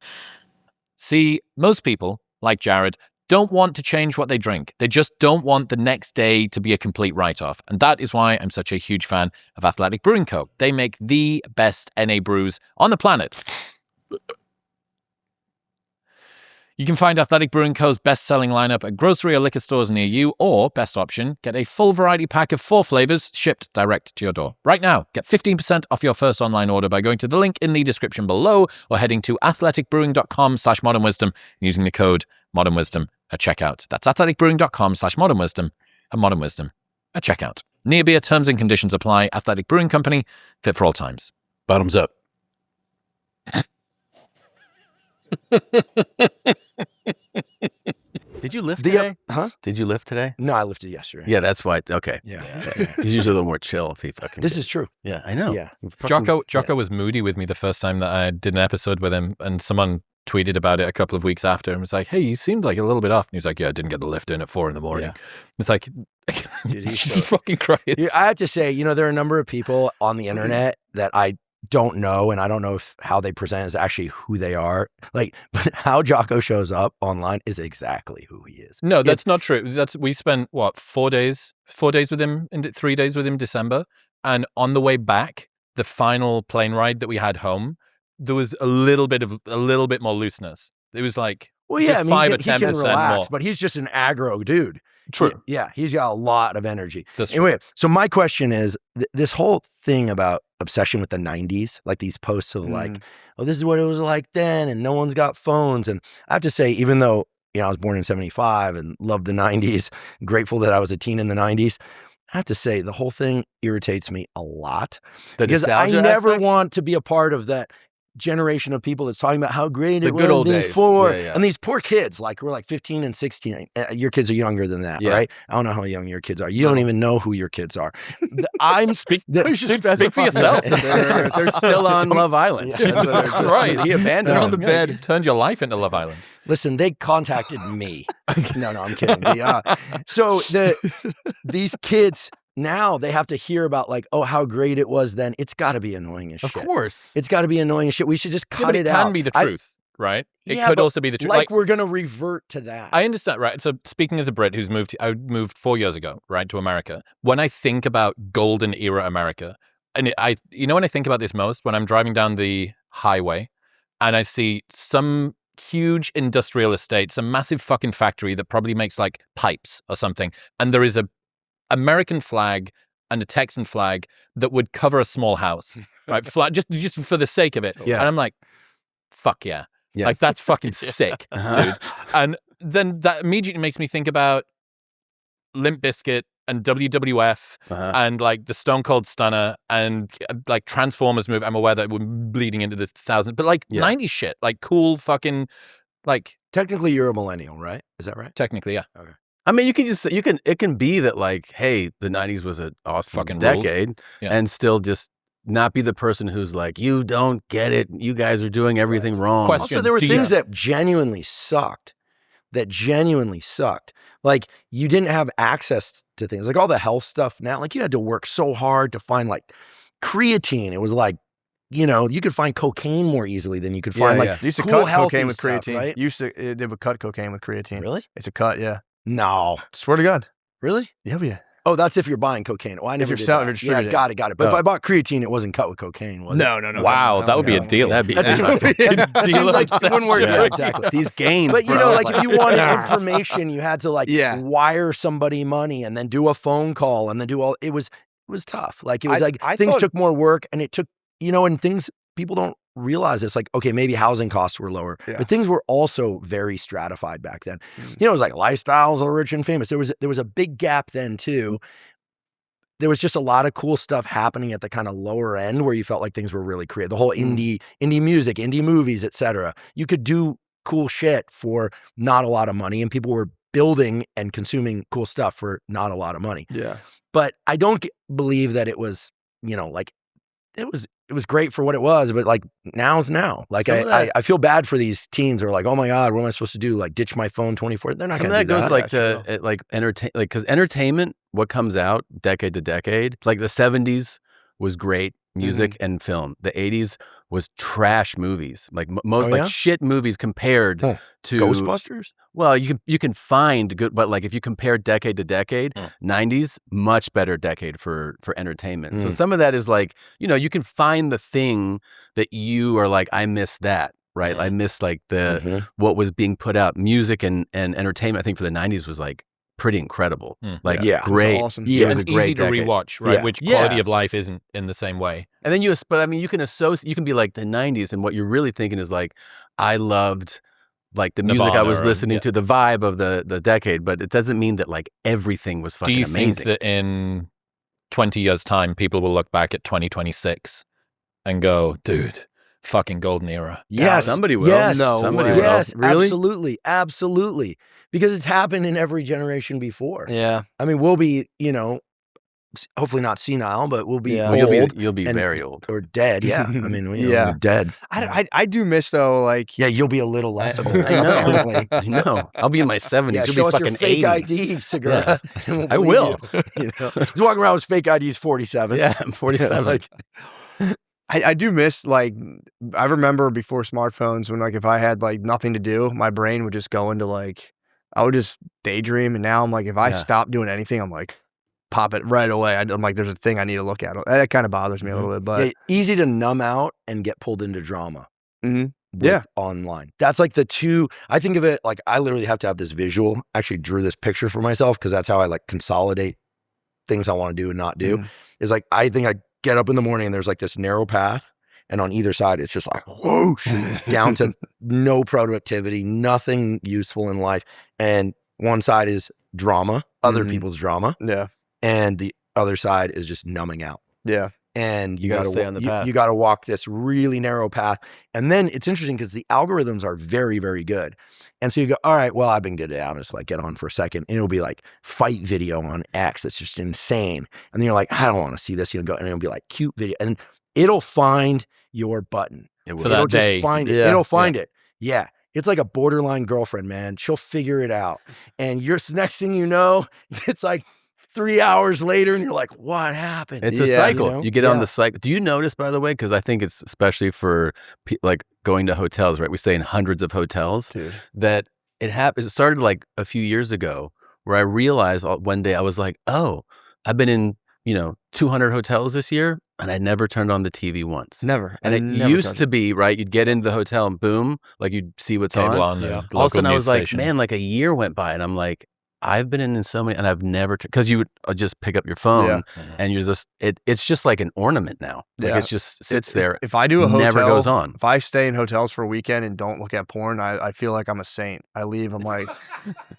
See, most people, like Jared, don't want to change what they drink. They just don't want the next day to be a complete write-off. And that is why I'm such a huge fan of Athletic Brewing Co. They make the best NA brews on the planet. You can find Athletic Brewing Co.'s best-selling lineup at grocery or liquor stores near you, or, best option, get a full variety pack of 4 flavors shipped direct to your door. Right now, get 15% off your first online order by going to the link in the description below or heading to athleticbrewing.com/modernwisdom and using the code modernwisdom at checkout. That's athleticbrewing.com/modernwisdom and modernwisdom at checkout. Near beer terms and conditions apply. Athletic Brewing Company, fit for all times. Bottoms up. Did you lift today? Huh? Did you lift today? No, I lifted yesterday. Yeah, that's why. Okay. Yeah. He's usually a little more chill if he fucking. This is true. Yeah, I know. Yeah. Jocko was moody with me the first time that I did an episode with him, and someone tweeted about it a couple of weeks after and was like, hey, you seemed like a little bit off. And he was like, yeah, I didn't get the lift in at 4 a.m. Yeah. It's like, Dude, he's Jesus fucking Christ. Yeah, I have to say, there are a number of people on the internet that I don't know, and I don't know how they present is actually who they are. Like, but how Jocko shows up online is exactly who he is. No, that's not true. We spent 4 days with him, 3 days with him December, and on the way back, the final plane ride that we had home, there was a little bit more looseness. It was like, well, yeah, 5 or he 10% can relax, more. but he's just an aggro dude. True. Yeah, he's got a lot of energy. That's anyway, so my question is, this whole thing about obsession with the 90s, like these posts of like, oh, this is what it was like then, and no one's got phones. And I have to say, even though, I was born in 75 and loved the 90s, grateful that I was a teen in the 90s, I have to say, the whole thing irritates me a lot. Because I never want to be a part of that generation of people that's talking about how great it was good old days. before. Yeah. And these poor kids, like we're like 15 and 16. Your kids are younger than that, right? I don't know how young your kids are. You don't even know who your kids are. You should speak for yourself. They're still on Love Island. Yeah. That's what they're just, Right. He abandoned They're on them. the bed. You turned your life into Love Island. Listen, they contacted me. No, I'm kidding. So these kids now they have to hear about like, oh, how great it was then. It's got to be annoying as shit. Of course. It's got to be annoying as shit. We should just cut it out. It can be the truth, right? It Yeah, could but also be the truth. Like we're going to revert to that. I understand, right? So speaking as a Brit who's I moved 4 years ago, right, to America. When I think about golden era America, and when I think about this most, when I'm driving down the highway and I see some huge industrial estate, some massive fucking factory that probably makes like pipes or something, and there is a American flag and a Texan flag that would cover a small house, right? Just for the sake of it. Yeah. And I'm like, fuck yeah. Yeah. Like, that's fucking sick, dude. And then that immediately makes me think about Limp Bizkit and WWF and like the Stone Cold Stunner and like Transformers movie. I'm aware that we're bleeding into the 2000s, but like 90s shit, like cool fucking, like. Technically, you're a millennial, right? Is that right? Technically, yeah. Okay. I mean, it can be that like, hey, the 90s was an awesome Fucking decade Yeah. and still just not be the person who's like, you don't get it. You guys are doing everything wrong. Question. Also, there were Do you- things that genuinely sucked. Like, you didn't have access to things. Like all the health stuff now, like you had to work so hard to find like creatine. It was like, you could find cocaine more easily than you could find like They used to cool, cut healthy cocaine with stuff, creatine. right? They would cut cocaine with creatine. Really? It's a cut, yeah. No. Swear to God. Really? Yeah. Oh, that's if you're buying cocaine. Oh, I never you're did selling- that. if you're distributing Yeah, got it. But if I bought creatine, it wasn't cut with cocaine, was it? No. Wow, that would be a deal. That'd be That seems like it wouldn't work. Yeah, Exactly. These gains, But bro. like if you wanted information, you had to like Yeah. wire somebody money and then do a phone call and then do all. It was tough. Like it was I things thought- took more work and it took and things people don't realize. It's like, okay, maybe housing costs were lower, Yeah. but things were also very stratified back then. It was like lifestyles of the rich and famous. There was a big gap then too. there was just a lot of cool stuff happening at the kind of lower end where you felt like things were really creative. The whole indie music, indie movies, etc. You could do cool shit for not a lot of money, and people were building and consuming cool stuff for not a lot of money. Yeah. But I don't believe that it was, like it was great for what it was, but like now's now. Like I feel bad for these teens who are like, oh my God, what am I supposed to do? Like ditch my phone 24. They're not going to do that. Some of that goes like entertain, like, because entertainment, what comes out decade to decade, like the 70s was great music and film. The 80s was trash movies, like most like shit movies compared to Ghostbusters. Well, you can find good, but like if you compare decade to decade, 90s much better decade for entertainment. So some of that is like, you can find the thing that you are like, I miss that, right? I miss like the what was being put out. Music and entertainment, I think for the 90s was like pretty incredible. Like great. It was awesome. Yeah, it was a great easy to decade. rewatch, right? Which quality of life isn't in the same way. And then but I mean, you can associate, you can be like the 90s, and what you're really thinking is like, I loved like the music I was listening to, the vibe of the decade, but it doesn't mean that like everything was fucking amazing. Do you think that in 20 years' time, people will look back at 2026 and go, dude, fucking golden era? Yes. Somebody will. Yes. No somebody will. Yes, Really? absolutely. Absolutely. Because it's happened in every generation before. Yeah. I mean, we'll be, hopefully not senile, but we'll be old. You'll be very old. Or dead, yeah. I mean, we're dead. I do miss though, like you'll be a little less old. I know. I know. I'll be in my 70s. Yeah, You'll show be us fucking your fake 80. ID, Segura. Yeah. I will. He's walking around with fake IDs 47. Yeah, I'm 47. I do miss, like, I remember before smartphones when, like, if I had like nothing to do, my brain would just go into like, I would just daydream. And now I'm like, if I stop doing anything, I'm like, pop it right away. I'm like, there's a thing I need to look at. That kind of bothers me a little bit, but easy to numb out and get pulled into drama. Online. That's like the two. I think of it like I literally have to have this visual. I actually drew this picture for myself because that's how I like consolidate things I want to do and not do. Is like, I think I get up in the morning and there's like this narrow path, and on either side it's just like whoosh down to no productivity, nothing useful in life. And one side is drama, other people's drama. Yeah. And the other side is just numbing out. Yeah. And you gotta stay on the path. You got to walk this really narrow path. And then it's interesting because the algorithms are very, very good. And so you go, all right, well, I've been good at it. I'm just like, get on for a second. And it'll be like fight video on X. That's just insane. And then you're like, I don't want to see this. Go, and it'll be like cute video. And it'll find your button. It'll just find it. Yeah. It'll find it. Yeah. It's like a borderline girlfriend, man. She'll figure it out. And next thing you know, it's like 3 hours later and you're like, what happened? It's a cycle. You get on the cycle. Do you notice, by the way, because I think it's especially for like going to hotels, right? We stay in hundreds of hotels. Dude. That it started like a few years ago where I realized one day I was like, oh, I've been in, 200 hotels this year and I never turned on the TV once. Never. And it used to be, right? You'd get into the hotel and boom, like you'd see what's on. All of a sudden I was like, man, like a year went by and I'm like, I've been in so many, and I've never, because you would just pick up your phone and you're just, it's just like an ornament now. Like it just sits there. If I do a hotel, never goes on. If I stay in hotels for a weekend and don't look at porn, I feel like I'm a saint. I leave, I'm like,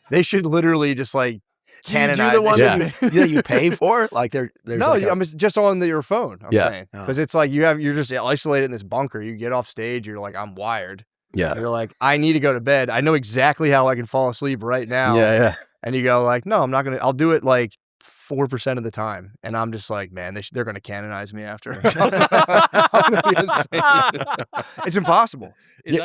they should literally just like canonize the one it. that you pay for? Like there's no, like I'm just on your phone. I'm saying because it's like you're just isolated in this bunker. You get off stage, you're like, I'm wired. Yeah, you're like, I need to go to bed. I know exactly how I can fall asleep right now. Yeah. And you go like, no, I'm not gonna. I'll do it like 4% of the time, and I'm just like, man, they're gonna canonize me after. It's impossible.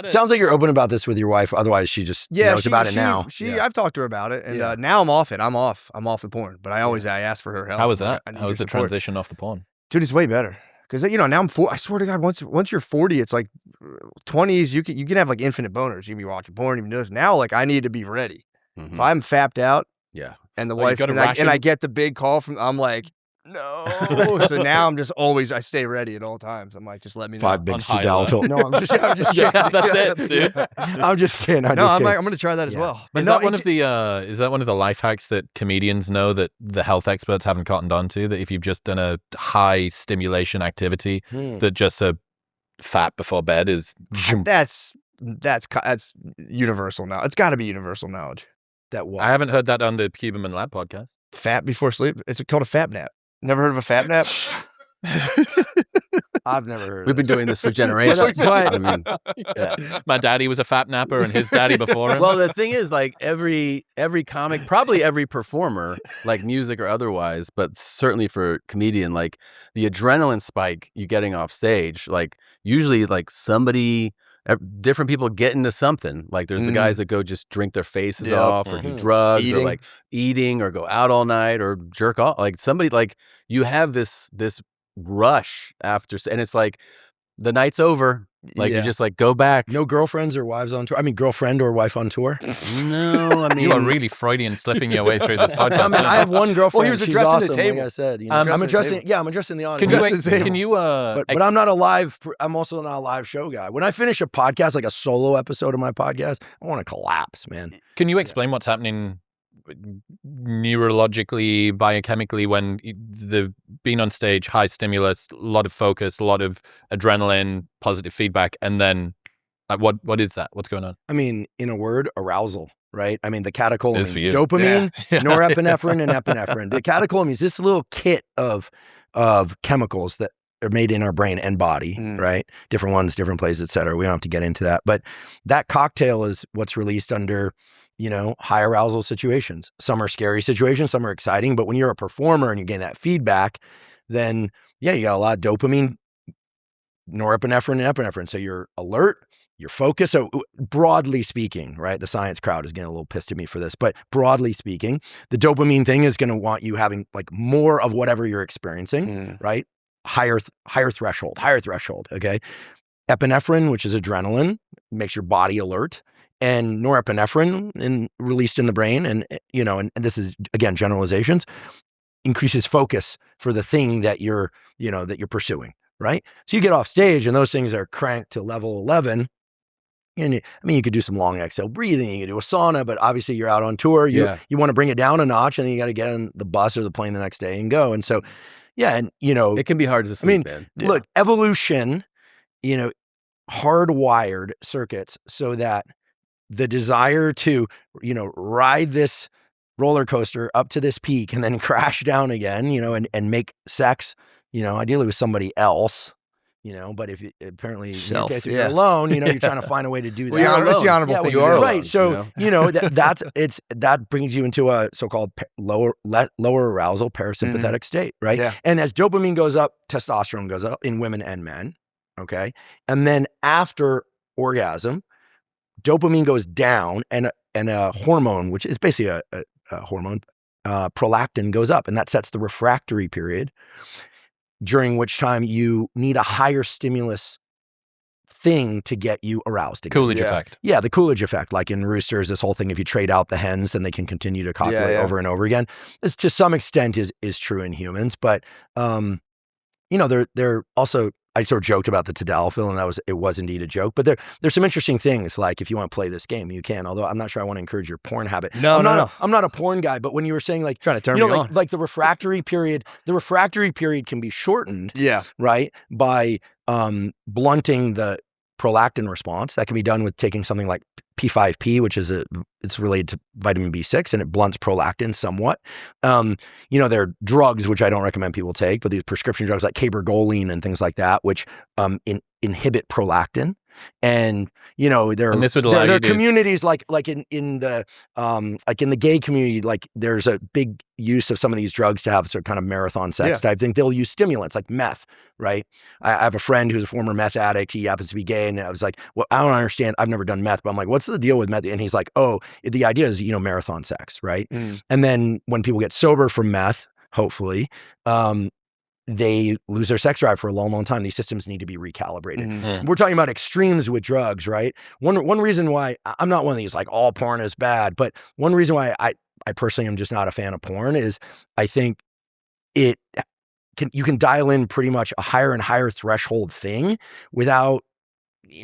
Sounds like you're open about this with your wife. Otherwise, she just knows about it now. I've talked to her about it, and now I'm off it. I'm off the porn. But I ask for her help. How was that? How was the transition off the porn? Dude, it's way better. Because now I'm 40. I swear to God, once you're 40, it's like 20s. You can have like infinite boners. You can be watching porn, even do this. Now, like I need to be ready. If I'm fapped out, and the wife and I get the big call from, I'm like, no. So now I'm just I stay ready at all times. I'm like, just let me know. 5 big tadalafil. No, I'm just kidding. That's it, dude. I'm just kidding. I'm going to try that as well. But is that one of the life hacks that comedians know that the health experts haven't cottoned on to? That if you've just done a high stimulation activity, that just a fat before bed is that's universal now. It's got to be universal knowledge. I haven't heard that on the Huberman Lab podcast. Fat before sleep. It's called a fat nap. Never heard of a fat nap? I've never heard. We've been doing this for generations. I mean, yeah. My daddy was a fat napper, and his daddy before him. Well, the thing is, like every comic, probably every performer, like music or otherwise, but certainly for comedian, like the adrenaline spike you getting off stage, like usually like somebody. Different people get into something. Like there's the guys that go just drink their faces off or do drugs or like eating or go out all night or jerk off. Like somebody, like you have this rush after, and it's like the night's over. Like you just like go back. No girlfriends or wives on tour. I mean, girlfriend or wife on tour. No, I mean you are really Freudian slipping your way through this podcast. I mean, I have one girlfriend. Well, he was She's addressing awesome, the table. like I said. You know, I'm addressing. Yeah, I'm addressing the audience. Can you but I'm not a live. I'm also not a live show guy. When I finish a podcast, like a solo episode of my podcast, I want to collapse, man. Can you explain what's happening neurologically, biochemically when being on stage, high stimulus, a lot of focus, a lot of adrenaline, positive feedback, and then what is that? What's going on? I mean, in a word, arousal, right? I mean, the catecholamines, for you. dopamine, norepinephrine, and epinephrine. The catecholamines, this little kit of chemicals that are made in our brain and body, right? Different ones, different places, et cetera. We don't have to get into that. But that cocktail is what's released under, you know, high arousal situations. Some are scary situations, some are exciting. But when you're a performer and you get that feedback, then, yeah, you got a lot of dopamine, norepinephrine, and epinephrine. So you're alert, you're focused. So broadly speaking, right, the science crowd is getting a little pissed at me for this, but broadly speaking, the dopamine thing is going to want you having like more of whatever you're experiencing, right? Higher threshold, okay? Epinephrine, which is adrenaline, makes your body alert, and norepinephrine released in the brain, and you know, and this is again generalizations, increases focus for the thing that you're pursuing, right? So you get off stage and those things are cranked to level 11. And I mean, you could do some long exhale breathing, you could do a sauna, but obviously you're out on tour. You want to bring it down a notch, and then you got to get on the bus or the plane the next day and go. And so, yeah, and you know, it can be hard to sleep, man. Look, evolution, you know, hardwired circuits so that the desire to, you know, ride this roller coaster up to this peak and then crash down again, you know, and make sex, you know, ideally with somebody else. You know, but if you, apparently in your case, if you're alone, you know, you're trying to find a way to do that. It's the honorable thing. You are right. So, you know, that brings you into a so-called lower arousal parasympathetic state, right? Yeah. And as dopamine goes up, testosterone goes up in women and men, okay? And then after orgasm, dopamine goes down and a hormone, which is basically a hormone, prolactin goes up, and that sets the refractory period, during which time you need a higher stimulus thing to get you aroused again. Coolidge effect. Yeah, the Coolidge effect. Like in roosters, this whole thing, if you trade out the hens, then they can continue to copulate over and over again. This to some extent is true in humans, but you know, they're also, I sort of joked about the tadalafil, and it was indeed a joke. But there's some interesting things, like if you want to play this game, you can. Although I'm not sure I want to encourage your porn habit. No. I'm not a porn guy. But when you were saying like trying to turn me on, like the refractory period can be shortened. Yeah. Right, by blunting the prolactin response. That can be done with taking something like P5P, which is it's related to vitamin B6, and it blunts prolactin somewhat. You know, there are drugs which I don't recommend people take, but these prescription drugs like cabergoline and things like that, which inhibit prolactin. And you know, there are communities like in the gay community, like there's a big use of some of these drugs to have sort of kind of marathon sex type thing. They'll use stimulants like meth, right? I have a friend who's a former meth addict. He happens to be gay, and I was like, well, I don't understand. I've never done meth, but I'm like, what's the deal with meth? And he's like, oh, the idea is, you know, marathon sex, right? And then when people get sober from meth, hopefully, they lose their sex drive for a long, long time. These systems need to be recalibrated. We're talking about extremes with drugs, right? One reason why I'm not one of these like all porn is bad, but one reason why I personally am just not a fan of porn is I think you can dial in pretty much a higher and higher threshold thing without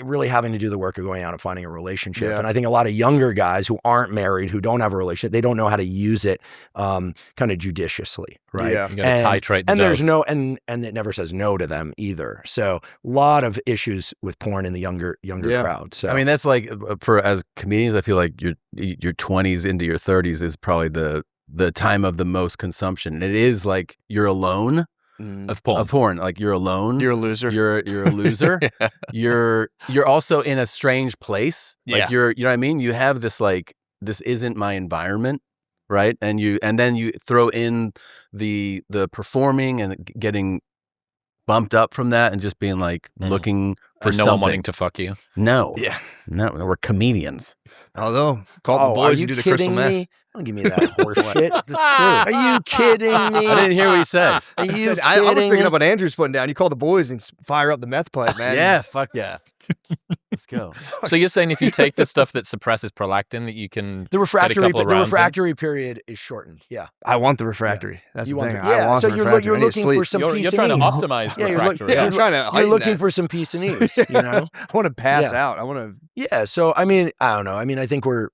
really having to do the work of going out and finding a relationship. And I think a lot of younger guys who aren't married, who don't have a relationship, they don't know how to use it kind of judiciously, right? You got to titrate the and dose. There's no, and it never says no to them either. So a lot of issues with porn in the younger crowd. So I mean, that's like, for as comedians, I feel like your 20s into your 30s is probably the the time of the most consumption. And it is like you're alone of porn. Like you're alone. You're a loser. You're a loser. You're also in a strange place. Like you know what I mean? You have this like, this isn't my environment, right? And then you throw in the performing and getting bumped up from that and just being like looking for no one wanting to fuck you. No. Yeah. No, we're comedians. Although, call the boys and do the crystal meth. Don't give me that horse shit. Are you kidding me? I didn't hear what you said. Are you kidding I was picking me? up what Andrew's putting down. You call the boys and fire up the meth pipe, man. Yeah, fuck yeah. Let's go. So you're saying if you take the stuff that suppresses prolactin, that you can The refractory get a couple of rounds in? refractory period is shortened. Yeah. I want the refractory. That's You the want thing. the- I yeah, want so the you're refractory. you're I need to looking sleep. for some You're peace and trying to ease. optimize Yeah, refractory. I'm trying to You're heighten looking that. for some peace and ease, you know? I want to pass Yeah. out. I want to. Yeah, so I mean, I don't know. I mean, I think we're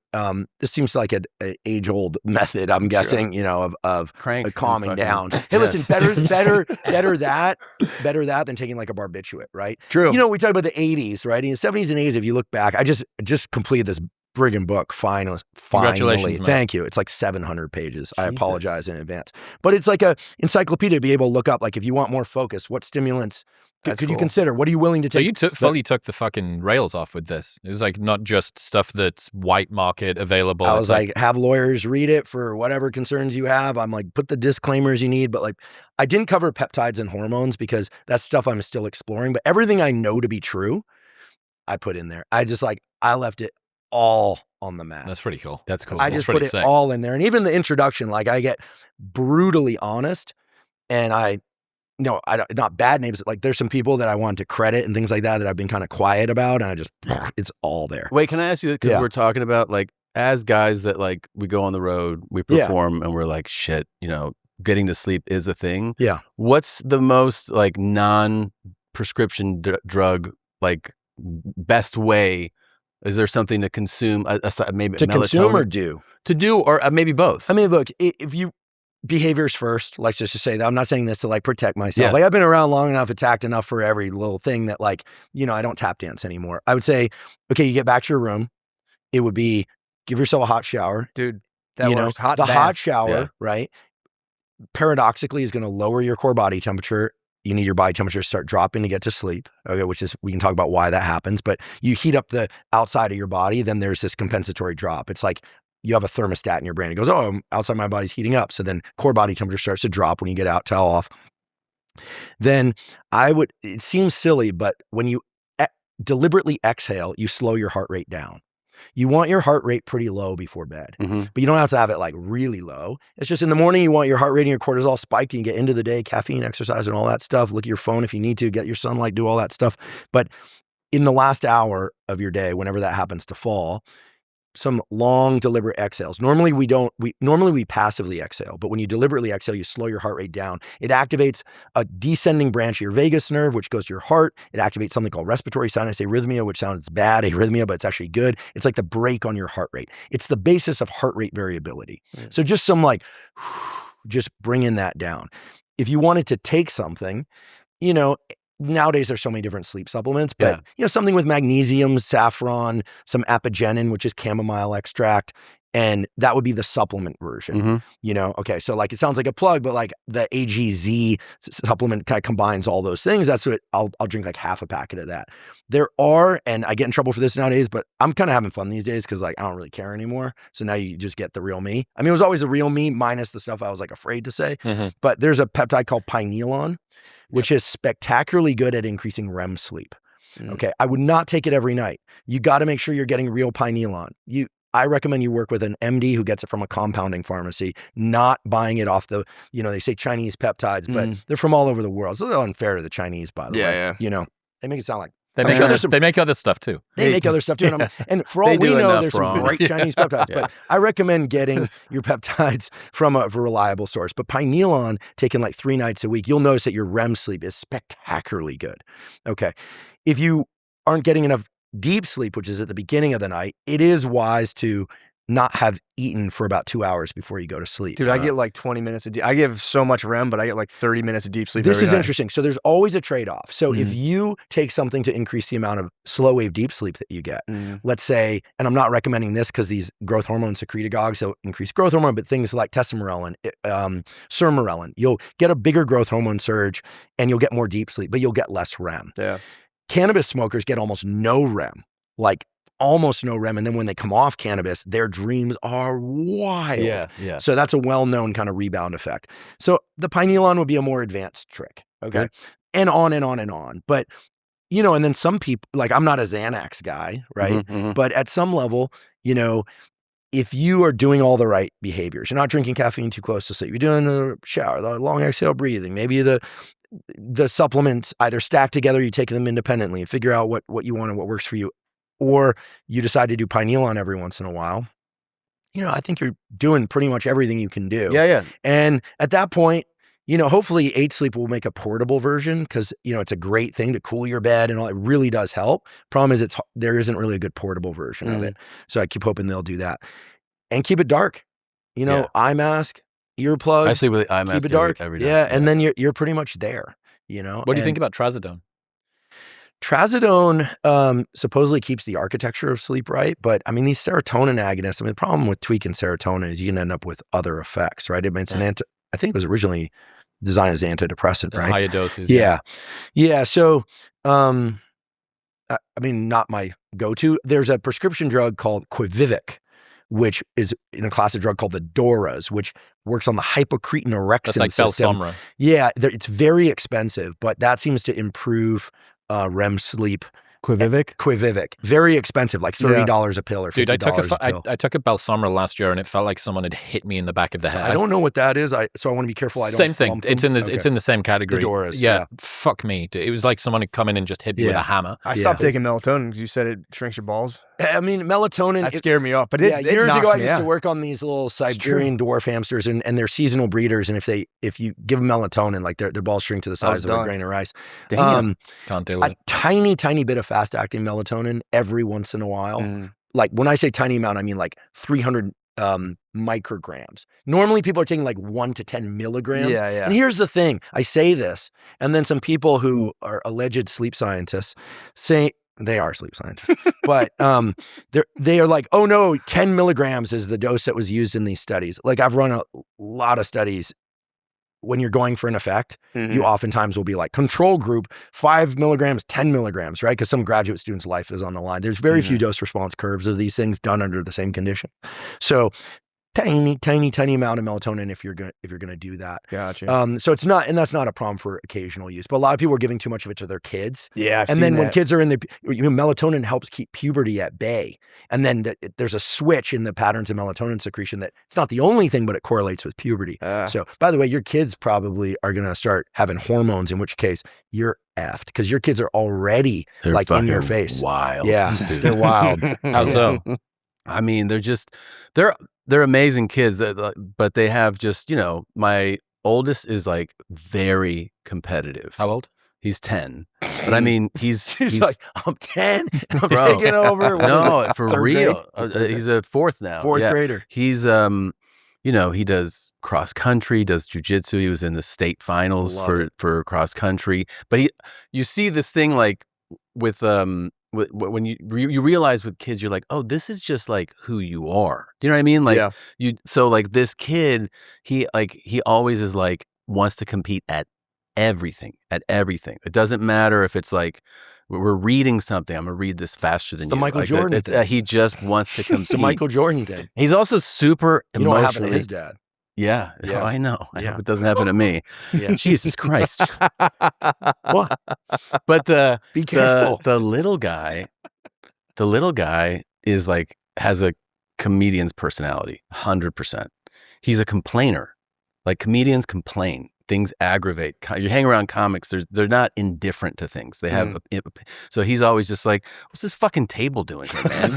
this seems like an age-old method, I'm guessing, you know, of Crank calming fucking- down. Hey, Yeah. listen, better that than taking like a barbiturate, right? True. You know, we talk about the 80s, right? In the 70s and 80s, if you look back, I just completed this friggin' book, finally. Congratulations, man. Thank you. It's like 700 pages. I apologize in advance. But it's like a encyclopedia to be able to look up, like, if you want more focus, what stimulants That's could you cool. consider? What are you willing to So take? you fully took the fucking rails off with this. It was like not just stuff that's white market available. I It's was like, have lawyers read it for whatever concerns you have. I'm like, put the disclaimers you need. But like, I didn't cover peptides and hormones because that's stuff I'm still exploring. But everything I know to be true, I put in there. I left it all on the map. that's pretty cool. That's cool. I That's just pretty put it sick. all in there. And even the introduction, like, I get brutally honest, and not bad names. Like, there's some people that I want to credit and things like that I've been kind of quiet about, and it's all there. Wait, can I ask you, because Yeah. we're talking about like, as guys that like, we go on the road, we perform, and we're like, shit, you know, getting to sleep is a thing. Yeah. What's the most like non-prescription drug, like best way? Is there something to consume? Maybe To melatonin? consume or do? To do, or maybe both. I mean, look, if you behaviors first, let's just say that I'm not saying this to like protect myself. Yeah. Like, I've been around long enough, attacked enough for every little thing that, like, you know, I don't tap dance anymore. I would say, okay, you get back to your room. It would be give yourself a hot shower. Dude, that You know, works. Hot the bath. hot shower, Yeah. right? Paradoxically is going to lower your core body temperature. You need your body temperature to start dropping to get to sleep. Okay, which is, we can talk about why that happens, but you heat up the outside of your body, then there's this compensatory drop. It's like you have a thermostat in your brain. It goes, oh, outside my body's heating up. So then core body temperature starts to drop when you get out, towel off. Then it seems silly, but when you deliberately exhale, you slow your heart rate down. You want your heart rate pretty low before bed, Mhm. but you don't have to have it like really low. It's just in the morning, you want your heart rate and your cortisol spiked, and you get into the day, caffeine, exercise, and all that stuff. Look at your phone if you need to, get your sunlight, do all that stuff. But in the last hour of your day, whenever that happens to fall, some long deliberate exhales. Normally we passively exhale, but when you deliberately exhale, you slow your heart rate down. It activates a descending branch of your vagus nerve, which goes to your heart. It activates something called respiratory sinus arrhythmia, which sounds bad, arrhythmia, but it's actually good. It's like the brake on your heart rate. It's the basis of heart rate variability. So just some like, just bringing that down. If you wanted to take something, you know, nowadays there's so many different sleep supplements, but you know, something with magnesium, saffron, some apigenin, which is chamomile extract, and that would be the supplement version. Mhm. You know, okay, so like, it sounds like a plug, but like the AGZ supplement kind of combines all those things. That's what I'll drink like half a packet of that. There are, and I get in trouble for this nowadays, but I'm kind of having fun these days because like I don't really care anymore. So now you just get the real me. I mean, it was always the real me minus the stuff I was like afraid to say. Mhm. But there's a peptide called pinealon, which is spectacularly good at increasing REM sleep. Okay, I would not take it every night. You got to make sure you're getting real pinealon. I recommend you work with an MD who gets it from a compounding pharmacy, not buying it off the, you know, they say Chinese peptides, but they're from all over the world. So they're unfair to the Chinese, by the way. Yeah. You know, they make it sound like They I'm make, sure other, there's some- they make other stuff too. they make other stuff too. And for all They we do know, enough there's some wrong. great Chinese peptides. But I recommend getting your peptides from a reliable source. But pinealon, taken like 3 nights a week, you'll notice that your REM sleep is spectacularly good. Okay. If you aren't getting enough deep sleep, which is at the beginning of the night, it is wise to not have eaten for about 2 hours before you go to sleep. Dude, I get like 20 minutes of I give so much REM, but I get like 30 minutes of deep sleep This every is night. interesting. So there's always a trade-off. So if you take something to increase the amount of slow wave deep sleep that you get, let's say, and I'm not recommending this because these growth hormone secretagogues, they'll increase growth hormone, but things like testosterone, sermorelin, you'll get a bigger growth hormone surge and you'll get more deep sleep, but you'll get less REM. Yeah. Cannabis smokers get almost no REM, like almost no REM. And then when they come off cannabis, their dreams are wild. Yeah. So that's a well-known kind of rebound effect. So the pinealon would be a more advanced trick. Okay. And on and on and on. But, you know, and then some people, like I'm not a Xanax guy, right? But at some level, you know, if you are doing all the right behaviors, you're not drinking caffeine too close to sleep, you're doing the shower, the long exhale breathing, maybe the supplements either stack together, you take them independently and figure out what you want and what works for you, or you decide to do pinealon every once in a while, you know, I think you're doing pretty much everything you can do. Yeah. And at that point, you know, hopefully 8 Sleep will make a portable version because, you know, it's a great thing to cool your bed and all. It really does help. Problem is there isn't really a good portable version of it. So I keep hoping they'll do that. And keep it dark. You know, eye mask, earplugs. I sleep with the eye mask keep it dark. every night. Yeah, and then you're pretty much there, you know. What do you think about trazodone? Trazodone supposedly keeps the architecture of sleep right, but I mean, these serotonin agonists, I mean, the problem with tweaking serotonin is you can end up with other effects, right? I mean, it's I think it was originally designed as antidepressant, right? Higher doses. Yeah. So, I mean, not my go-to. There's a prescription drug called Quivivik, which is in a class of drug called the DORAs, which works on the hypocretin orexin That's like system. Belsomra. Yeah, it's very expensive, but that seems to improve REM sleep. Quivivik. Very expensive, like $30 a pill or $50 Dude, a pill. I took a Belsomra last year and it felt like someone had hit me in the back of the head. I don't know what that is. So I want to be careful. I don't Same thing. It's in the same category. The DORAs. Yeah. Fuck me. It was like someone had come in and just hit me with a hammer. I stopped taking melatonin because you said it shrinks your balls. I mean, melatonin. That scared me off. But years ago, I used out. to work on these little Siberian dwarf hamsters, and they're seasonal breeders. And if you give them melatonin, like their balls shrink to the size of a grain of rice. Damn. Can't do it. A tiny bit of fast acting melatonin every once in a while. Like when I say tiny amount, I mean like 300 micrograms. Normally people are taking like 1 to 10 milligrams. Yeah. And here's the thing. I say this, and then some people who are alleged sleep scientists say, they are sleep scientists, but they are like, oh no, 10 milligrams is the dose that was used in these studies. Like I've run a lot of studies. When you're going for an effect, you oftentimes will be like control group, 5 milligrams, 10 milligrams, right? Because some graduate student's life is on the line. There's very few dose response curves of these things done under the same condition. So tiny amount of melatonin if you're gonna do that. Gotcha. So it's not, and that's not a problem for occasional use, but a lot of people are giving too much of it to their kids. Yeah, and then when kids are in melatonin helps keep puberty at bay. And then there's a switch in the patterns of melatonin secretion that it's not the only thing, but it correlates with puberty. So by the way, your kids probably are gonna start having hormones, in which case you're effed because your kids are already like in your face. Wild. Yeah, dude. they're wild. How so? I mean, they're amazing kids, but they have just, you know, my oldest is like very competitive. How old? He's 10. But I mean, he's like, I'm 10 and I'm Bro. taking over. No, for Third real. grade? He's a fourth now. Fourth grader. He's, you know, he does cross country, does jujitsu. He was in the state finals for cross country. But you see this thing like with when you realize with kids, you're like, oh, this is just like who you are. Do you know what I mean? Like so like this kid, he always is like wants to compete at everything. It doesn't matter if it's like we're reading something. I'm gonna read this faster than the you. Michael like Jordan. He just wants to compete. The Michael Jordan did. He's also super You know what happened to emotionally. his dad? Yeah, Yeah. I know. I Yeah. hope it doesn't happen to me. Yeah. Jesus Christ. What? But Be careful. the little guy is like has a comedian's personality, 100%. He's a complainer. Like comedians complain. things aggravate. You hang around comics, they're not indifferent to things. They have so he's always just like, what's this fucking table doing here, man?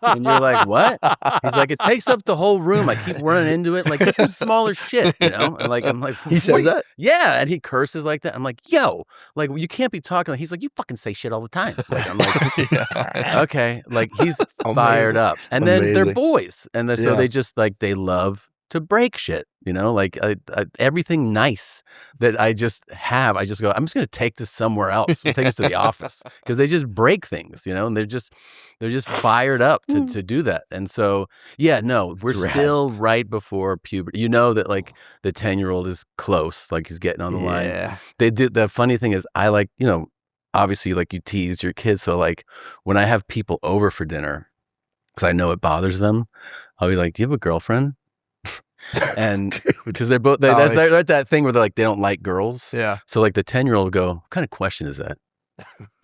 And you're like, what? He's like, it takes up the whole room. I keep running into it. Like, get some smaller shit, you know? And like, I'm like, He says that? Yeah, and he curses like that. I'm like, yo, like, you can't be talking. He's like, you fucking say shit all the time. Like, I'm like, okay, like he's fired up, and then they're boys, and so they just like they love to break shit, you know, like everything nice that I just have. I just go, I'm just going to take this somewhere else. Take this to the office, because they just break things, you know, and they're just fired up to do that. And so, yeah, no, we're still right before puberty. You know that like the 10-year-old is close, like he's getting on the line. They did. The funny thing is, I like, you know, obviously like you tease your kids. So like when I have people over for dinner, because I know it bothers them, I'll be like, do you have a girlfriend? And because they're both they're at that thing where they're like, they don't like girls. Yeah. So like the 10-year-old will go, what kind of question is that?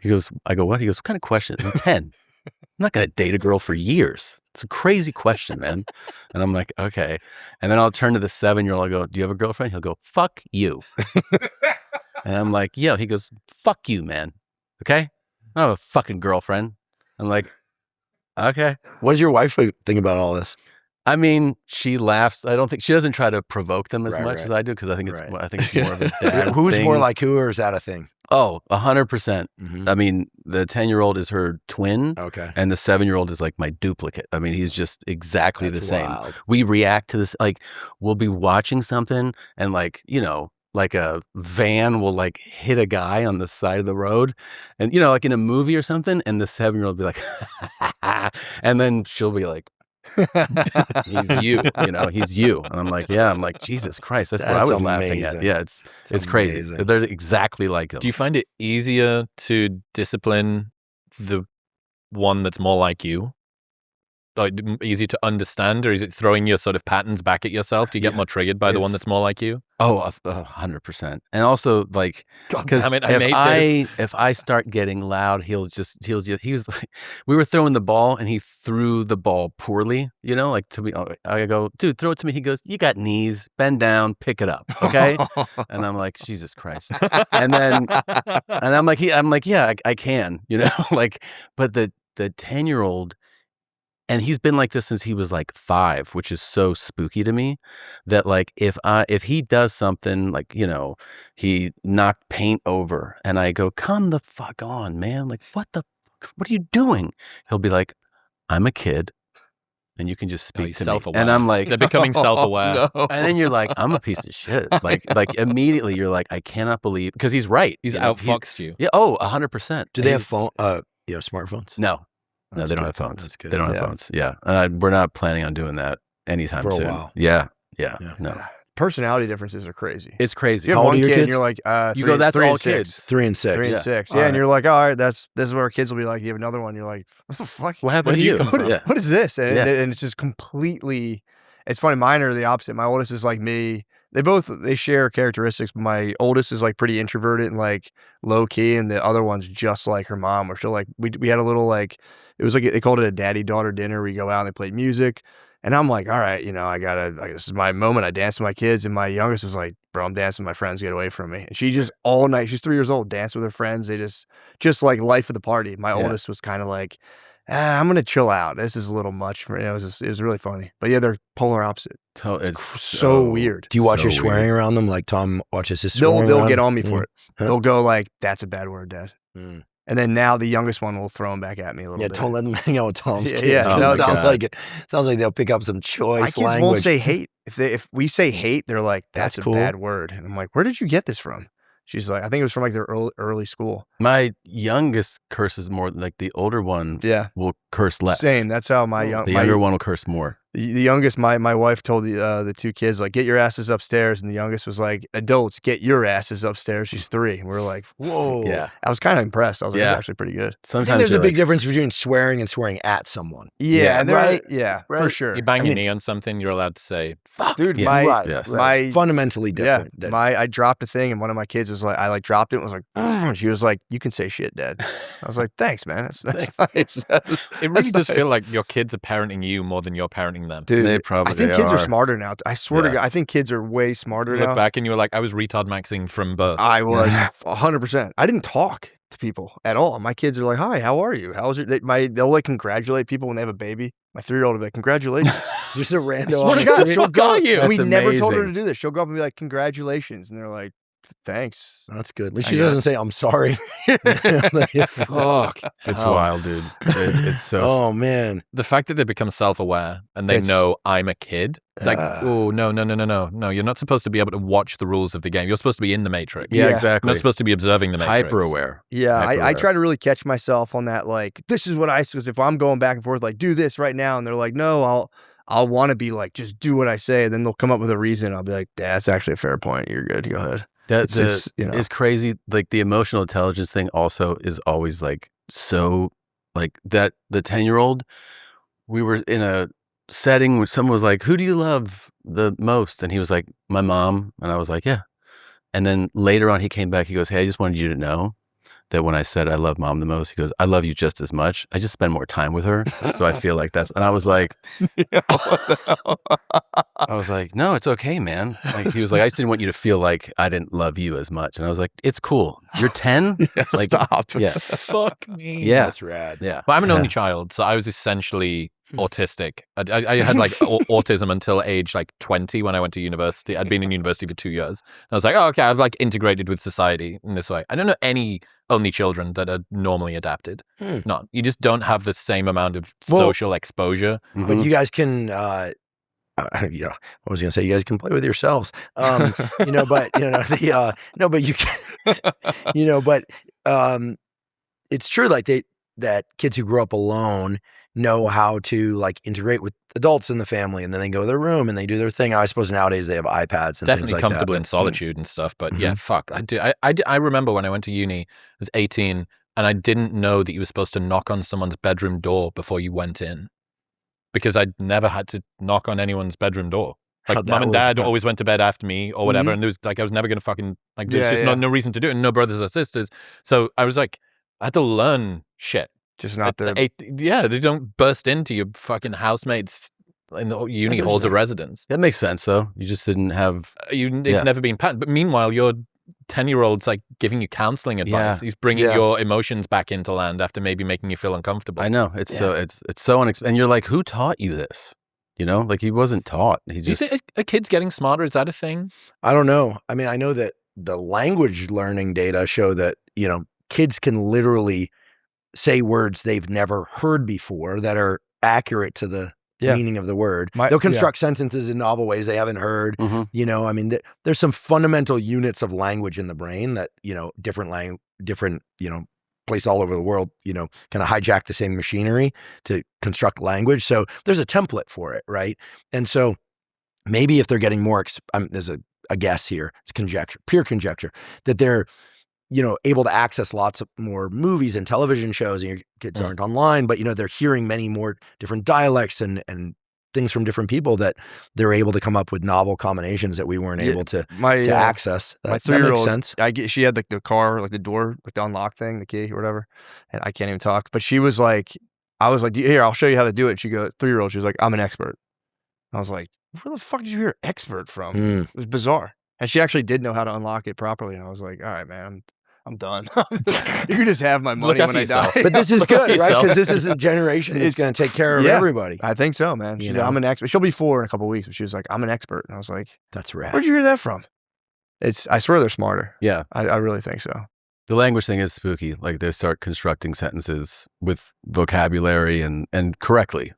He goes, I go, what? He goes, what kind of question? I'm 10. I'm not going to date a girl for years. It's a crazy question, man. And I'm like, okay. And then I'll turn to the 7-year-old. I go, do you have a girlfriend? He'll go, fuck you. And I'm like, yo. He goes, fuck you, man. Okay? I don't have a fucking girlfriend. I'm like, okay. What does your wife think about all this? I mean, she laughs. I don't think she doesn't try to provoke them as much as I do, because I think it's more of a dad Who's thing. more like who, or is that a thing? Oh, 100%. I mean, the 10-year-old is her twin. Okay. And the 7-year-old is like my duplicate. I mean, he's just exactly the same. Wild. We react to this, like we'll be watching something and like, you know, like a van will like hit a guy on the side of the road, and you know, like in a movie or something, and the 7-year-old will be like, and then she'll be like, he's you know, he's you. And I'm like, yeah. I'm like, Jesus Christ, that's what I was laughing at. Yeah, it's crazy. They're exactly like them. Do you find it easier to discipline the one that's more like you? Like, easy to understand, or is it throwing your sort of patterns back at yourself? Do you get more triggered by the one that's more like you? Oh, 100%. And also, like, because if I start getting loud, he was like, we were throwing the ball and he threw the ball poorly, you know, like to me. I go, dude, throw it to me. He goes, you got knees, bend down, pick it up, okay? And I'm like, Jesus Christ. And I'm like, yeah, I can, you know, like, but the 10-year-old. And he's been like this since he was like 5, which is so spooky to me, that like if he does something like, you know, he knocked paint over and I go, come the fuck on, man. Like, what are you doing? He'll be like, I'm a kid and you can just speak to me. And I'm like, they're becoming self-aware. No. And then you're like, I'm a piece of shit. Like immediately you're like, I cannot believe, because he's right. He's outfoxed you. Yeah. Oh, 100%. Do they have smartphones? No. No, they don't have phones. That's good. They don't have phones. Yeah. And we're not planning on doing that anytime for a soon. while. Yeah. No. Personality differences are crazy. It's crazy. You have one kid and you're like, you go, that's all kids. 3 and 6. 3 and 6. Yeah, and you're like, all right, this is where our kids will be like. You have another one, you're like, what the fuck? What happened to you? What is this? And it's just completely. It's funny. Mine are the opposite. My oldest is like me. They share characteristics, but my oldest is like pretty introverted and like low key, and the other one's just like her mom. Where she'll like we had a little like, it was like they called it a daddy-daughter dinner. We go out and they played music, and I'm like, all right, you know, this is my moment. I dance with my kids, and my youngest was like, bro, I'm dancing with my friends. Get away from me. And she just all night. She's 3 years old, danced with her friends. They just like life of the party. My oldest was kind of like, I'm gonna chill out. This is a little much for me. It was really funny. But yeah, they're polar opposite. It's so weird. Do you watch your swearing around them like Tom watches his swearing? They'll get on me for it. They'll go like, that's a bad word, Dad. And then now the youngest one will throw them back at me a little bit. Yeah, don't let them hang out with Tom's kids. Yeah. No, sounds like they'll pick up some choice language. My kids won't say hate. If we say hate, they're like, that's cool. A bad word. And I'm like, where did you get this from? She's like, I think it was from like their early school. My youngest curses more. Like the older one will curse less. Same. That's how the younger one will curse more. The youngest, my wife told the two kids, like, get your asses upstairs. And the youngest was like, adults, get your asses upstairs. She's 3. And we're like, whoa. Yeah. I was kind of impressed. I was like, that's actually pretty good. Sometimes there's a big difference between swearing and swearing at someone. Yeah, right? Yeah, for sure. You bang your knee on something, you're allowed to say, fuck. Dude, my fundamentally different. Yeah, I dropped a thing and one of my kids was like, I like dropped it and was like, and she was like, you can say shit, Dad. I was like, thanks, man. That's nice. It really does feel like your kids are parenting you more than you're parenting gaslighting them. Dude, They probably I think kids are are. smarter now. I swear to Yeah. God, I think kids are way smarter You now. look back and you were like, I was retardmaxxing from birth. I was 100%. I didn't talk to people at all. My kids are like, "Hi, how are you? How's your?" They'll like congratulate people when they have a baby. My 3-year-old will be like, "Congratulations." Just a random. I swear to God, she'll go. you? And we That's never told her amazing. to do this. She'll go up and be like, "Congratulations," and they're like, "Thanks." That's good. At least I she guess. doesn't say I'm sorry. Fuck. It's Oh. wild, dude. It's so. Oh man. The fact that they become self-aware and they It's- know I'm a kid. It's like, oh, no. You're not supposed to be able to watch the rules of the game. You're supposed to be in the Matrix. Yeah, Yeah. You're exactly. not supposed to be observing the Matrix. Hyper aware. Yeah, I Hyper-aware. try to really catch myself on that. Like, this is what because if I'm going back and forth, like, do this right now, and they're like, no, I'll want to be like, just do what I say. And then they'll come up with a reason. I'll be like, that's actually a fair point. You're good. Go ahead. That's It's just, you know. is crazy. Like the emotional intelligence thing also is always like so like that the 10-year-old, we were in a setting where someone was like, who do you love the most? And he was like, my mom. And I was like, yeah. And then later on he came back, he goes, hey, I just wanted you to know that when I said I love mom the most, he goes, I love you just as much. I just spend more time with her. So I feel like that's, and I was like, no, it's okay, man. Like, he was like, I just didn't want you to feel like I didn't love you as much. And I was like, it's cool. You're 10? Like, Stop. yeah. Fuck me. Yeah. That's rad. Yeah. Well, I'm an only child, so I was essentially autistic. I had like autism until age like 20 when I went to university. I'd been in university for 2 years. And I was like, oh, okay, I've like integrated with society in this way. I don't know any only children that are normally adapted. Not. You just don't have the same amount of social exposure. But you guys can, I was going to say, you guys can play with yourselves. But you can, but it's true. Like that kids who grow up alone know how to like integrate with adults in the family, and then they go to their room and they do their thing. I suppose nowadays they have iPads and Definitely things like comfortable that. in solitude and stuff. But yeah, fuck. I remember when I went to uni, I was 18, and I didn't know that you were supposed to knock on someone's bedroom door before you went in, because I'd never had to knock on anyone's bedroom door. Like How'd that mom and work? dad always went to bed after me or whatever, and there was like I was never gonna fucking like there's just no reason to do it, and no brothers or sisters. So I was like, I had to learn shit. Just not the. They don't burst into your fucking housemates in the uni halls of residence. That makes sense, though. You just didn't have. It's never been patterned. But meanwhile, your 10-year-old's like giving you counseling advice. Yeah. He's bringing your emotions back into land after maybe making you feel uncomfortable. I know. It's so unexpected. And you're like, who taught you this? You know, like he wasn't taught. He Do you just. think a kid's getting smarter? Is that a thing? I don't know. I mean, I know that the language learning data show that, kids can literally say words they've never heard before that are accurate to the meaning of the word. They'll construct sentences in novel ways they haven't heard. I mean, there's some fundamental units of language in the brain that, different place all over the world, kind of hijack the same machinery to construct language. So there's a template for it, right? And so maybe if they're getting more, there's a guess here, it's conjecture, pure conjecture, that they're, able to access lots of more movies and television shows, and your kids aren't online, but, they're hearing many more different dialects and things from different people that they're able to come up with novel combinations that we weren't able to access. My 3-year-old, she had like the car, like the door, like the unlock thing, the key or whatever, and I can't even talk. But she was like, I was like, here, I'll show you how to do it. And she goes, 3-year-old, she was like, I'm an expert. I was like, where the fuck did you hear expert from? It was bizarre. And she actually did know how to unlock it properly. And I was like, all right, man, I'm done. You can just have my money when I die. But this is good, right? Because this is a generation that's going to take care of everybody. I think so, man. She's like, I'm an expert. She'll be 4 in a couple of weeks, but she was like, I'm an expert. And I was like, that's rad. Where'd you hear that from? I swear they're smarter. Yeah. I really think so. The language thing is spooky. Like they start constructing sentences with vocabulary and correctly,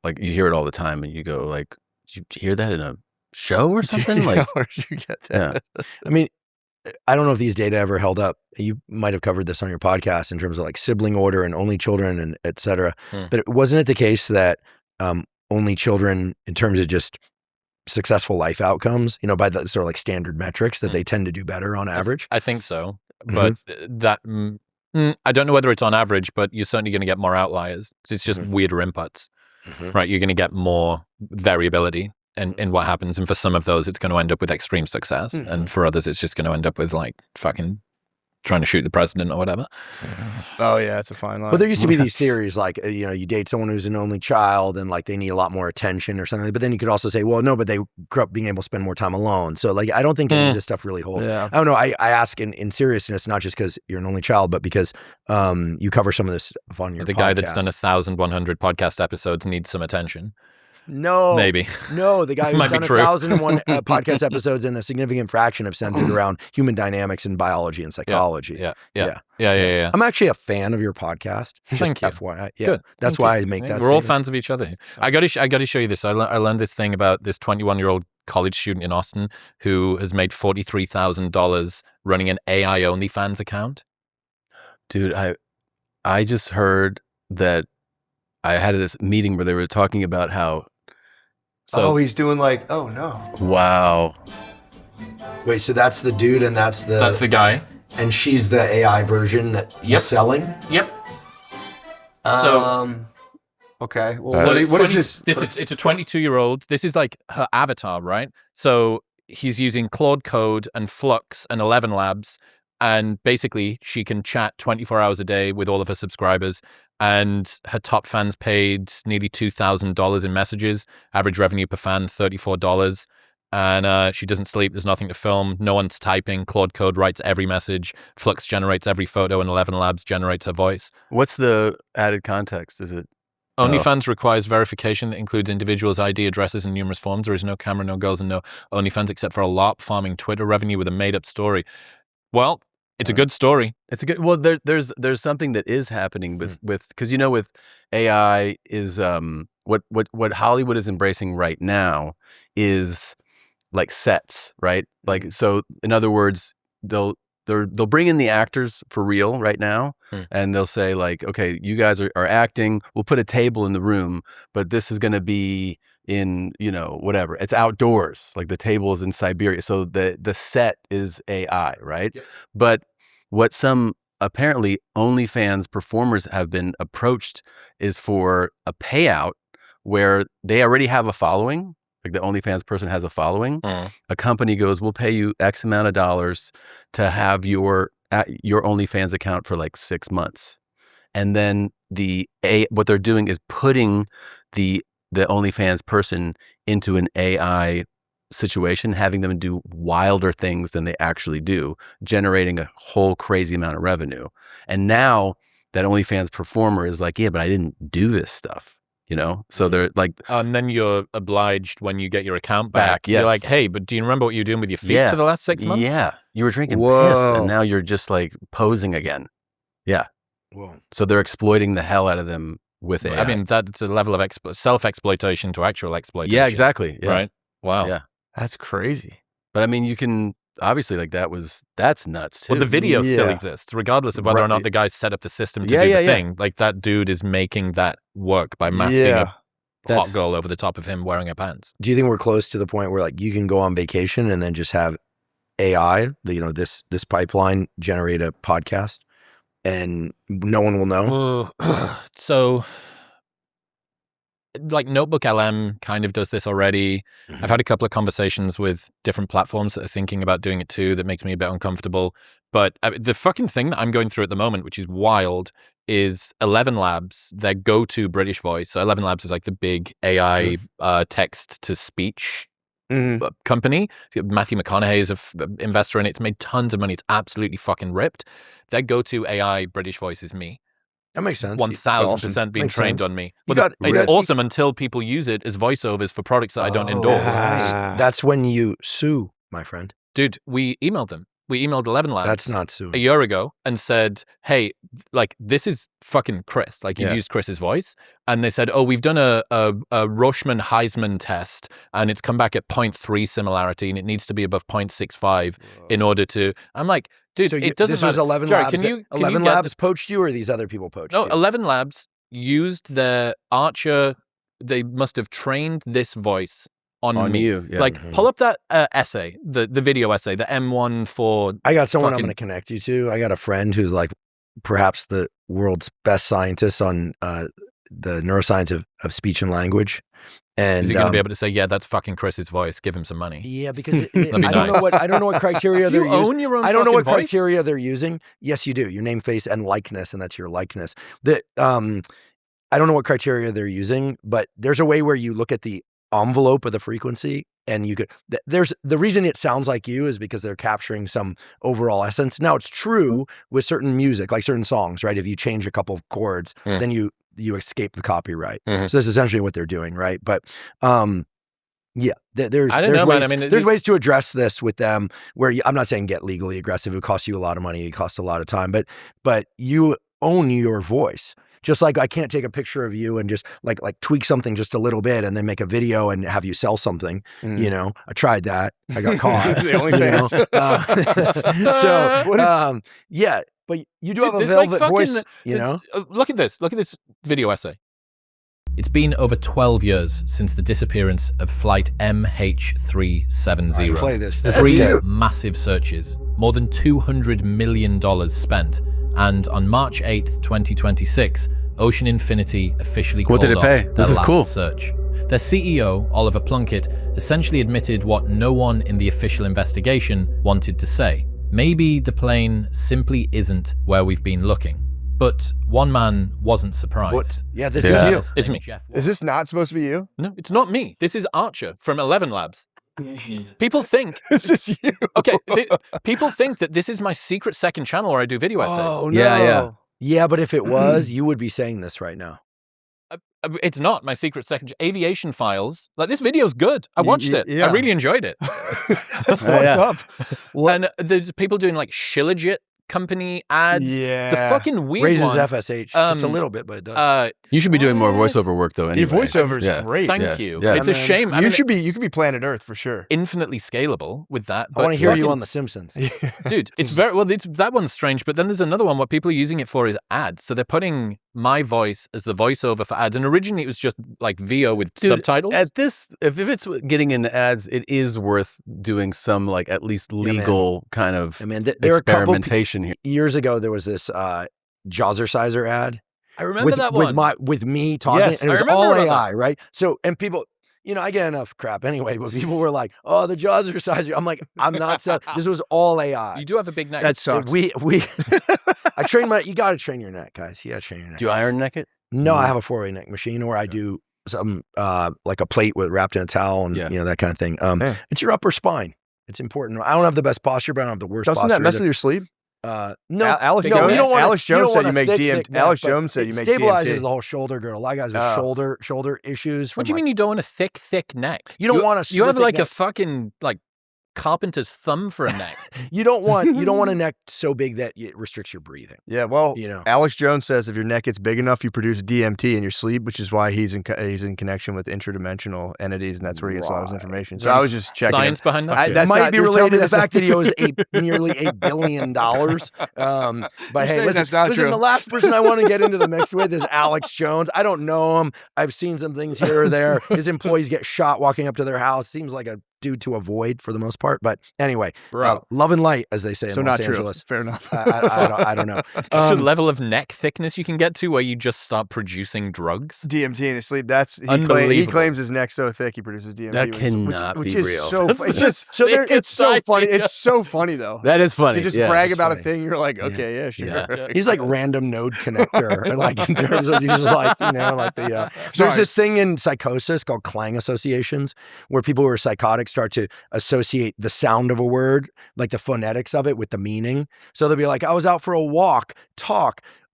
like you hear it all the time and you go like, did you hear that in a show or something? Like, where'd you get that? Yeah. I mean, I don't know if these data ever held up. You might have covered this on your podcast in terms of like sibling order and only children and et cetera. But wasn't it the case that only children, in terms of just successful life outcomes, by the sort of like standard metrics, that they tend to do better on average? I think so. But that, I don't know whether it's on average, but you're certainly going to get more outliers because it's just weirder inputs, right? You're going to get more variability in what happens. And for some of those, it's going to end up with extreme success. And for others, it's just going to end up with like fucking trying to shoot the president or whatever. Oh yeah, it's a fine line. But there used to be these theories like, you date someone who's an only child and like they need a lot more attention or something. But then you could also say, well, no, but they grew up being able to spend more time alone. So like, I don't think any of this stuff really holds. Yeah. I don't know. I ask in seriousness, not just because you're an only child, but because you cover some of this on your The podcast. guy that's done 1,100 podcast episodes needs some attention. No, Maybe. No, the guy who's Might be done true. 1,001 podcast episodes, and a significant fraction have centered around human dynamics and biology and psychology. Yeah. I'm actually a fan of your podcast. Thank you. FYI. Yeah, Good. that's Thank why you. I make that. We're all statement. fans of each other. I got to show you this. I learned this thing about this 21-year-old college student in Austin who has made $43,000 running an AI OnlyFans account. Dude, I just heard that I had this meeting where they were talking about how. So he's doing like, oh no. Wow. Wait, so that's the dude, and that's the guy. and she's the AI version that he's selling. Yep. Okay. Well, So what is this? It's a 22-year-old. This is like her avatar, right? So he's using Claude Code and Flux and 11 Labs, and basically she can chat 24 hours a day with all of her subscribers. And her top fans paid nearly $2,000 in messages. Average revenue per fan, $34. And she doesn't sleep. There's nothing to film. No one's typing. Claude Code writes every message. Flux generates every photo, and 11 Labs generates her voice. What's the added context? Is it? OnlyFans requires verification that includes individuals' ID, addresses, and numerous forms. There is no camera, no girls, and no OnlyFans except for a LARP farming Twitter revenue with a made-up story. Well, it's a good story. It's a good. Well, there's something that is happening with because with AI is what Hollywood is embracing right now is like sets, right? Like, so in other words, they'll bring in the actors for real right now, and they'll say like, okay, you guys are acting. We'll put a table in the room, but this is going to be in whatever. It's outdoors, like the table is in Siberia, so the set is AI, right? Yep. But what some apparently OnlyFans performers have been approached is for a payout where they already have a following. Like the OnlyFans person has a following. A company goes, we'll pay you X amount of dollars to have your OnlyFans account for like 6 months. And then what they're doing is putting the OnlyFans person into an AI situation, having them do wilder things than they actually do, generating a whole crazy amount of revenue. And now that OnlyFans performer is like, yeah, but I didn't do this stuff, So they're like, and then you're obliged when you get your account back. Yes. You're like, hey, but do you remember what you were doing with your feet for the last 6 months? Yeah, you were drinking piss, and now you're just like posing again. Yeah. Whoa. So they're exploiting the hell out of them with AI. I mean, that's a level of self-exploitation to actual exploitation. Yeah, exactly. Yeah. Right? Wow. Yeah. That's crazy. But I mean, you can obviously that's nuts too. Well, the video still exists, regardless of whether or not the guy set up the system to do the thing. Like that dude is making that work by masking a hot girl over the top of him wearing her pants. Do you think we're close to the point where like you can go on vacation and then just have AI, this pipeline generate a podcast, and no one will know? So, like Notebook LM kind of does this already. I've had a couple of conversations with different platforms that are thinking about doing it too. That makes me a bit uncomfortable. But the fucking thing that I'm going through at the moment, which is wild, is 11 Labs, their go-to British voice. So 11 Labs is like the big AI text-to-speech company. Matthew McConaughey is an investor in it. It's made tons of money. It's absolutely fucking ripped. Their go-to AI British voice is me. That makes sense. 1,000% being trained on me. Well, it's awesome until people use it as voiceovers for products that I don't endorse. That's when you sue, my friend. Dude, we emailed them. We emailed 11 Labs. That's not suing. A year ago and said, hey, like, this is fucking Chris. Like, you used Chris's voice. And they said, oh, we've done a Rochman-Heisman test, and it's come back at 0.3 similarity, and it needs to be above 0.65 in order to... I'm like, dude, so it doesn't this matter. was 11 Jerry, Labs. 11 Labs poached you, or these other people poached you? No, 11 Labs used their Archer. They must have trained this voice on me. You. Yeah. Like, pull up that essay, the video essay, the M1 for... I got someone I'm going to connect you to. I got a friend who's like perhaps the world's best scientist on the neuroscience of speech and language. And is he going to be able to say, yeah, that's fucking Chris's voice, give him some money? Yeah, because That'd be I don't nice. know what criteria Do you they're using. own your own I don't know what fucking voice? criteria they're using. Yes, you do. Your name, face, and likeness, and that's your likeness. I don't know what criteria they're using, but there's a way where you look at the envelope of the frequency, and you could. There's the reason it sounds like you is because they're capturing some overall essence. Now, it's true with certain music, like certain songs, right? If you change a couple of chords, then you escape the copyright. So that's essentially what they're doing, right? But yeah, there's ways, I mean, there's ways to address this with them where I'm not saying get legally aggressive. It costs you a lot of money. It costs a lot of time, but you own your voice. Just like I can't take a picture of you and just like tweak something just a little bit and then make a video and have you sell something. You know, I tried that. I got caught. The OnlyFans. Yeah, but you do have a velvet voice, you know? Look at this video essay. It's been over 12 years since the disappearance of flight MH370. Play this. 3 massive searches, more than $200 million spent, and on March 8th, 2026, Ocean Infinity officially called off their last search. Their CEO, Oliver Plunkett, essentially admitted what no one in the official investigation wanted to say. Maybe the plane simply isn't where we've been looking. But one man wasn't surprised. What? Yeah, this is you. It's me. Is this not supposed to be you? No, it's not me. This is Archer from 11 Labs. People think this is you. Okay, people think that this is my secret second channel where I do video essays. Oh no. Yeah, but if it was, you would be saying this right now. It's not my secret second aviation files. Like, this video's good. I watched it. I really enjoyed it. That's fucked up. What? And there's people doing like Shilajit company ads. Yeah. The fucking weird Raises one. FSH just a little bit, but it does. You should be doing more voiceover work though. Anyway. Your voiceover is great. Thank you. Yeah. It's a shame. You could be Planet Earth for sure. Infinitely scalable with that. I want to hear you on The Simpsons. Dude, it's very well. That one's strange, but then there's another one. What people are using it for is ads. So they're putting my voice as the voiceover for ads. And originally it was just like VO with subtitles. At this, if it's getting into ads, it is worth doing some like at least legal kind of experimentation here. Years ago, there was this Jazzerciser ad. I remember that one. With me talking, and it was all AI, right? So, and people, you know, I get enough crap anyway, but people were like, oh, the Jazzerciser. I'm like, I'm not, this was all AI. You do have a big neck. That sucks. I train you got to train your neck, guys. You got to train your neck. Do you iron neck it? No, I have a 4-way neck machine, or I do some, like a plate wrapped in a towel and, you know, that kind of thing. It's your upper spine. It's important. I don't have the best posture, but I don't have the worst posture. Doesn't that mess with your sleep? No, Alex Jones said you make DMT. Alex Jones said you make DMT. Stabilizes the whole shoulder girdle. A lot of guys have shoulder issues. What do you mean you don't want a thick neck? You don't want a You have like a fucking like carpenter's thumb for a neck. You don't want a neck so big that it restricts your breathing. Yeah, well, you know, Alex Jones says if your neck gets big enough, you produce DMT in your sleep, which is why he's in connection with intradimensional entities, and that's where he gets a lot of his information. So I was just checking science behind that. That might be related to the fact that he owes nearly $8 billion. But hey, listen, the last person I want to get into the mix with is Alex Jones. I don't know him. I've seen some things here or there. His employees get shot walking up to their house. Seems like a dude to avoid for the most part. But anyway, love and light, as they say in Los Angeles. Fair enough. I don't know. It's a level of neck thickness you can get to where you just start producing drugs. DMT in his sleep. He claims his neck's so thick he produces DMT. That cannot be real. It's so funny. It's so funny though. That is funny. To just brag about a thing, you're like, okay, yeah, sure. Yeah. He's like random node connector, like in terms of just like, you know, like the. There's this thing in Psychosis called Clang associations, where people who are psychotic start to associate the sound of a word, like the phonetics of it, with the meaning. So they'll be like, I was out for a walk,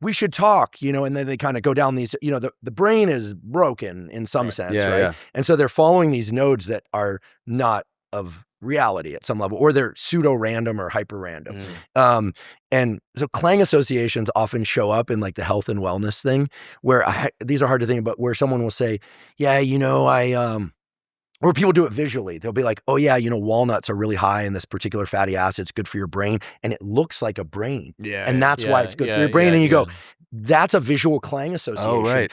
we should talk, you know, and then they kind of go down these, you know, the brain is broken in some sense, right? Yeah. And so they're following these nodes that are not of reality at some level, or they're pseudo-random or hyper-random. And so Clang associations often show up in like the health and wellness thing, where these are hard to think about, where someone will say, yeah, you know, or people do it visually. They'll be like, oh yeah, you know, walnuts are really high in this particular fatty acid. It's good for your brain. And it looks like a brain. Yeah. And that's why it's good for your brain. And you go, that's a visual clang association. Oh, right.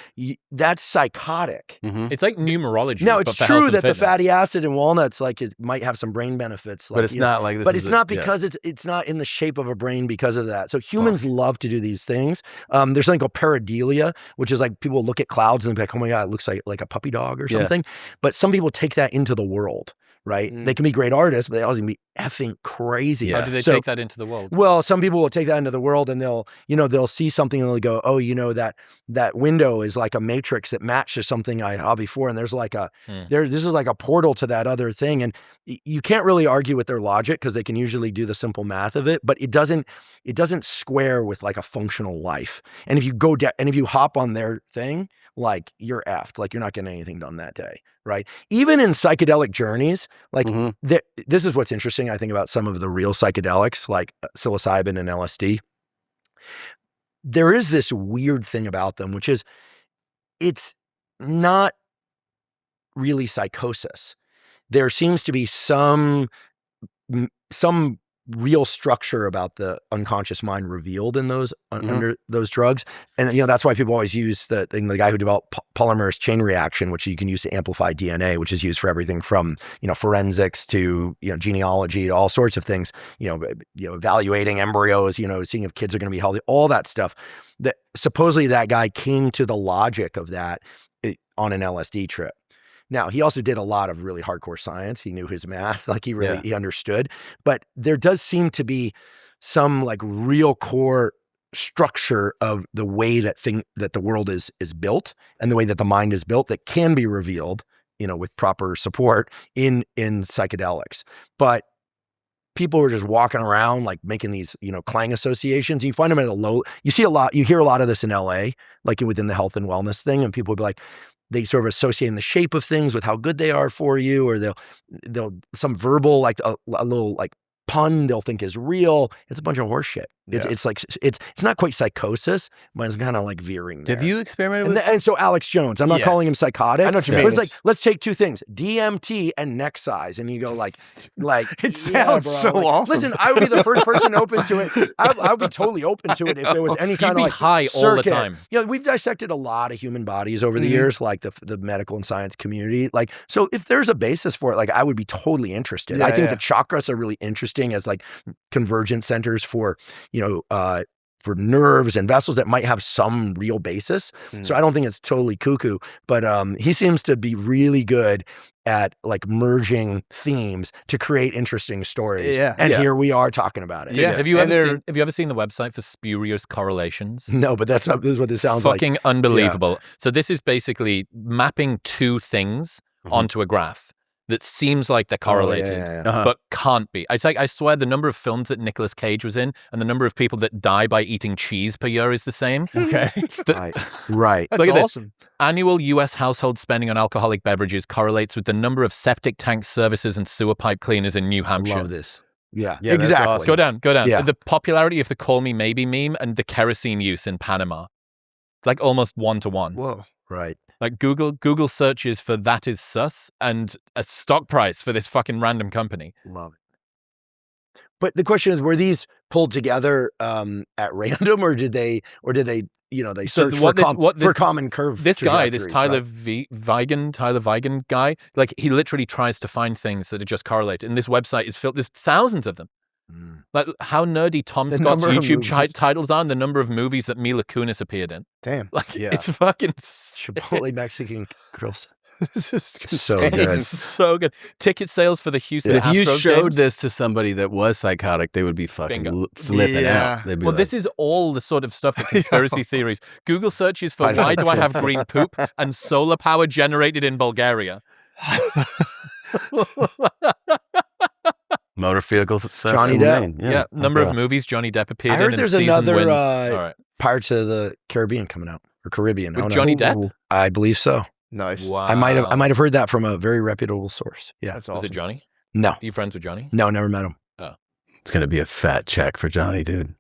That's psychotic. It's like numerology. Now, but it's for true health that and the fitness. fatty acid in walnuts it might have some brain benefits. But it's not like this. But it's not because it's not in the shape of a brain because of that. So humans love to do these things. There's something called pareidolia, which is like people look at clouds and be like, oh my God, it looks like a puppy dog or something. But some people take that into the world. Right? They can be great artists, but they also can be effing crazy. How do they take that into the world? Well, some people will take that into the world and they'll see something and they'll go, oh, that window is like a matrix that matches something I saw before. And there's like this is like a portal to that other thing. And you can't really argue with their logic because they can usually do the simple math of it, but it doesn't square with like a functional life. And if you go down and if you hop on their thing, like you're effed, like you're not getting anything done that day. Right. Even in psychedelic journeys, like this is what's interesting, I think, about some of the real psychedelics like psilocybin and LSD. There is this weird thing about them, which is it's not really psychosis. There seems to be some real structure about the unconscious mind revealed in those under those drugs. And that's why people always use the guy who developed polymerase chain reaction, which you can use to amplify DNA, which is used for everything from forensics to genealogy to all sorts of things, evaluating embryos, seeing if kids are going to be healthy, all that stuff. That supposedly that guy came to the logic of that on an LSD trip. Now, he also did a lot of really hardcore science. He knew his math, like he understood. But there does seem to be some like real core structure of the way that the world is built and the way that the mind is built that can be revealed, with proper support in psychedelics. But people are just walking around like making these, clang associations. You find them you hear a lot of this in LA, like within the health and wellness thing, and people will be like, they sort of associate the shape of things with how good they are for you, or they'll some verbal, like a little like pun they'll think is real. It's a bunch of horse shit. It's like it's not quite psychosis, but it's kind of like veering there. Have you experimented with? And so Alex Jones, I'm not calling him psychotic. I know what you mean. But it's like, let's take two things: DMT and neck size, and you go like it sounds so awesome. Listen, I would be the first person open to it. I would be totally open to it if there was any kind of like high circuit. all the time. We've dissected a lot of human bodies over the years, like the medical and science community. Like, so if there's a basis for it, like I would be totally interested. I think the chakras are really interesting as like convergent centers for for nerves and vessels that might have some real basis. So I don't think it's totally cuckoo, but he seems to be really good at like merging themes to create interesting stories. And here we are talking about it. Have you ever seen the website for spurious correlations? No, but this is what this sounds fucking like. Unbelievable. So this is basically mapping two things onto a graph that seems like they're correlated, but can't be. It's like, I swear the number of films that Nicolas Cage was in and the number of people that die by eating cheese per year is the same. Okay. Right. That's Look at awesome. this. Annual U.S. household spending on alcoholic beverages correlates with the number of septic tank services and sewer pipe cleaners in New Hampshire. Love this. Yeah, exactly. awesome. Go down. Yeah. The popularity of the Call Me Maybe meme and the kerosene use in Panama. Like almost 1-to-1. Whoa. Right. Like Google searches for that is sus and a stock price for this fucking random company. Love it. But the question is, were these pulled together at random, or did they they search for common curve? This guy, this Tyler Vigen guy, like he literally tries to find things that are just correlated. And this website is filled. There's thousands of them. Like how nerdy Tom Scott's YouTube titles are and the number of movies that Mila Kunis appeared in. Damn. Like it's fucking Chipotle Mexican grills. This is So good. It's so good. Ticket sales for the Houston If you Astros showed games. this to somebody that was psychotic, they would be fucking flipping out. They'd be Well, like, this is all the sort of stuff that conspiracy theories. Google searches for why do I have green poop and solar power generated in Bulgaria. motor vehicle theft. Johnny in Depp. Maine. Yeah, number of movies Johnny Depp appeared I in. heard And there's season another wins. All right. Pirates of the Caribbean coming out, or Caribbean. With Johnny Depp? I believe so. Nice. Wow. I might have heard that from a very reputable source. Yeah. That's awesome. Was it Johnny? No. Are you friends with Johnny? No, never met him. It's going to be a fat check for Johnny, dude.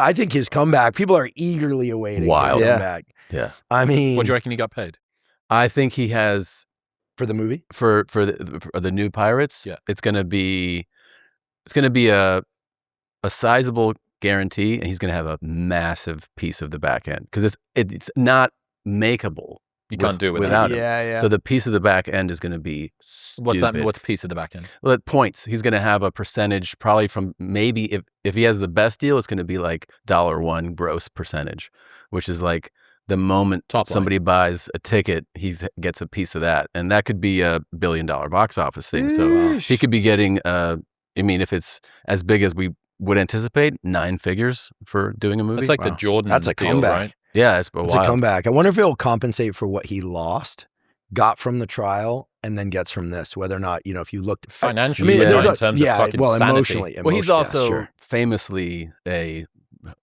I think his comeback, people are eagerly awaiting Wild. his Yeah. comeback. Yeah. I mean, What do you reckon he got paid? I think he has for the movie? for the new Pirates. Yeah. It's going to be a sizable guarantee, and he's going to have a massive piece of the back end because it's not makeable. You can't do it without him. Yeah. So the piece of the back end is going to be stupid. What's that? What's piece of the back end? Well, points. He's going to have a percentage probably from maybe if he has the best deal, it's going to be like $1 gross percentage, which is like the moment somebody buys a ticket, he gets a piece of that. And that could be $1 billion box office thing. So he could be getting, I mean, if it's as big as we would anticipate, 9 figures for doing a movie. It's like the Jordan That's a deal, comeback. right? Yeah, it's a comeback. I wonder if it'll compensate for what he lost, got from the trial, and then gets from this. Whether or not, if you looked financially, in terms of fucking sanity. Emotionally. Well, he's also famously a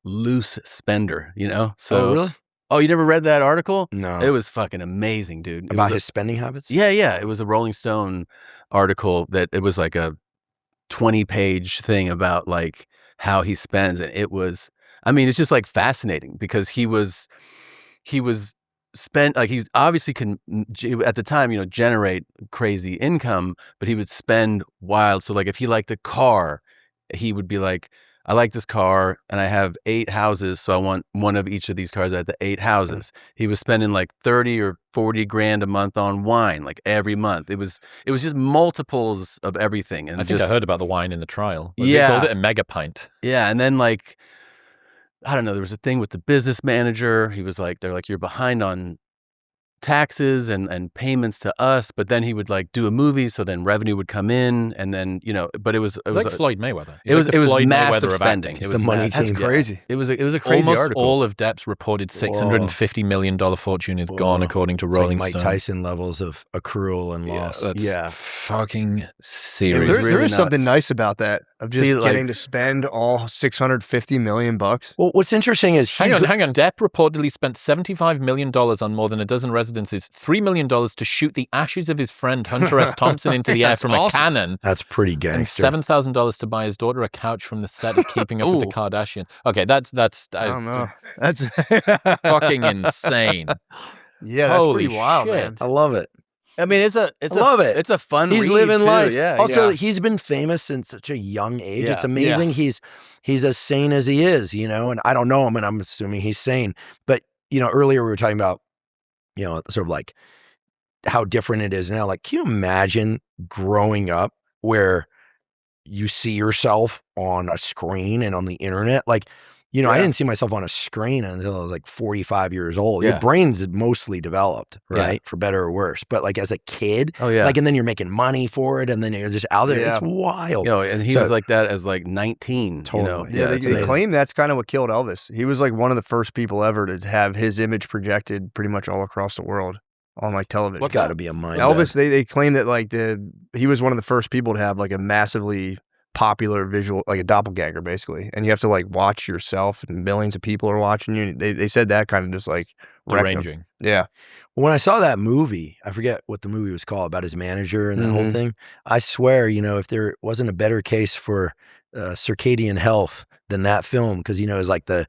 loose spender, So, oh, really? Oh, you never read that article? No. It was fucking amazing, dude. About his spending habits? Yeah. It was a Rolling Stone article that it was like a 20-page thing about like how he spends, and it was. I mean, it's just like fascinating because he was spent like he's obviously can at the time generate crazy income, but he would spend wild. So like if he liked a car, he would be like, I like this car and I have 8 houses, so I want one of each of these cars at the 8 houses. He was spending like 30 or 40 grand a month on wine, like every month. It was just multiples of everything. And I think I heard about the wine in the trial. Yeah, they called it a mega pint. Yeah, and then like. I don't know, there was a thing with the business manager. He was like, they're like, you're behind on taxes and payments to us, but then he would like do a movie, so then revenue would come in, and then but it was like Floyd Mayweather. It was massive spending. It was the money. That's crazy. It was a crazy Almost article. all of Depp's reported $650 million fortune is gone, according to Rolling Mike Stone. Tyson levels of accrual and loss. That's fucking serious. There is something nice about that of just getting to spend all $650 million. Well, what's interesting is hang on. Depp reportedly spent $75 million on more than a dozen residences, $3 million to shoot the ashes of his friend Hunter S. Thompson into the air from a cannon. That's pretty gangster. And $7,000 to buy his daughter a couch from the set of Keeping Up with the Kardashians. Okay, that's I don't know. That's fucking insane. Yeah, that's Holy pretty wild, shit. man. I love it. I mean, it's I love it. It's a fun. He's read living too. life. Yeah. Also, he's been famous since such a young age. Yeah. It's amazing. He's as sane as he is, And I don't know him, and I'm assuming he's sane. But earlier we were talking about, sort of like how different it is now. Like, can you imagine growing up where you see yourself on a screen and on the internet? Like, I didn't see myself on a screen until I was like 45 years old. Your brain's mostly developed, right? For better or worse. But like as a kid, like, and then you're making money for it, and then you're just out there. It's wild. And he was like that as like 19. Totally. Yeah, they claim that's kind of what killed Elvis. He was like one of the first people ever to have his image projected pretty much all across the world on like television. What's got to be a mind? Elvis, they claim that like he was one of the first people to have like a massively popular visual, like a doppelganger basically, and you have to like watch yourself and millions of people are watching you. They said that kind of just like deranging. Yeah. When I saw that movie, I forget what the movie was called, about his manager and that whole thing. I swear, if there wasn't a better case for circadian health than that film, because it's like the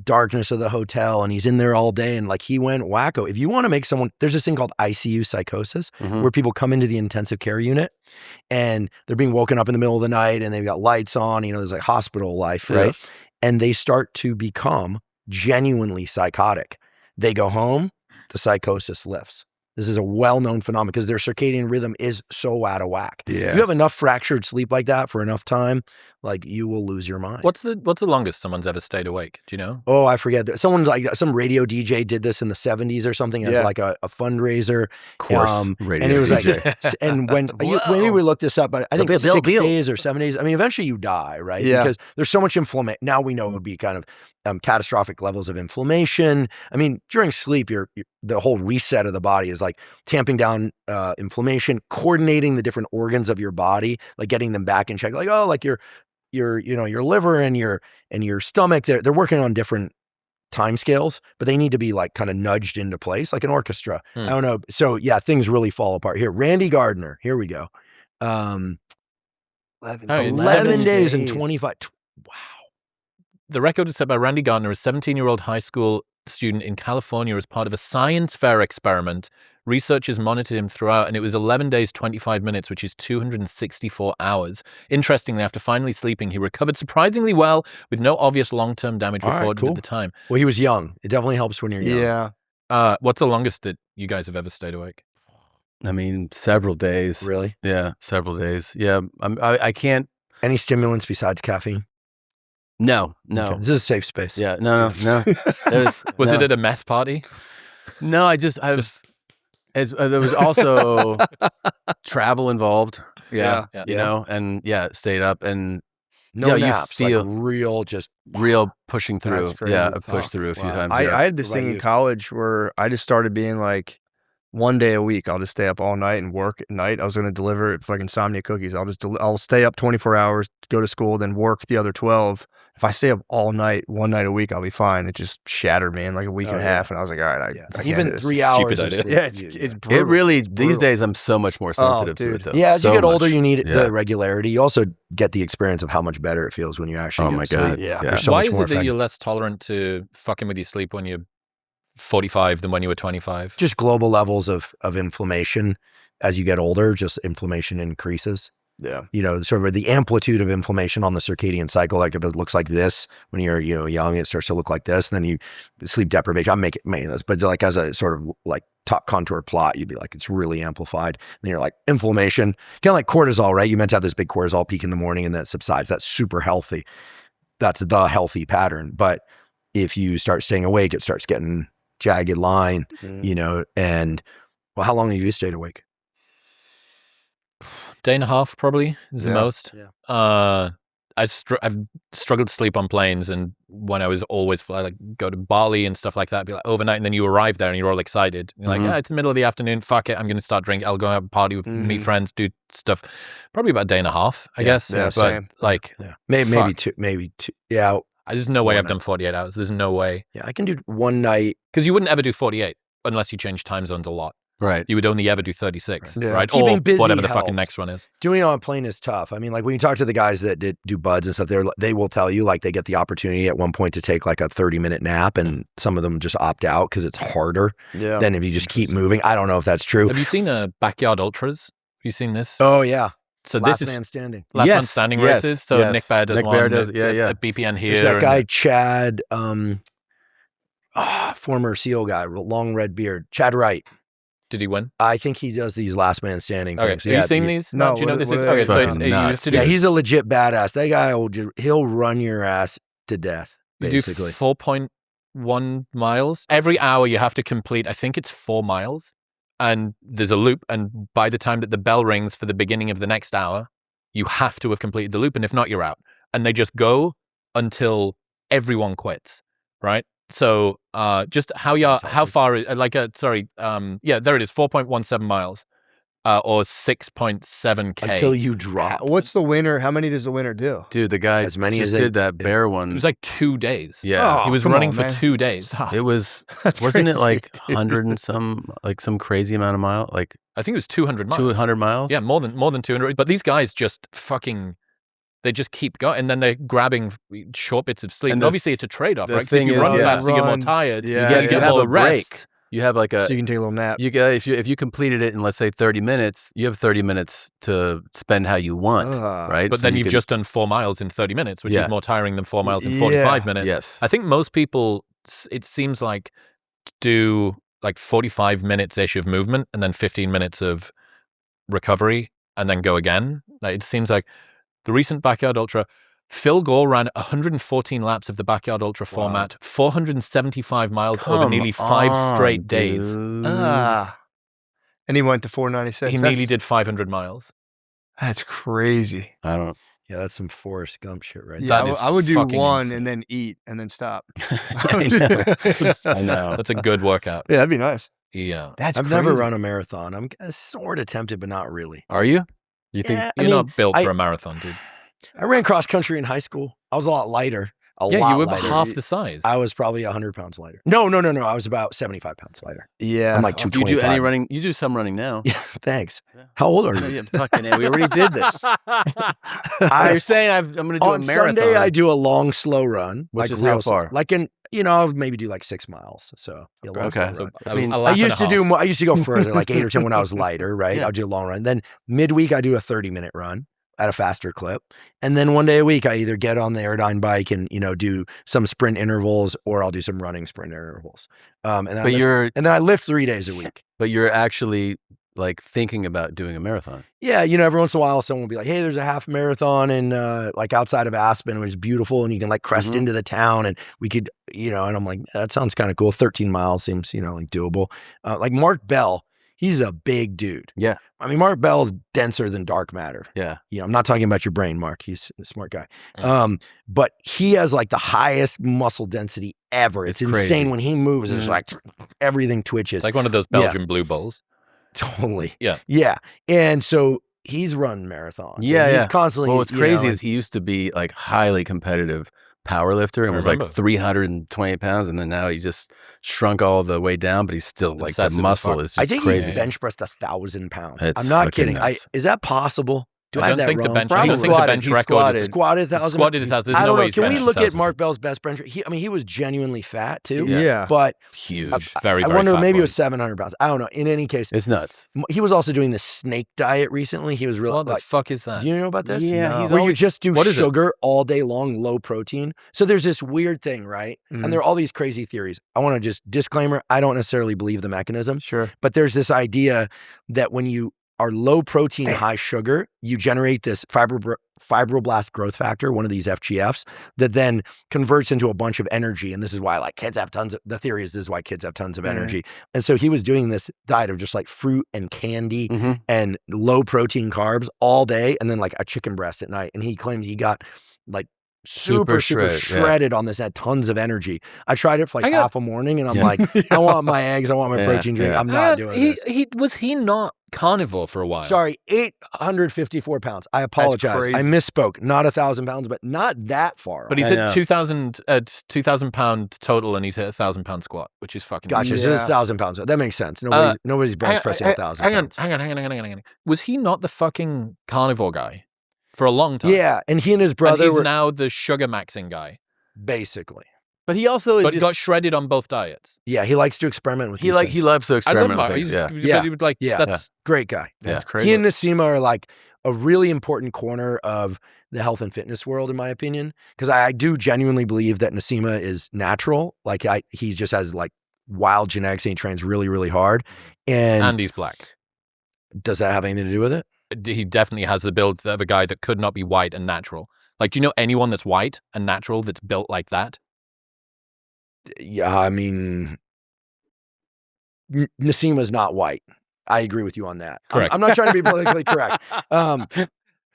darkness of the hotel and he's in there all day and like he went wacko. If you want to make someone, there's this thing called ICU psychosis where people come into the intensive care unit and they're being woken up in the middle of the night and they've got lights on, there's like hospital life, right? And they start to become genuinely psychotic. They go home, the psychosis lifts. This is a well-known phenomenon because their circadian rhythm is so out of whack. Yeah. You have enough fractured sleep like that for enough time, like you will lose your mind. What's the longest someone's ever stayed awake? Do you know? Oh, I forget. Someone like some radio DJ did this in the 70s or something as like a fundraiser. Of course, radio and it was DJ. like, and when we looked this up, but I think 6 days or 7 days. I mean, eventually you die, right? Yeah. Because there's so much inflammation. Now we know it would be kind of catastrophic levels of inflammation. I mean, during sleep, the whole reset of the body is like tamping down inflammation, coordinating the different organs of your body, like getting them back in check. Like, oh, like your liver and your stomach, they're working on different time scales, but they need to be like kind of nudged into place like an orchestra. I don't know. So yeah, things really fall apart here. Randy Gardner, here we go. 11 days and 25. Wow. The record is set by Randy Gardner, a 17-year-old high school student in California, as part of a science fair experiment Researchers monitored him throughout, and it was 11 days, 25 minutes, which is 264 hours. Interestingly, after finally sleeping, he recovered surprisingly well with no obvious long-term damage reported at the time. Well, he was young. It definitely helps when you're young. Yeah. What's the longest that you guys have ever stayed awake? I mean, several days. Really? Yeah, several days. Yeah, I can't. Any stimulants besides caffeine? No. Okay. This is a safe space. Yeah, no. Was it at a meth party? No, there was also travel involved. Yeah. You know, and stayed up and no naps, you feel real pushing through. That's crazy. Yeah, I've pushed through a few times. I had this thing in college where I just started being like, one day a week, I'll just stay up all night and work at night. I was going to deliver like insomnia cookies. I'll stay up 24 hours, go to school, then work the other 12. If I stay up all night, one night a week, I'll be fine. It just shattered me in like a week and a half. And I was like, all right, I can't even do this. 3 hours. Stupid idea. Yeah, it's brutal. It really, these days, I'm so much more sensitive to it, though. Yeah, as you get older, you need the Yeah. regularity. You also get the experience of how much better it feels when you actually Oh get my to God. sleep. Yeah. You're so Why much is more it that effective. you're less tolerant to fucking with your sleep when you're 45 than when you were 25? Just global levels of inflammation as you get older, just inflammation increases. Yeah. You know, sort of the amplitude of inflammation on the circadian cycle. Like if it looks like this when you're, young, it starts to look like this. And then you sleep deprivation. I'm making this, but like as a sort of like top contour plot, you'd be like, it's really amplified. And then you're like inflammation, kind of like cortisol, right? You meant to have this big cortisol peak in the morning and that subsides. That's super healthy. That's the healthy pattern. But if you start staying awake, it starts getting jagged line, and well, how long have you stayed awake? Day and a half probably is the most. Yeah. I've struggled to sleep on planes, and when I was always like go to Bali and stuff like that, be like overnight, and then you arrive there and you're all excited. You're like, it's the middle of the afternoon. Fuck it, I'm going to start drinking. I'll go out and party with meet friends, do stuff. Probably about a day and a half, I guess. Yeah, but same. like, Maybe two. Yeah. There's no way I've night. done 48 hours. There's no way. Yeah, I can do one night. Because you wouldn't ever do 48 unless you change time zones a lot. Right. You would only ever do 36, Yeah. right? Keeping Or busy whatever the helps. fucking next one is. Doing it on a plane is tough. I mean, like when you talk to the guys that do buds and stuff, they will tell you like they get the opportunity at one point to take like a 30-minute nap, and some of them just opt out because it's harder than if you just keep moving. I don't know if that's true. Have you seen Backyard Ultras? Have you seen this? Oh yeah. So Last this is man standing. Last man standing races. So yes. Nick Baer does Nick one. Baer does, at BPN here. There's that and- guy Chad, former SEAL guy, long red beard, Chad Wright. Did he win? I think he does these last man standing Okay. things. Have you seen these? No, Do you know what- this what is? are Okay, they? so it's, Fucking you have nuts. to do, Yeah, he's a legit badass. That guy he'll run your ass to death, you do basically. 4.1 miles. Every hour you have to complete, I think it's 4 miles. And there's a loop. And by the time that the bell rings for the beginning of the next hour, you have to have completed the loop. And if not, you're out. And they just go until everyone quits, right? So just how far, there it is, 4.17 miles or 6.7K. Until you drop. What's the winner? How many does the winner do? Dude, the guy As many just as they- did that bear one. It was like 2 days. Yeah. Oh, He was come running on, for man. 2 days. Stop. It was, That's wasn't it crazy, like dude. 100 and some, like some crazy amount of mile, like I think it was 200 miles. 200 miles? Yeah, more than 200. But these guys just fucking, they just keep going, and then they're grabbing short bits of sleep. And And obviously, it's a trade-off, the right? Because if thing you is, run yeah. faster, you get more Run. tired. Yeah, you yeah. get You have more a break. rest. You have like a, So you can take a little nap. you get, if you completed it in, let's say 30 minutes, you have 30 minutes to spend how you want, right? But So then you you've can- just done 4 miles in 30 minutes, which Yeah. is more tiring than 4 miles in 45 Yeah. minutes. Yes. I think most people, it seems like, do like 45 minutes-ish of movement and then 15 minutes of recovery and then go again. Like, it seems like the recent Backyard Ultra, Phil Gore ran 114 laps of the Backyard Ultra format, 475 miles over nearly 5 straight days. Dude. And he went to 496. He nearly did 500 miles. That's crazy. I don't. Yeah, that's some Forrest Gump shit right Yeah, That is I would do fucking one insane. and then eat and then stop. I know. That's a good workout. Yeah, that'd be nice. Yeah. That's I've crazy. never run a marathon. I'm sort of tempted, but not really. Are you? You think? Yeah, You're not built for a marathon, dude. I ran cross country in high school. I was a lot lighter. Yeah, you were lighter. half the size. I was probably 100 pounds lighter. No. I was about 75 pounds lighter. Yeah. I'm like Do you 225. do any running? You do some running now. Yeah, thanks. How old are No, you? yeah, fucking A. We already did this. You're saying I'm going to do a On marathon. Sunday, I do a long, slow run. Which is real how far? Like in I'll maybe do like 6 miles. So Okay. So I mean, I used to do more. I used to go further, like 8 or 10 when I was lighter, right? Yeah. I'll do a long run. Then midweek, I do a 30-minute run at a faster clip. And then one day a week, I either get on the Aerodyne bike and, do some sprint intervals, or I'll do some running sprint intervals. And then I lift 3 days a week. But you're actually like thinking about doing a marathon. Yeah, every once in a while someone will be like, hey, there's a half marathon in like outside of Aspen, which is beautiful, and you can like crest into the town, and we could, and I'm like, that sounds kind of cool. 13 miles seems, like doable. Like Mark Bell, he's a big dude. Yeah. I mean, Mark Bell's denser than dark matter. Yeah. I'm not talking about your brain, Mark. He's a smart guy. But he has like the highest muscle density ever. It's insane crazy. when he moves. It's like everything twitches. It's like one of those Belgian blue balls. Totally. Yeah. Yeah. And so he's run marathons. Yeah. And he's constantly. Well, what's crazy is he used to be like highly competitive power lifter and was like 320 pounds, and then now he just shrunk all the way down, but he's still like the muscle is just I think crazy. he bench pressed 1,000 pounds. It's I'm not fucking kidding. nuts. Is that possible? Do I have that think wrong? the bench. I don't think the bench record is Squatted 1,000. Squatted 1,000. I don't know. Can we bench look at 1,000. Mark Bell's best bench? He was genuinely fat too. Yeah. But Huge. Very, I very wonder, fat maybe boy. it was 700 pounds. I don't know. In any case, It's nuts. he was also doing the snake diet recently. He was really What the fuck is that? Do you know about this? Yeah, No. he's Where you always- just do what is it? sugar all day long, low protein. So there's this weird thing, right? And there are all these crazy theories. I want to just disclaimer, I don't necessarily believe the mechanism. Sure. But there's this idea that when you are low protein, high sugar, you generate this fibroblast growth factor, one of these FGFs, that then converts into a bunch of energy. And this is why kids have the theory is this is why kids have tons of energy. And so he was doing this diet of just like fruit and candy and low protein carbs all day, and then like a chicken breast at night. And he claimed he got like super shredded on this, had tons of energy. I tried it for like half a morning, and I'm like, I want my eggs, I want my protein drink. I'm not doing this. Was he not carnivore for a while? Sorry, 854 pounds. I apologize. I misspoke. Not 1,000 pounds, but not that far. But he's at 2,000 pound total, and he's hit 1,000 pound squat, which is fucking. Gotcha. So it's 1,000 pounds. That makes sense. Nobody's bench pressing 1,000 pounds. Hang on. Was he not the fucking carnivore guy for a long time? Yeah, and he and his brother and he's were now the Sugarmaxxing guy. Basically. But he also is got shredded on both diets. Yeah, he likes to experiment with he loves to experiment with things. That's great guy. That's crazy. He and Nasima are like a really important corner of the health and fitness world, in my opinion, because I do genuinely believe that Nasima is natural. Like he just has like wild genetics, and he trains really, really hard. And he's black. Does that have anything to do with it? He definitely has the build of a guy that could not be white and natural. Like, do you know anyone that's white and natural that's built like that? Yeah, I mean, Nasima's not white. I agree with you on that. Correct. I'm not trying to be politically correct.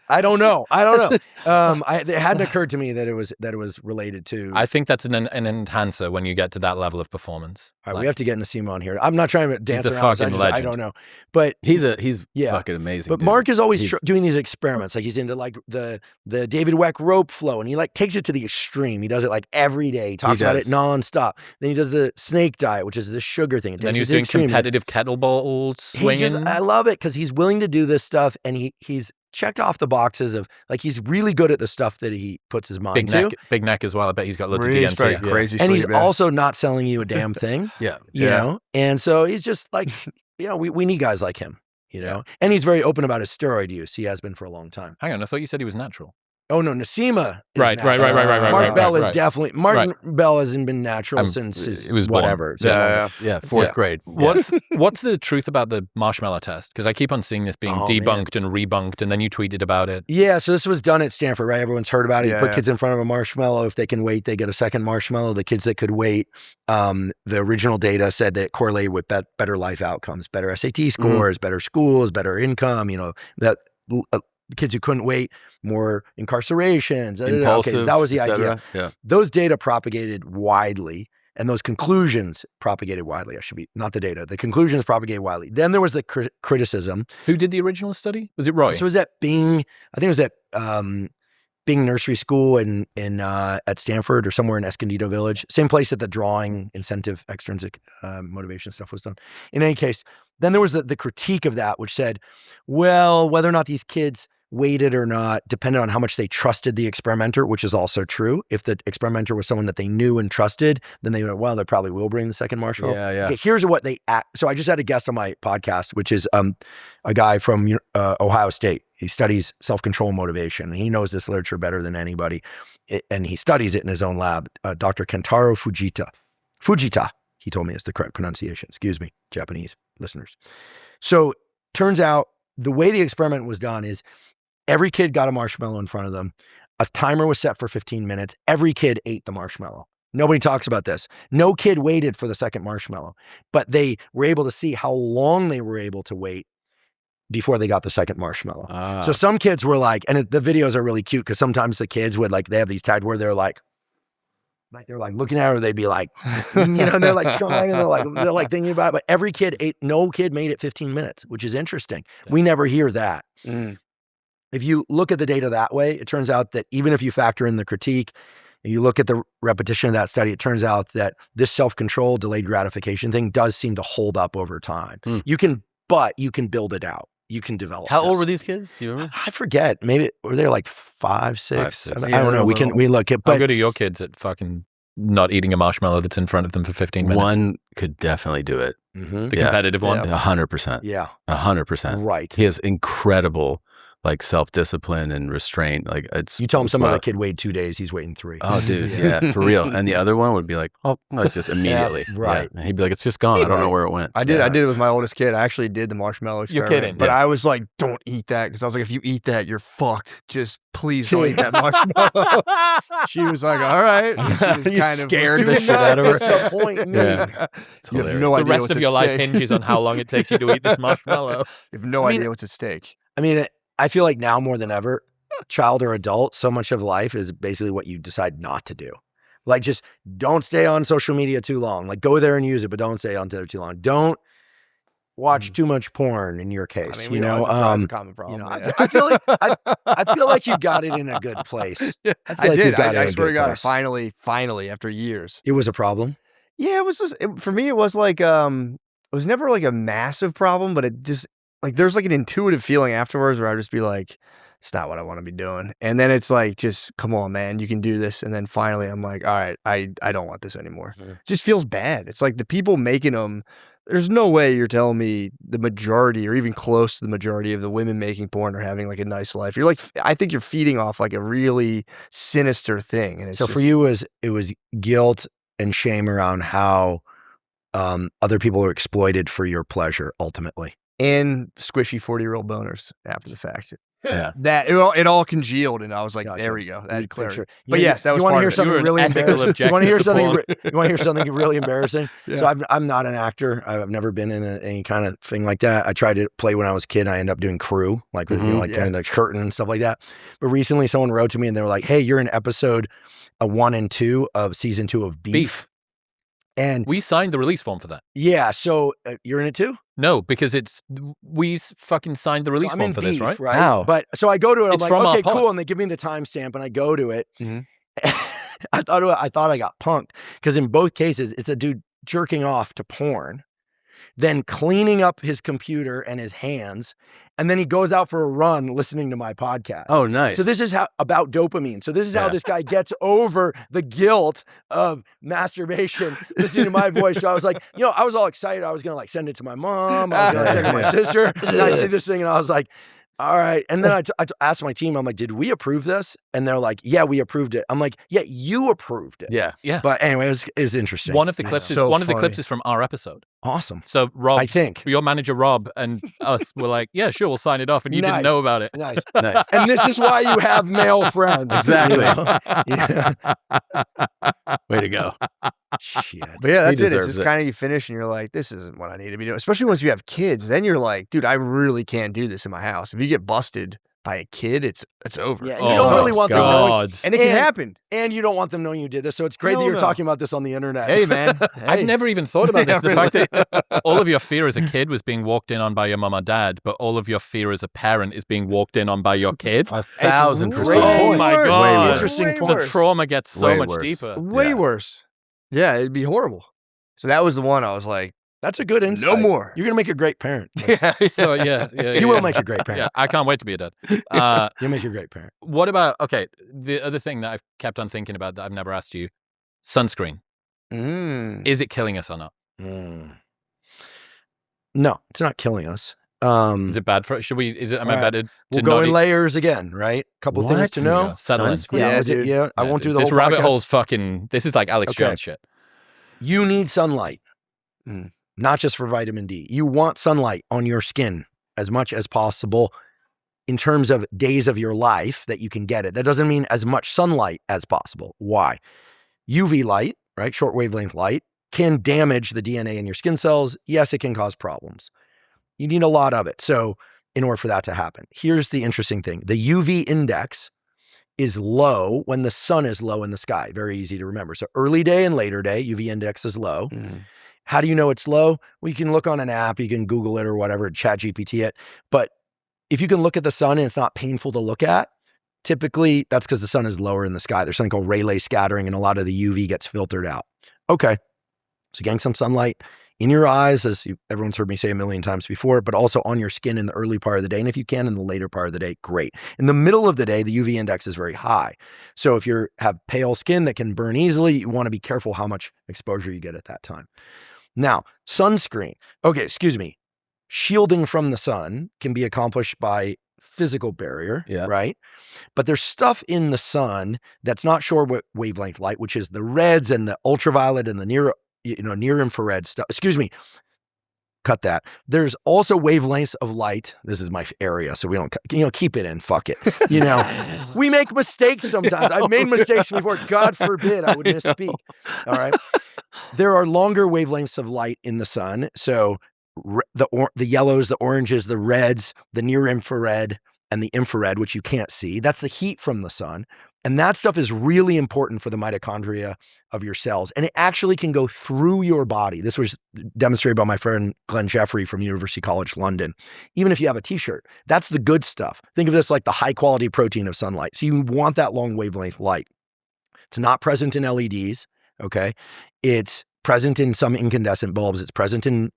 I don't know. It hadn't occurred to me that it was related to. I think that's an enhancer when you get to that level of performance. All right, we have to get Nasima on here. I'm not trying to dance He's a around. fucking I legend. don't know, but he's fucking amazing. But dude. Mark is always doing these experiments. Like he's into like the David Weck rope flow, and he like takes it to the extreme. He does it like every day. He talks about it nonstop. Then he does the snake diet, which is the sugar thing. Then he's doing competitive kettlebell swinging. I love it because he's willing to do this stuff, and he's checked off the boxes of like he's really good at the stuff that he puts his mind to. Big neck as well. I bet he's got loads of He's DMT. crazy, and he's also not selling you a damn thing. Yeah, you know. And so he's just like, we need guys like him. And he's very open about his steroid use. He has been for a long time. Hang on, I thought you said he was natural. Oh no, Nasima. Right. Mark Bell is definitely. Martin Bell hasn't been natural since it was whatever. Fourth grade. What's the truth about the marshmallow test? Because I keep on seeing this being debunked and rebunked, and then you tweeted about it. Yeah, so this was done at Stanford, right? Everyone's heard about it. You put kids in front of a marshmallow. If they can wait, they get a second marshmallow. The kids that could wait, the original data said that it correlated with better life outcomes, better SAT scores, better schools, better income. That. Kids who couldn't wait, more incarcerations. Impulsive, okay, so that was the idea. Yeah. Those data propagated widely, and those conclusions propagated widely. Not the data. The conclusions propagated widely. Then there was the criticism. Who did the original study? Was it Roy? So it was at Bing. I think it was at Bing Nursery School in at Stanford or somewhere in Escondido Village. Same place that the drawing, incentive, extrinsic motivation stuff was done. In any case, then there was the critique of that, which said, well, whether or not these kids weighted or not depended on how much they trusted the experimenter, which is also true. If the experimenter was someone that they knew and trusted, then they went, well, they probably will bring the second marshmallow. Yeah. Okay, here's what so I just had a guest on my podcast, which is a guy from Ohio State. He studies self-control and motivation, and he knows this literature better than anybody. And he studies it in his own lab. Dr. Kentaro Fujita, he told me is the correct pronunciation. Excuse me, Japanese listeners. So turns out the way the experiment was done is every kid got a marshmallow in front of them. A timer was set for 15 minutes. Every kid ate the marshmallow. Nobody talks about this. No kid waited for the second marshmallow, but they were able to see how long they were able to wait before they got the second marshmallow. So some kids were like, and the videos are really cute because sometimes the kids would they have these tags where they're like looking at her, they'd be like, and they're like trying, and they're like thinking about it. But every kid ate, no kid made it 15 minutes, which is interesting. We never hear that. If you look at the data that way, it turns out that even if you factor in the critique and you look at the repetition of that study, it turns out that this self-control, delayed gratification thing does seem to hold up over time. You can build it out. You can develop. How old were these kids? Do you remember? I forget. Maybe were they like 5, 6? I don't know. We look at. But how good are your kids at fucking not eating a marshmallow that's in front of them for 15 minutes? One could definitely do it. The competitive one? 100%. Yeah. 100%. Right. He has incredible self-discipline and restraint. You tell him some other kid weighed 2 days, he's waiting 3. Oh, dude, yeah, for real. And the other one would be like, just immediately. Right. Yeah. He'd be like, it's just gone. I don't know where it went. I did it with my oldest kid. I actually did the marshmallow experiment. You're kidding. But I was like, don't eat that. Because I was like, if you eat that, you're fucked. Just please don't eat that marshmallow. She was like, all right. You scared the shit out of her. Disappoint me. Yeah. You have no the idea rest of your life hinges on how long it takes you to eat this marshmallow. You have no idea what's at stake. I mean, I feel like now more than ever, child or adult, so much of life is basically what you decide not to do. Like, just don't stay on social media too long. Like, go there and use it, but don't stay on there too long. Don't watch too much porn in your case. I mean, it's a common problem. I feel like you got it in a good place. I did. I swear to God, finally, after years. It was a problem? Yeah, it was just, for me, it was like, it was never like a massive problem, but it just, there's an intuitive feeling afterwards where I'd just be like, it's not what I want to be doing. And then it's like, just come on, man, you can do this. And then finally I'm like, all right, I don't want this anymore. It just feels bad. It's like the people making them, there's no way you're telling me the majority or even close to the majority of the women making porn are having a nice life. You're I think you're feeding off a really sinister thing. And it's so for you, it was guilt and shame around how other people are exploited for your pleasure ultimately. And squishy 40-year-old boners after the fact. Yeah, that it all congealed, and I was like, "There we go." That clarity. But yes, that was. You want to hear part something really embarrassing? You want to hear something? You want to hear something really embarrassing? Yeah. So I'm not an actor. I've never been in any kind of thing like that. I tried to play when I was a kid. I ended up doing crew, doing the curtain and stuff like that. But recently, someone wrote to me and they were like, "Hey, you're in episode 1 and 2 of season 2 of Beef." And we signed the release form for that. Yeah, so you're in it too? No, because we fucking signed the release form for this, right? Wow. But so I go to it. I'm like, okay, cool, and they give me the timestamp, and I go to it. I thought I got punked because in both cases, it's a dude jerking off to porn, then cleaning up his computer and his hands, and then he goes out for a run listening to my podcast. Oh, nice. So this is about dopamine. So this is how this guy gets over the guilt of masturbation, listening to my voice. So I was like, I was all excited. I was going to send it to my mom. I was going to send it to my sister. And I see this thing and I was like, all right. And then I asked my team, I'm like, did we approve this? And they're like, yeah, we approved it. I'm like, yeah, you approved it. Yeah. But anyway, it was interesting. One of the clips is from our episode. Awesome. So Rob, I think your manager Rob and us were like, yeah, sure, we'll sign it off. And you didn't know about it. Nice. And this is why you have male friends. Exactly. Way to go. Shit. But yeah, that's it. It's just kind of you finish and you're like, this isn't what I need to be doing. Especially once you have kids, then you're like, dude, I really can't do this in my house. If you get busted by a kid, it's over. Yeah, you don't really want them knowing. And it can happen. And you don't want them knowing you did this. So it's great that you're talking about this on the internet. Hey, man. I've never even thought about this. The fact that all of your fear as a kid was being walked in on by your mom or dad, but all of your fear as a parent is being walked in on by your kid. 1,000%. Oh my God. Interesting point. The trauma gets so much deeper. Way worse. Yeah, it'd be horrible. So that was the one I was like, That's a good insight. No more. You're gonna make a great parent. So yeah. You will make a great parent. Yeah, I can't wait to be a dad. You'll make a great parent. What about, okay, the other thing that I've kept on thinking about that I've never asked you, sunscreen. Is it killing us or not? No, it's not killing us. Is it bad for, should we, is it, am I better to We'll go in not layers again, right? Couple things to know. Settle in. Sunscreen. Yeah, I won't do the this whole rabbit podcast. hole's fucking, this is like Alex Jones shit. You need sunlight, not just for vitamin D. You want sunlight on your skin as much as possible in terms of days of your life that you can get it. That doesn't mean as much sunlight as possible. Why? UV light, right? Short wavelength light can damage the DNA in your skin cells. Yes, it can cause problems. You need a lot of it. So in order for that to happen, here's the interesting thing. The UV index is low when the sun is low in the sky. Very easy to remember. So early day and later day, UV index is low. How do you know it's low? Well, you can look on an app, you can Google it or whatever, chat GPT it. But if you can look at the sun and it's not painful to look at, typically that's because the sun is lower in the sky. There's something called Rayleigh scattering and a lot of the UV gets filtered out. Okay, so getting some sunlight in your eyes, as everyone's heard me say a million times before, but also on your skin in the early part of the day. And if you can in the later part of the day, great. In the middle of the day, the UV index is very high. So if you have pale skin that can burn easily, you want to be careful how much exposure you get at that time. Now, sunscreen. Okay, excuse me. Shielding from the sun can be accomplished by physical barrier, right? But there's stuff in the sun that's not short wavelength light, which is the reds and the ultraviolet and the near infrared stuff. Excuse me. Cut that. There's also wavelengths of light. This is my area, so we don't, keep it in. Fuck it. We make mistakes sometimes. I've made mistakes before. God forbid I would misspeak. All right. There are longer wavelengths of light in the sun. So the yellows, the oranges, the reds, the near infrared, and the infrared, which you can't see. That's the heat from the sun. And that stuff is really important for the mitochondria of your cells. And it actually can go through your body. This was demonstrated by my friend Glenn Jeffrey from University College London. Even if you have a t-shirt, that's the good stuff. Think of this like the high quality protein of sunlight. So you want that long wavelength light. It's not present in LEDs, okay? It's present in some incandescent bulbs. It's present in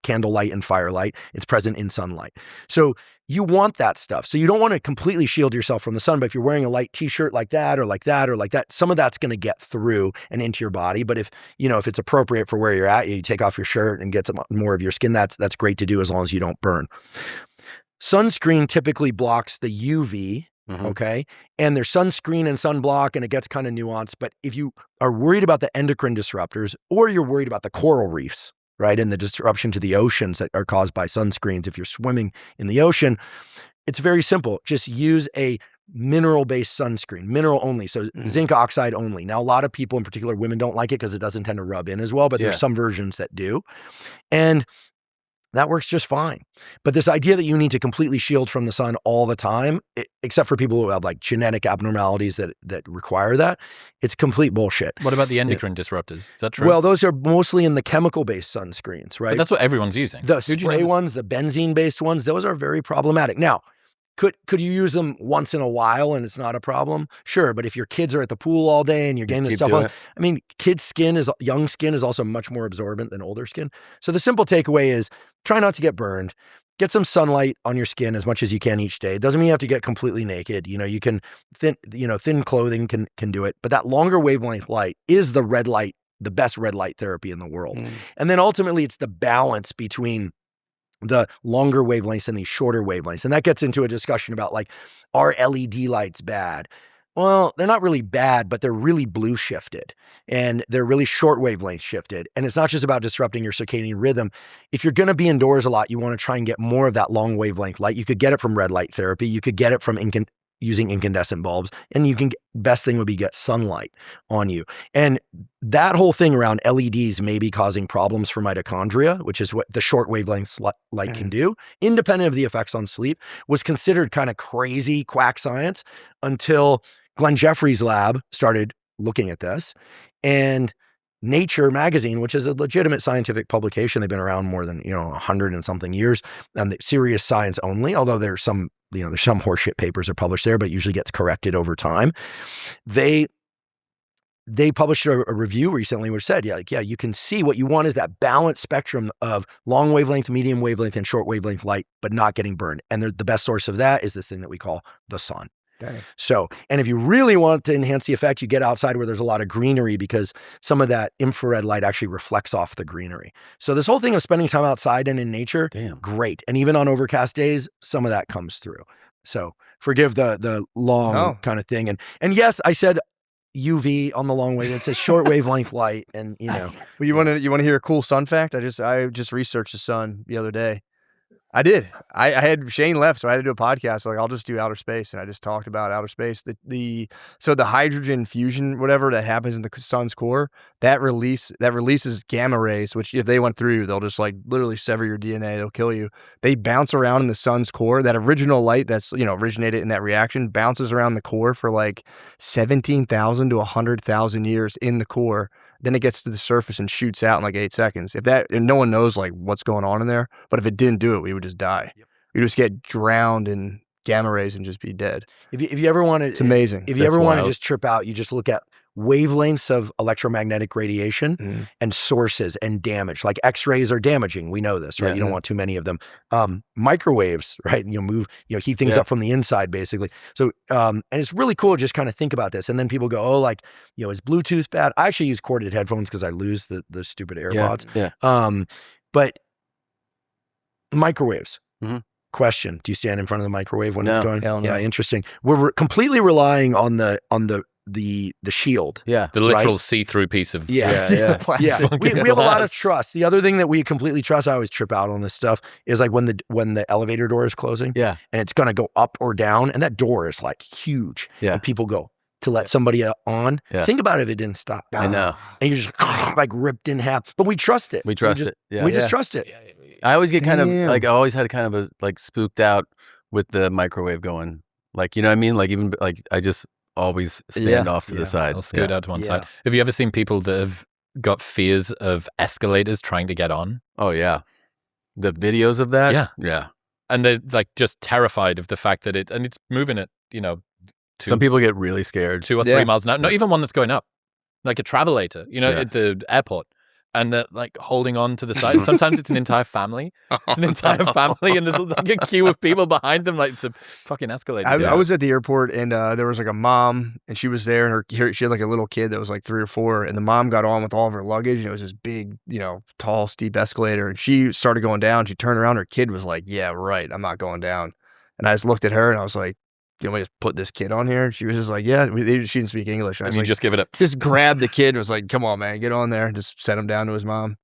candlelight and firelight. It's present in sunlight. So you want that stuff. So you don't want to completely shield yourself from the sun, but if you're wearing a light t-shirt like that, or like that, or like that, some of that's going to get through and into your body. But if it's appropriate for where you're at, you take off your shirt and get some more of your skin, that's great to do as long as you don't burn. Sunscreen typically blocks the UV, okay? And there's sunscreen and sunblock, and it gets kind of nuanced. But if you are worried about the endocrine disruptors, or you're worried about the coral reefs, right, and the disruption to the oceans that are caused by sunscreens, if you're swimming in the ocean, it's very simple. Just use a mineral-based sunscreen, mineral only, so zinc oxide only. Now, a lot of people, in particular women, don't like it because it doesn't tend to rub in as well, but there's some versions that do. And that works just fine. But this idea that you need to completely shield from the sun all the time, except for people who have like genetic abnormalities that require that, it's complete bullshit. What about the endocrine disruptors? Is that true? Well, those are mostly in the chemical-based sunscreens, right? But that's what everyone's using. The spray ones, the benzene-based ones, those are very problematic. Now, could you use them once in a while and it's not a problem? Sure, but if your kids are at the pool all day and you're getting this stuff on, I mean, young skin is also much more absorbent than older skin. So the simple takeaway is try not to get burned. Get some sunlight on your skin as much as you can each day. It doesn't mean you have to get completely naked. You can thin clothing can do it, but that longer wavelength light is the best red light therapy in the world. And then ultimately it's the balance between the longer wavelengths and these shorter wavelengths. And that gets into a discussion about like, are LED lights bad? Well, they're not really bad, but they're really blue shifted and they're really short wavelength shifted. And it's not just about disrupting your circadian rhythm. If you're going to be indoors a lot, you want to try and get more of that long wavelength light. You could get it from red light therapy. You could get it from using incandescent bulbs, and best thing would be get sunlight on you. And that whole thing around LEDs may be causing problems for mitochondria, which is what the short wavelength light can do, independent of the effects on sleep, was considered kind of crazy quack science until Glenn Jeffrey's lab started looking at this. And Nature magazine, which is a legitimate scientific publication, they've been around more than 100 and something years, and serious science only, although there's some horseshit papers are published there, but it usually gets corrected over time. They they published a review recently which said, you can see what you want is that balanced spectrum of long wavelength, medium wavelength, and short wavelength light, but not getting burned. And the best source of that is this thing that we call the sun. Dang. So, and if you really want to enhance the effect, you get outside where there's a lot of greenery because some of that infrared light actually reflects off the greenery. So this whole thing of spending time outside and in nature, great. And even on overcast days, some of that comes through. So forgive the long kind of thing. And yes, I said UV on the long wavelength. It says short wavelength light, and Well, you want to hear a cool sun fact? I just researched the sun the other day. I did. I had Shane left, so I had to do a podcast. So I'll just do outer space, and I just talked about outer space. So the hydrogen fusion, whatever that happens in the sun's core, that releases gamma rays, which if they went through you, they'll just like literally sever your DNA. They'll kill you. They bounce around in the sun's core. That original light that's originated in that reaction bounces around the core for like 17,000 to 100,000 years in the core. Then it gets to the surface and shoots out in like 8 seconds. And no one knows like what's going on in there. But if it didn't do it, we would just die. We just get drowned in gamma rays and just be dead. If you ever want to, it's amazing. If you ever want to just trip out, you just look at wavelengths of electromagnetic radiation and sources and damage. Like X-rays are damaging. We know this, right? Yeah. You don't want too many of them. Microwaves, right? Heat things up from the inside, basically. So, and it's really cool to just kind of think about this. And then people go, is Bluetooth bad? I actually use corded headphones because I lose the stupid AirPods. Yeah. But microwaves. Question: do you stand in front of the microwave when it's going? Hell no. Yeah, interesting. We're completely relying on the shield. Yeah, the literal see-through piece of We have a lot of trust. The other thing that we completely trust, I always trip out on this stuff, is like when the elevator door is closing. Yeah, and it's gonna go up or down, and that door is like huge. Yeah, and people go to let somebody on. Yeah. Think about it if it didn't stop. I know, and you're just like ripped in half. But we trust it. We trust it. Yeah, we just trust it. I always get kind of like I always had kind of a like spooked out with the microwave going. Like, you know what I mean? Like even like I just always stand off to the side. I'll scoot out to one side. Have you ever seen people that have got fears of escalators trying to get on? Oh yeah. The videos of that? Yeah. Yeah. And they're like just terrified of the fact that it's moving at, some people get really scared. 2 or 3 miles an hour. Not even one that's going up. Like a travelator, at the airport. And they're like holding on to the side. And sometimes it's an entire family. It's an entire family, and there's like a queue of people behind them, like it's a fucking escalator. I was at the airport, and there was like a mom, and she was there, and she had like a little kid that was like 3 or 4, and the mom got on with all of her luggage, and it was this big, tall, steep escalator, and she started going down. She turned around, her kid was like, "Yeah, right, I'm not going down." And I just looked at her, and I was like, "You want me to just put this kid on here?" She was just like, "Yeah." She didn't speak English. And you just give it up. Just grabbed the kid and was like, "Come on, man, get on there." And just sent him down to his mom.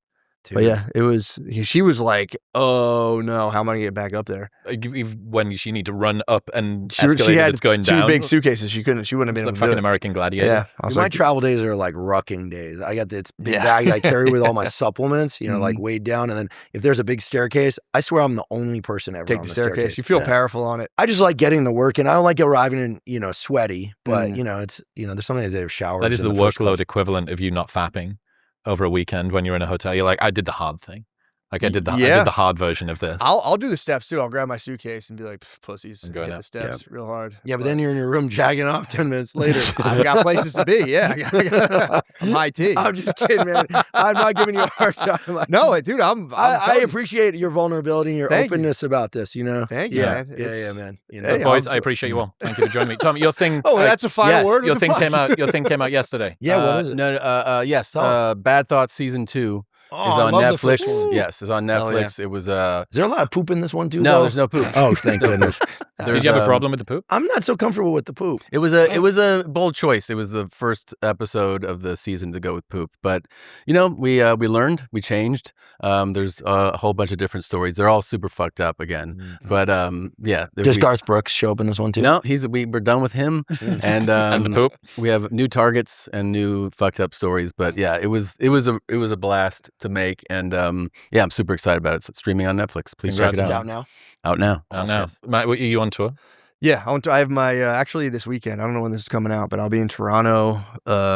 Dude. But yeah, she was like, "Oh no, how am I going to get back up there?" When she need to run up and she had that's going 2 down. big suitcases. She wouldn't have been able like to fucking do it. American Gladiator. Yeah. My travel days are like rucking days. I got this big bag that I carry with all my supplements, like weighed down. And then if there's a big staircase, I swear I'm the only person ever take on the staircase. You feel powerful on it. I just like getting the work in. I don't like arriving in, sweaty, but it's, there's some days they have showers. That is the workload equivalent of you not fapping over a weekend when you're in a hotel. You're like, I did the hard thing. Like I did the hard version of this. I'll do the steps too. I'll grab my suitcase and be like, pussies, and hit the steps real hard. Yeah, but then you're in your room jagging off 10 minutes later. I've got places to be. Yeah, I'm high tea. I'm just kidding, man. I'm not giving you a hard time. No, dude, I appreciate your vulnerability and your openness about this. Thank you, man. Yeah, man. Boys, I appreciate you all. Thank you for joining me. Tom, your thing. Oh, that's a final word. Your thing came out. Your thing came out yesterday. Yeah, what is it? Yes. Bad Thoughts Season 2. Is on Netflix. Yes, it's on Netflix. It was Is there a lot of poop in this one too? No, there's no poop. Oh, thank goodness. Did you have a problem with the poop? I'm not so comfortable with the poop. It was a bold choice. It was the first episode of the season to go with poop. But we learned, we changed. There's a whole bunch of different stories. They're all super fucked up again. But does Garth Brooks show up in this one too? No, we're done with him. And the poop. We have new targets and new fucked up stories. But yeah, it was a blast to make, and I'm super excited about it. It's streaming on Netflix. Please check it out. It's out now. Out now. Yes. Matt, are you on tour? Yeah, I have my actually this weekend. I don't know when this is coming out, but I'll be in Toronto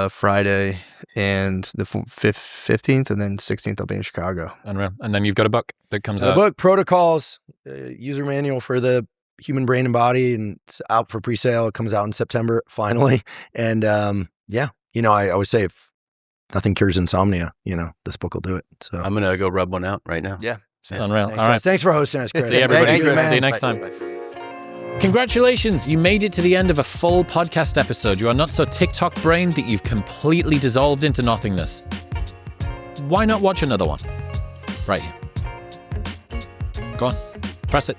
Friday and the 15th, and then 16th I'll be in Chicago. And then you've got a book that comes out. A book, Protocols, user manual for the human brain and body, and it's out for pre-sale. It comes out in September finally, and I always say if nothing cures insomnia, this book will do it. So I'm going to go rub one out right now. Yeah. Unreal. Thanks, All right. Thanks for hosting us, Chris. See you, everybody. Thank you, man. See you next time. Congratulations, you made it to the end of a full podcast episode. You are not so TikTok brained that you've completely dissolved into nothingness. Why not watch another one? Right here. Go on, press it.